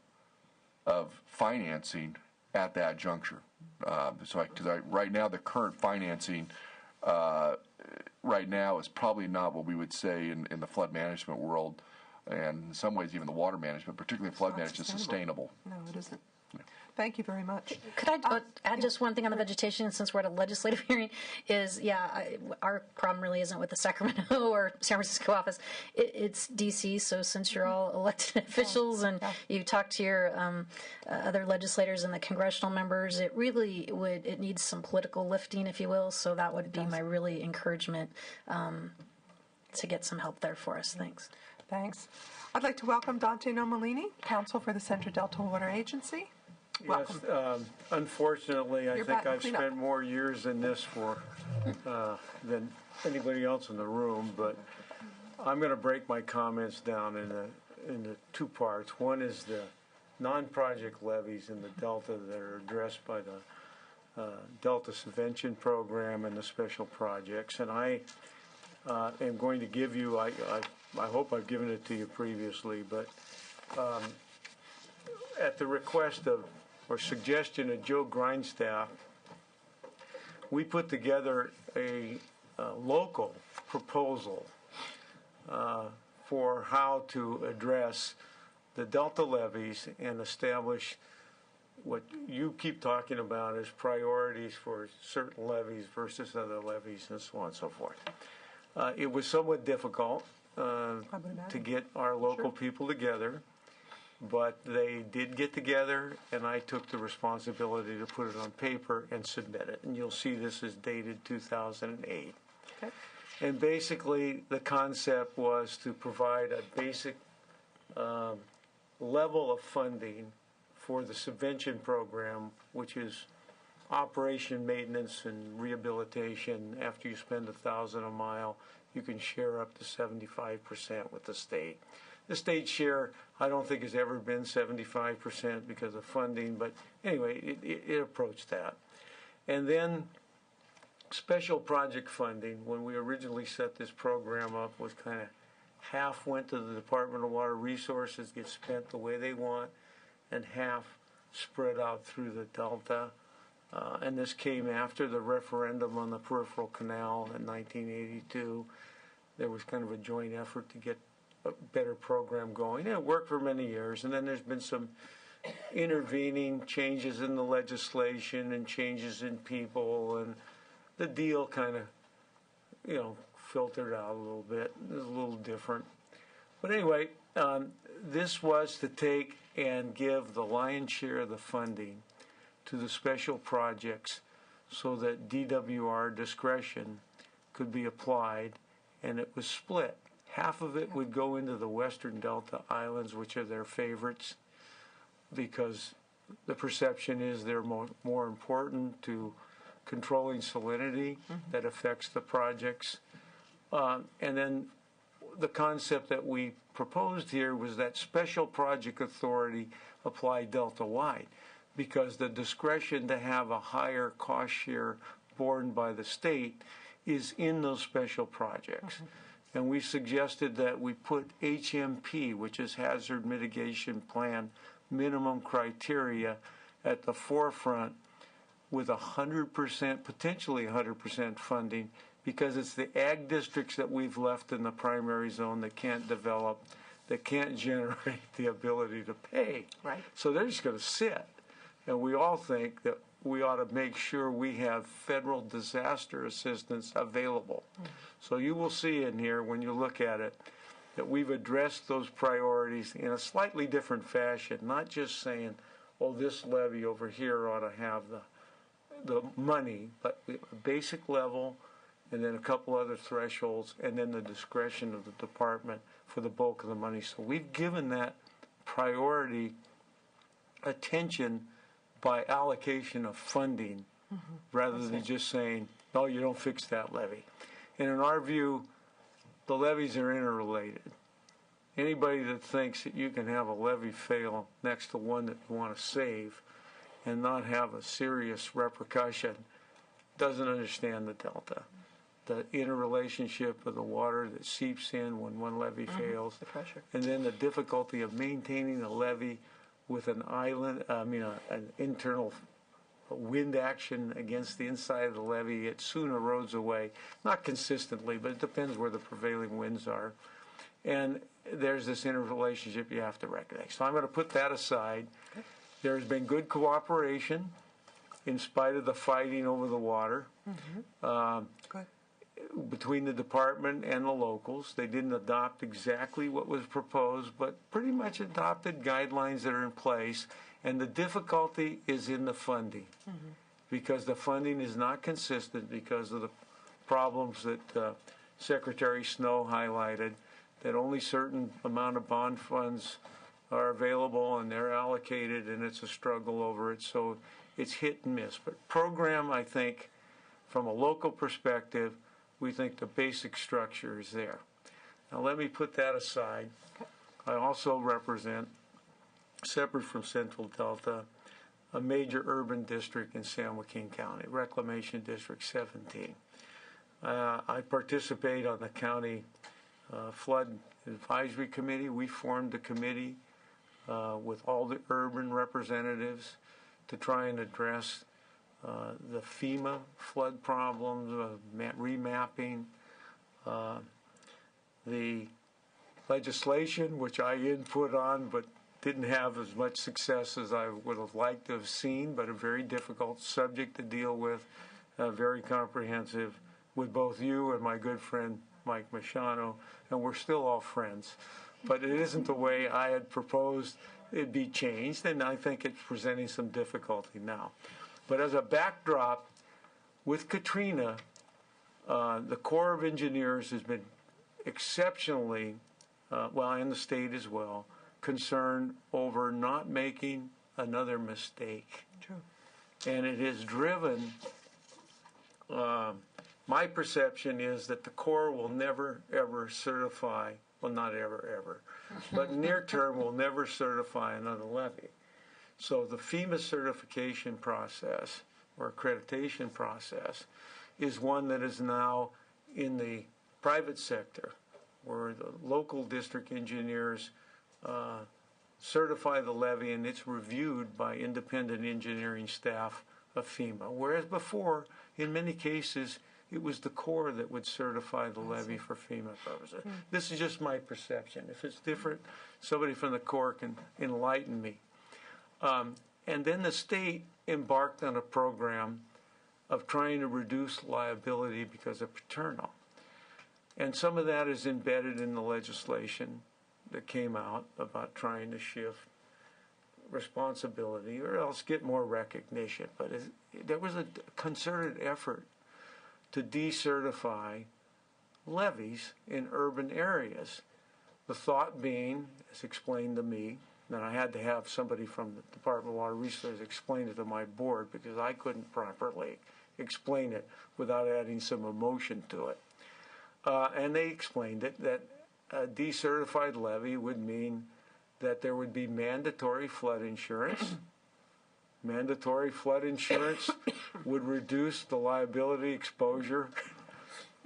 financing at that juncture. Right now, the current financing right now is probably not what we would say in the flood management world, and in some ways even the water management, particularly flood management, is sustainable. No, it isn't. Thank you very much. Could I add just one thing on the vegetation, since we're at a legislative hearing, is, our problem really isn't with the Sacramento or San Francisco office. It's D.C., so since you're all elected officials and you talk to your other legislators and the congressional members, it needs some political lifting, if you will, so that would be my really encouragement to get some help there for us. Thanks. I'd like to welcome Dante Nomalini, Counsel for the Central Delta Water Agency. Welcome. Yes, unfortunately, I You're think back. I've Clean up. spent more years in this than anybody else in the room, but I'm going to break my comments down into two parts. One is the non-project levies in the Delta that are addressed by the Delta Subvention Program and the special projects, and I am going to give you, I hope I've given it to you previously, but at the request of or suggestion of Joe Grindstaff, we put together a local proposal for how to address the Delta levies and establish what you keep talking about as priorities for certain levies versus other levies and so on and so forth. It was somewhat difficult to get our local people together, but they did get together, and I took the responsibility to put it on paper and submit it. And you'll see this is dated 2008. Okay. And basically, the concept was to provide a basic level of funding for the subvention program, which is operation, maintenance, and rehabilitation. After you spend $1,000 a mile, you can share up to 75% with the state. The state share, I don't think, has ever been 75% because of funding, but anyway, it approached that. And then special project funding, when we originally set this program up, was kind of half went to the Department of Water Resources, gets spent the way they want, and half spread out through the Delta. And this came after the referendum on the peripheral canal in 1982. There was kind of a joint effort to get a better program going. And it worked for many years. And then there's been some intervening changes in the legislation and changes in people. And the deal kind of, filtered out a little bit. It was a little different. But anyway, this was to take and give the lion's share of the funding to the special projects so that DWR discretion could be applied, and it was split. Half of it would go into the Western Delta Islands, which are their favorites, because the perception is they're more important to controlling salinity that affects the projects. And then the concept that we proposed here was that special project authority apply Delta-wide, because the discretion to have a higher cost share borne by the state is in those special projects. And we suggested that we put HMP, which is Hazard Mitigation Plan minimum criteria, at the forefront with 100%, potentially 100% funding, because it's the ag districts that we've left in the primary zone that can't develop, that can't generate the ability to pay. Right. So they're just going to sit. And we all think that we ought to make sure we have federal disaster assistance available. So you will see in here, when you look at it, that we've addressed those priorities in a slightly different fashion, not just saying, oh, this levy over here ought to have the money, but a basic level, and then a couple other thresholds, and then the discretion of the department for the bulk of the money. So we've given that priority attention by allocation of funding, rather than just saying, no, you don't fix that levy. And in our view, the levies are interrelated. Anybody that thinks that you can have a levy fail next to one that you want to save and not have a serious repercussion doesn't understand the delta. The interrelationship of the water that seeps in when one levy fails, the pressure, and then the difficulty of maintaining the levy with an an internal wind action against the inside of the levy. It soon erodes away, not consistently, but it depends where the prevailing winds are. And there's this interrelationship you have to recognize. So I'm going to put that aside. Okay. There's been good cooperation in spite of the fighting over the water. Between the department and the locals. They didn't adopt exactly what was proposed, but pretty much adopted guidelines that are in place. And the difficulty is in the funding, because the funding is not consistent because of the problems that Secretary Snow highlighted, that only certain amount of bond funds are available and they're allocated, and it's a struggle over it. So it's hit and miss. But program, I think, from a local perspective, we think the basic structure is there. Now let me put that aside. I also represent, separate from Central Delta, a major urban district in San Joaquin County, Reclamation District 17. I participate on the county flood advisory committee. We formed a committee with all the urban representatives to try and address the FEMA flood problems, remapping, the legislation, which I input on but didn't have as much success as I would have liked to have seen, but a very difficult subject to deal with, very comprehensive, with both you and my good friend Mike Machano, and we're still all friends. But it isn't the way I had proposed it be changed, and I think it's presenting some difficulty now. But as a backdrop, with Katrina, the Corps of Engineers has been exceptionally, and the state as well, concerned over not making another mistake. True. And it has driven, my perception is that the Corps will never, ever certify, well, not ever, ever, but near term will never certify another levy. So the FEMA certification process or accreditation process is one that is now in the private sector, where the local district engineers certify the levy, and it's reviewed by independent engineering staff of FEMA. Whereas before, in many cases, it was the Corps that would certify the levy for FEMA purposes. This is just my perception. If it's different, somebody from the Corps can enlighten me. And then the state embarked on a program of trying to reduce liability because of paternal. And some of that is embedded in the legislation that came out about trying to shift responsibility or else get more recognition. But there was a concerted effort to decertify levies in urban areas. The thought being, as explained to me, that I had to have somebody from the Department of Water Resources explain it to my board because I couldn't properly explain it without adding some emotion to it. And they explained it, that a decertified levy would mean that there would be mandatory flood insurance. Mandatory flood insurance would reduce the liability exposure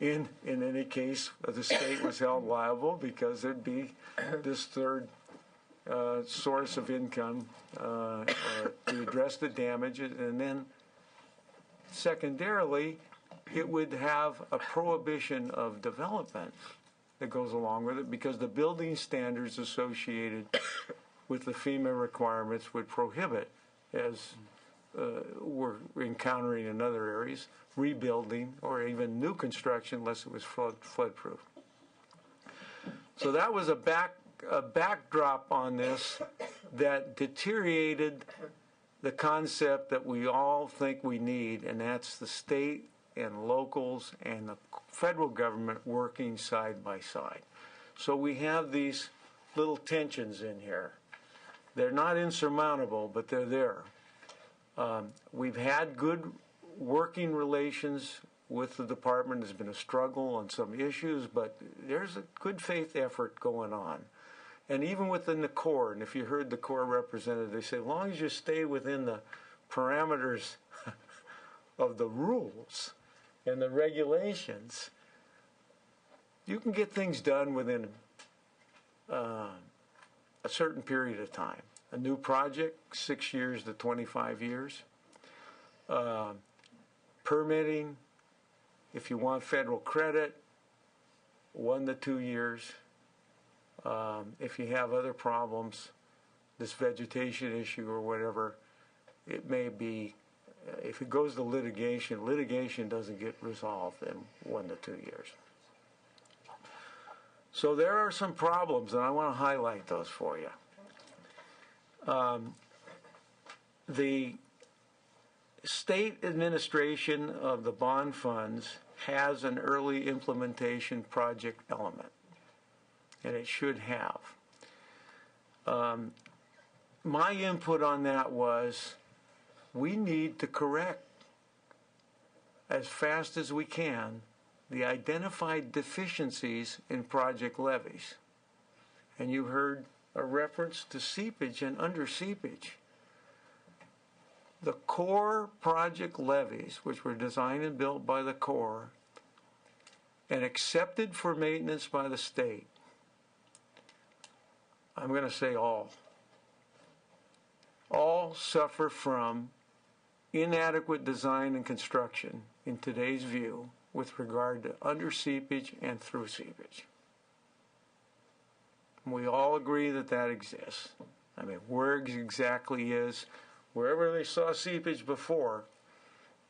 in any case the state was held liable, because there'd be this third source of income to address the damages. And then secondarily, it would have a prohibition of development that goes along with it, because the building standards associated with the FEMA requirements would prohibit, as we're encountering in other areas, rebuilding or even new construction unless it was flood-proof. So that was a backdrop on this that deteriorated the concept that we all think we need, and that's the state and locals and the federal government working side by side. So we have these little tensions in here. They're not insurmountable, but they're there. We've had good working relations with the department. There's been a struggle on some issues, but there's a good faith effort going on. And even within the Corps, and if you heard the Corps representative, they say, as long as you stay within the parameters of the rules and the regulations, you can get things done within a certain period of time. A new project, 6 years to 25 years. Permitting, if you want federal credit, 1 to 2 years. If you have other problems, this vegetation issue or whatever, it may be, if it goes to litigation, litigation doesn't get resolved in 1 to 2 years. So there are some problems, and I want to highlight those for you. The state administration of the bond funds has an early implementation project element, and it should have. My input on that was, we need to correct as fast as we can the identified deficiencies in project levies. And you heard a reference to seepage and under seepage. The Corps project levies, which were designed and built by the Corps and accepted for maintenance by the state, I'm going to say all suffer from inadequate design and construction in today's view with regard to under seepage and through seepage. We all agree that that exists. I mean, where exactly is, wherever they saw seepage before,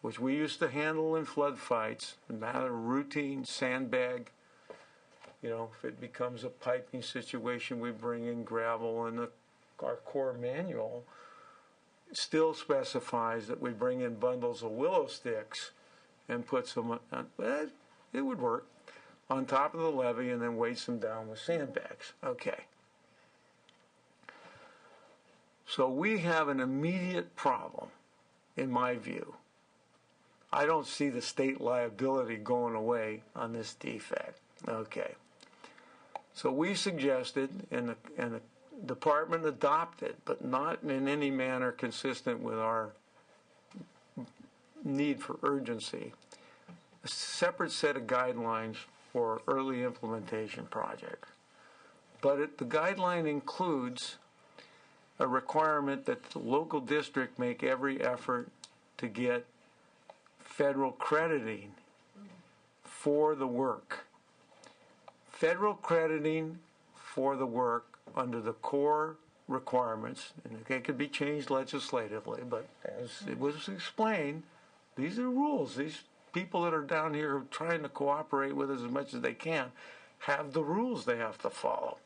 which we used to handle in flood fights, a matter of routine sandbag. You know, if it becomes a piping situation, we bring in gravel, and our Corps manual still specifies that we bring in bundles of willow sticks and put some, it would work, on top of the levee and then weight them down with sandbags. Okay. So we have an immediate problem, in my view. I don't see the state liability going away on this defect. Okay. So we suggested, and the department adopted, but not in any manner consistent with our need for urgency, a separate set of guidelines for early implementation projects. But the guideline includes a requirement that the local district make every effort to get federal crediting for the work. Federal crediting for the work under the Corps requirements, and it could be changed legislatively, but as it was explained, these are rules. These people that are down here trying to cooperate with us as much as they can have the rules they have to follow.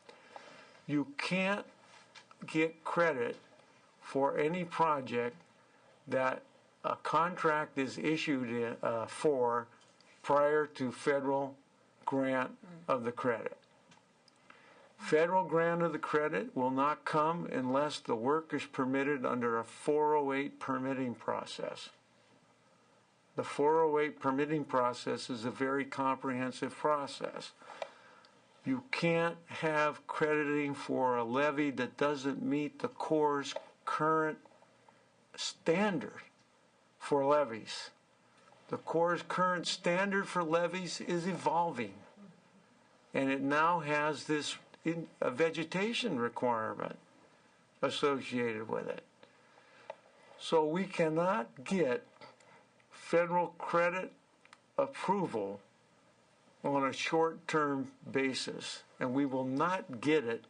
You can't get credit for any project that a contract is issued for prior to federal grant of the credit. Federal grant of the credit will not come unless the work is permitted under a 408 permitting process. The 408 permitting process is a very comprehensive process. You can't have crediting for a levy that doesn't meet the Corps' current standard for levies. The Corps' current standard for levies is evolving, and it now has this a vegetation requirement associated with it. So we cannot get federal credit approval on a short-term basis, and we will not get it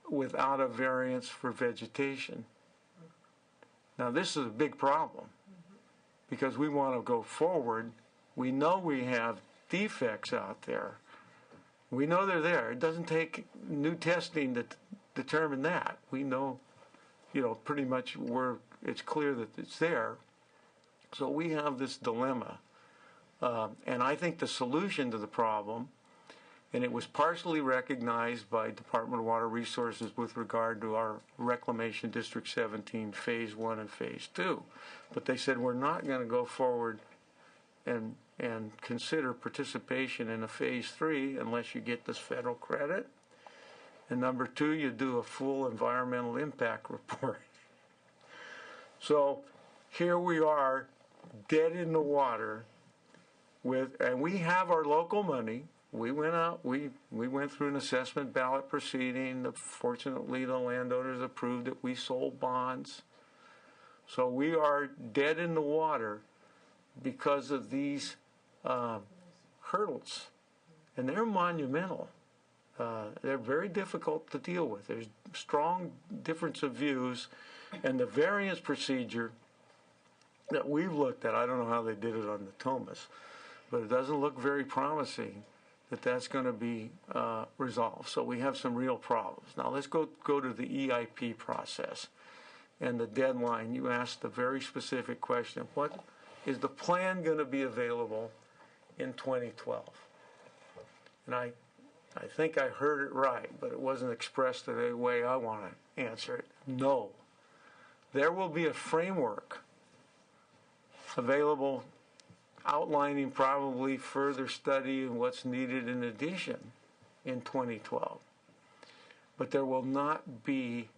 without a variance for vegetation. Now, this is a big problem because we want to go forward. We know we have defects out there. We know they're there. It doesn't take new testing to determine that. We know, pretty much where it's clear that it's there. So we have this dilemma. And I think the solution to the problem, and it was partially recognized by Department of Water Resources with regard to our Reclamation District 17 Phase 1 and Phase 2. But they said we're not going to go forward and consider participation in a Phase 3 unless you get this federal credit. And number 2, you do a full environmental impact report. So here we are, dead in the water, and we have our local money. We went out, we went through an assessment ballot proceeding. Fortunately, the landowners approved it. We sold bonds. So we are dead in the water because of these hurdles. And they're monumental. They're very difficult to deal with. There's strong difference of views, and the variance procedure that we've looked at, I don't know how they did it on the Thomas, but it doesn't look very promising that that's going to be resolved. So we have some real problems. Now let's go to the EIP process and the deadline. You asked a very specific question. What is the plan going to be available in 2012? And I think I heard it right, but it wasn't expressed the way I want to answer it. No. There will be a framework available outlining probably further study and what's needed in addition in 2012. But there will not be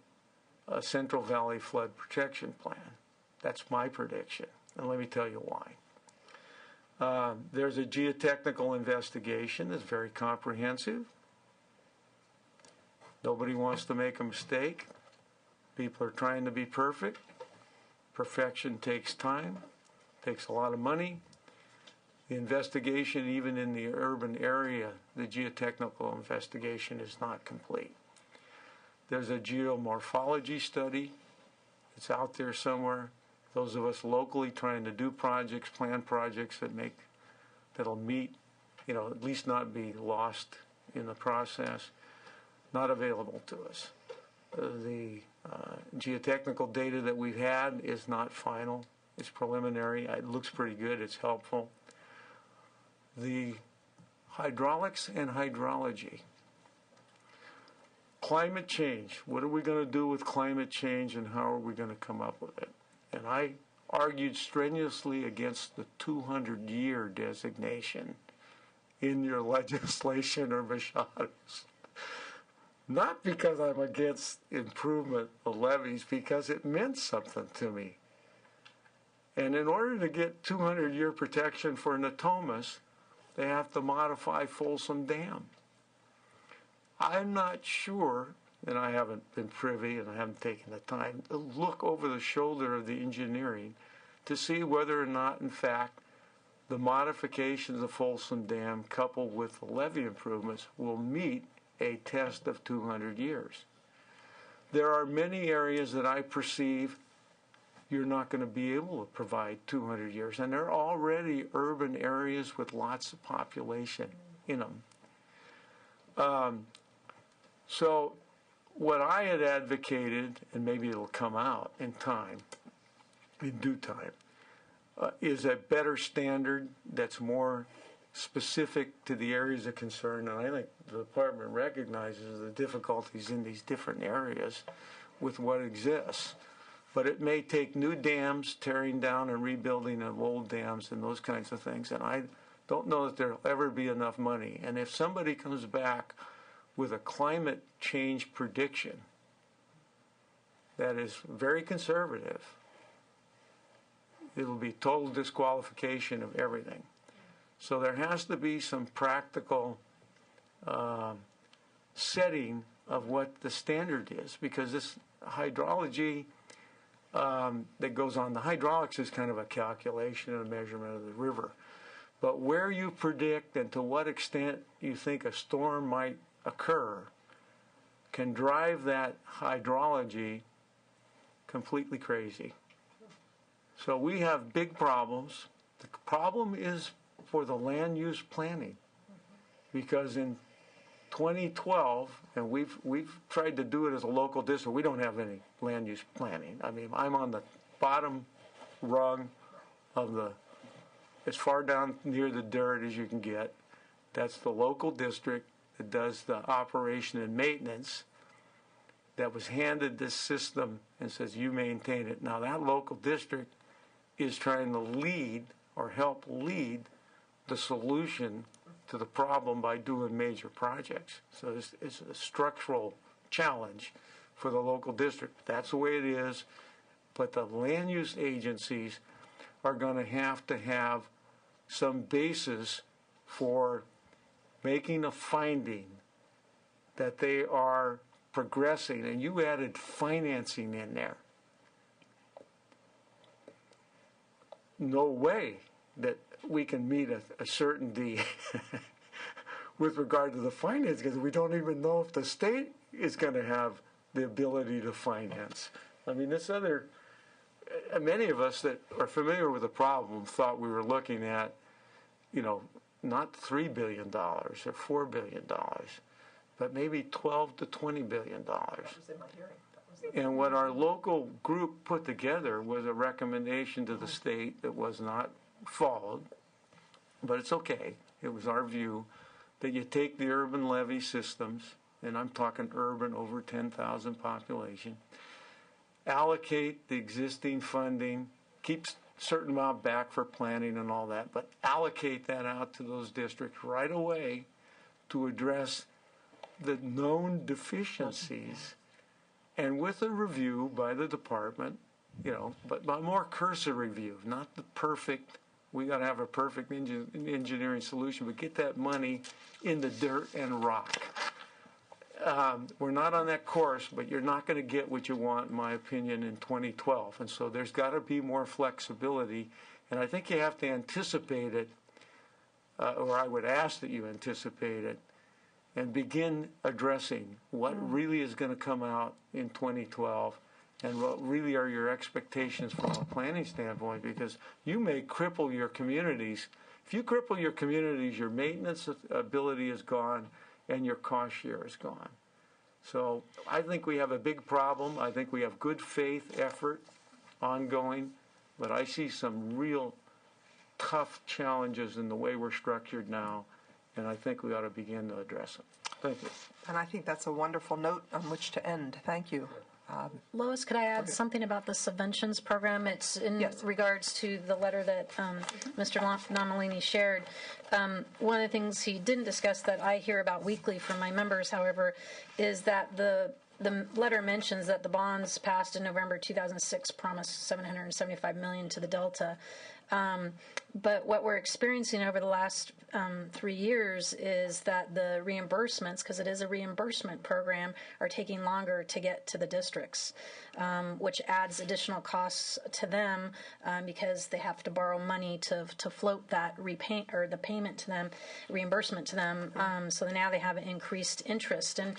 a Central Valley Flood Protection Plan. That's my prediction, and let me tell you why. There's a geotechnical investigation that's very comprehensive. Nobody wants to make a mistake. People are trying to be perfect. Perfection takes time, takes a lot of money. The investigation, even in the urban area, the geotechnical investigation is not complete. There's a geomorphology study. It's out there somewhere. Those of us locally trying to do projects, plan projects that'll meet, at least not be lost in the process, not available to us. The geotechnical data that we've had is not final. It's preliminary. It looks pretty good. It's helpful. The hydraulics and hydrology. Climate change. What are we going to do with climate change, and how are we going to come up with it? And I argued strenuously against the 200-year designation in your legislation or Machado's. Not because I'm against improvement of levees, because it meant something to me. And in order to get 200-year protection for Natomas, they have to modify Folsom Dam. I'm not sure, and I haven't been privy and I haven't taken the time to look over the shoulder of the engineering to see whether or not, in fact, the modifications of Folsom Dam coupled with the levee improvements will meet a test of 200 years. There are many areas that I perceive you're not going to be able to provide 200 years, and they're already urban areas with lots of population in them. So what I had advocated, and maybe it'll come out in time, in due time, is a better standard that's more specific to the areas of concern. And I think the department recognizes the difficulties in these different areas with what exists. But it may take new dams, tearing down and rebuilding of old dams and those kinds of things. And I don't know that there'll ever be enough money. And if somebody comes back with a climate change prediction that is very conservative, it'll be total disqualification of everything. So there has to be some practical setting of what the standard is, because this hydrology that goes on, the hydraulics is kind of a calculation and a measurement of the river. But where you predict and to what extent you think a storm might occur can drive that hydrology completely crazy. So we have big problems. The problem is for the land use planning, because in 2012, and we've tried to do it as a local district, we don't have any land use planning. I mean, I'm on the bottom rung of the, as far down near the dirt as you can get. That's the local district that does the operation and maintenance, that was handed this system and says, you maintain it. Now that local district is trying to lead or help lead the solution to the problem by doing major projects. So it's a structural challenge for the local district. That's the way it is. But the land use agencies are going to have some basis for making a finding that they are progressing. And you added financing in there. No way that we can meet a certainty with regard to the finance, because we don't even know if the state is going to have the ability to finance. I mean, many of us that are familiar with the problem thought we were looking at, not $3 billion or $4 billion, but maybe $12 to $20 billion. That was in my hearing. And what our local group put together was a recommendation to the state that was not followed, but it's okay. It was our view that you take the urban levee systems, and I'm talking urban over 10,000 population, allocate the existing funding, keep a certain amount back for planning and all that, but allocate that out to those districts right away to address the known deficiencies, and with a review by the department, but by more cursory review, not the perfect, we got to have a perfect engineering solution, but get that money in the dirt and rock. We're not on that course, but you're not going to get what you want, in my opinion, in 2012. And so there's got to be more flexibility, and I think you have to anticipate it, or I would ask that you anticipate it, and begin addressing what really is going to come out in 2012 and what really are your expectations from a planning standpoint, because you may cripple your communities. If you cripple your communities, your maintenance ability is gone and your cost share is gone. So I think we have a big problem. I think we have good faith effort ongoing, but I see some real tough challenges in the way we're structured now, and I think we ought to begin to address them. Thank you. And I think that's a wonderful note on which to end. Thank you. Lois, could I add something about the subventions program? It's in regards to the letter that Mr. Nomalini shared. One of the things he didn't discuss that I hear about weekly from my members, however, is that the letter mentions that the bonds passed in November 2006 promised $775 million to the Delta. But what we're experiencing over the last 3 years is that the reimbursements, because it is a reimbursement program, are taking longer to get to the districts, which adds additional costs to them because they have to borrow money to float that the payment to them, reimbursement to them. So now they have an increased interest. And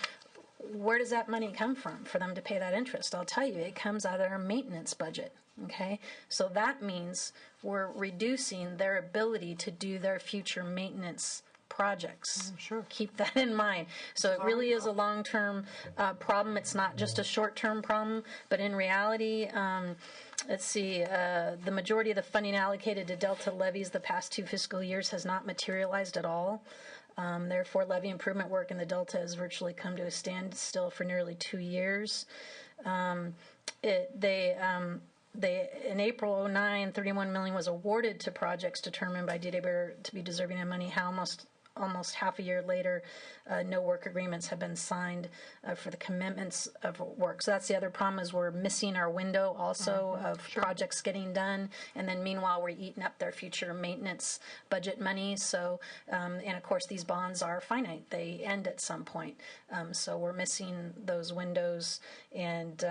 where does that money come from for them to pay that interest? I'll tell you, it comes out of our maintenance budget. Okay, so that means we're reducing their ability to do their future maintenance projects. Sure. Keep that in mind. So it really is a long-term problem. It's not just a short-term problem, but in reality, let's see, the majority of the funding allocated to Delta levees the past 2 fiscal years has not materialized at all. Therefore, levee improvement work in the Delta has virtually come to a standstill for nearly 2 years. in April '09, $31 million was awarded to projects determined by DWR to be deserving of money. How almost half a year later, no work agreements have been signed for the commitments of work. So that's the other problem, is we're missing our window also of projects getting done, and then meanwhile we're eating up their future maintenance budget money. So, and of course these bonds are finite; they end at some point. So we're missing those windows, and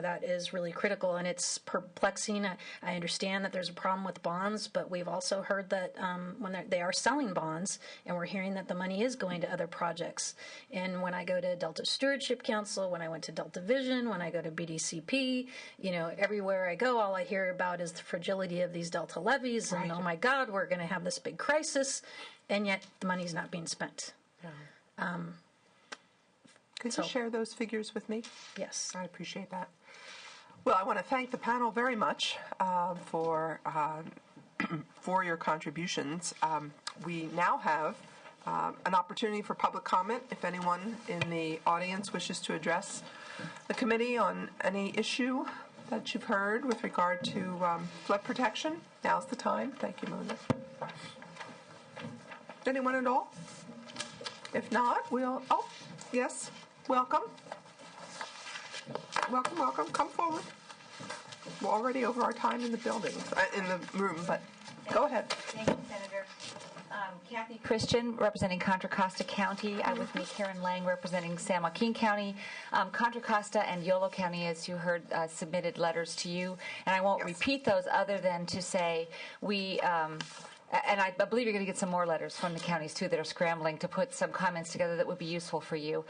that is really critical, and it's perplexing. I understand that there's a problem with bonds, but we've also heard that when they are selling bonds, and we're hearing that the money is going to other projects. And when I go to Delta Stewardship Council, when I went to Delta Vision, when I go to BDCP, everywhere I go, all I hear about is the fragility of these Delta levees, and oh my God, we're going to have this big crisis, and yet the money's not being spent. Yeah. Could you share those figures with me? Yes. I appreciate that. Well, I want to thank the panel very much for your contributions. We now have an opportunity for public comment. If anyone in the audience wishes to address the committee on any issue that you've heard with regard to flood protection, now's the time. Thank you, Melinda. Anyone at all? If not, yes. Welcome. Welcome. Come forward. We're already over our time in the building, in the room, but go ahead. Thank you, Senator. Kathy Christian, representing Contra Costa County. With me, Karen Lang, representing San Joaquin County. Contra Costa and Yolo County, as you heard, submitted letters to you, and I won't repeat those other than to say we... and I believe you're going to get some more letters from the counties, too, that are scrambling to put some comments together that would be useful for you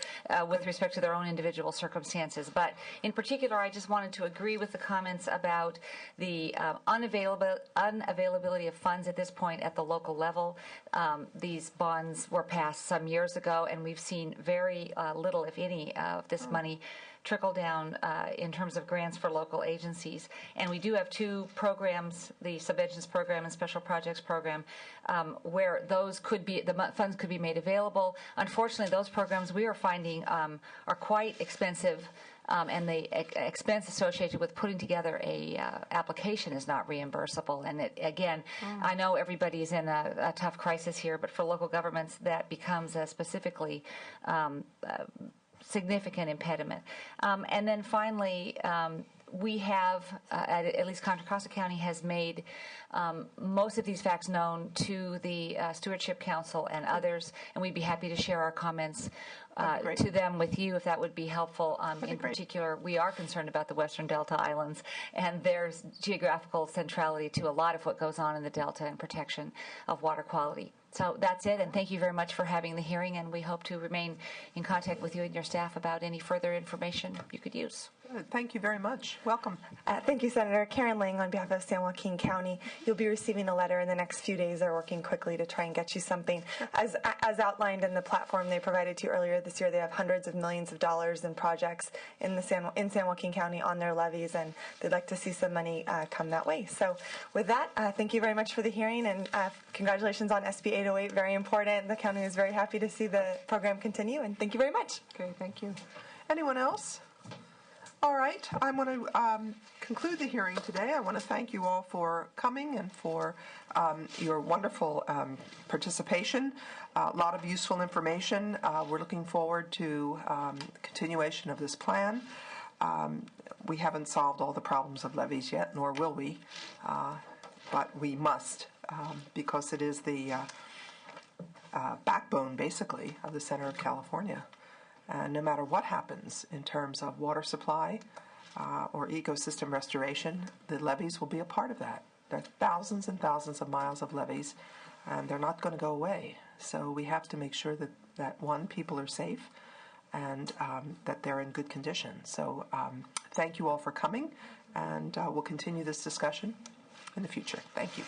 with respect to their own individual circumstances. But in particular, I just wanted to agree with the comments about the unavailability of funds at this point at the local level. These bonds were passed some years ago, and we've seen very little, if any, of this money trickle down in terms of grants for local agencies. And we do have two programs, the subventions program and special projects program, where those the funds could be made available. Unfortunately, those programs we are finding are quite expensive, and the expense associated with putting together a application is not reimbursable. And I know everybody's in a tough crisis here, but for local governments, that becomes a specifically significant impediment. And then finally, we have, at least Contra Costa County has made most of these facts known to the Stewardship Council and others, and we'd be happy to share our comments to them with you if that would be helpful. In particular, we are concerned about the Western Delta Islands, and there's geographical centrality to a lot of what goes on in the Delta and protection of water quality. So that's it, and thank you very much for having the hearing, and we hope to remain in contact with you and your staff about any further information you could use. Thank you very much. Welcome. Thank you, Senator. Karen Lang on behalf of San Joaquin County. You'll be receiving a letter in the next few days. They're working quickly to try and get you something. As outlined in the platform they provided to you earlier this year, they have hundreds of millions of dollars in projects in San Joaquin County on their levees, and they'd like to see some money come that way. So with that, thank you very much for the hearing, and congratulations on SB 808. Very important. The county is very happy to see the program continue, and thank you very much. Okay, thank you. Anyone else? All right, I want to conclude the hearing today. I want to thank you all for coming and for your wonderful participation. A lot of useful information. We're looking forward to continuation of this plan. We haven't solved all the problems of levees yet, nor will we, but we must, because it is the backbone, basically, of the center of California. And no matter what happens in terms of water supply or ecosystem restoration, the levees will be a part of that. There are thousands and thousands of miles of levees, and they're not going to go away. So we have to make sure that one, people are safe, and that they're in good condition. So thank you all for coming, and we'll continue this discussion in the future. Thank you.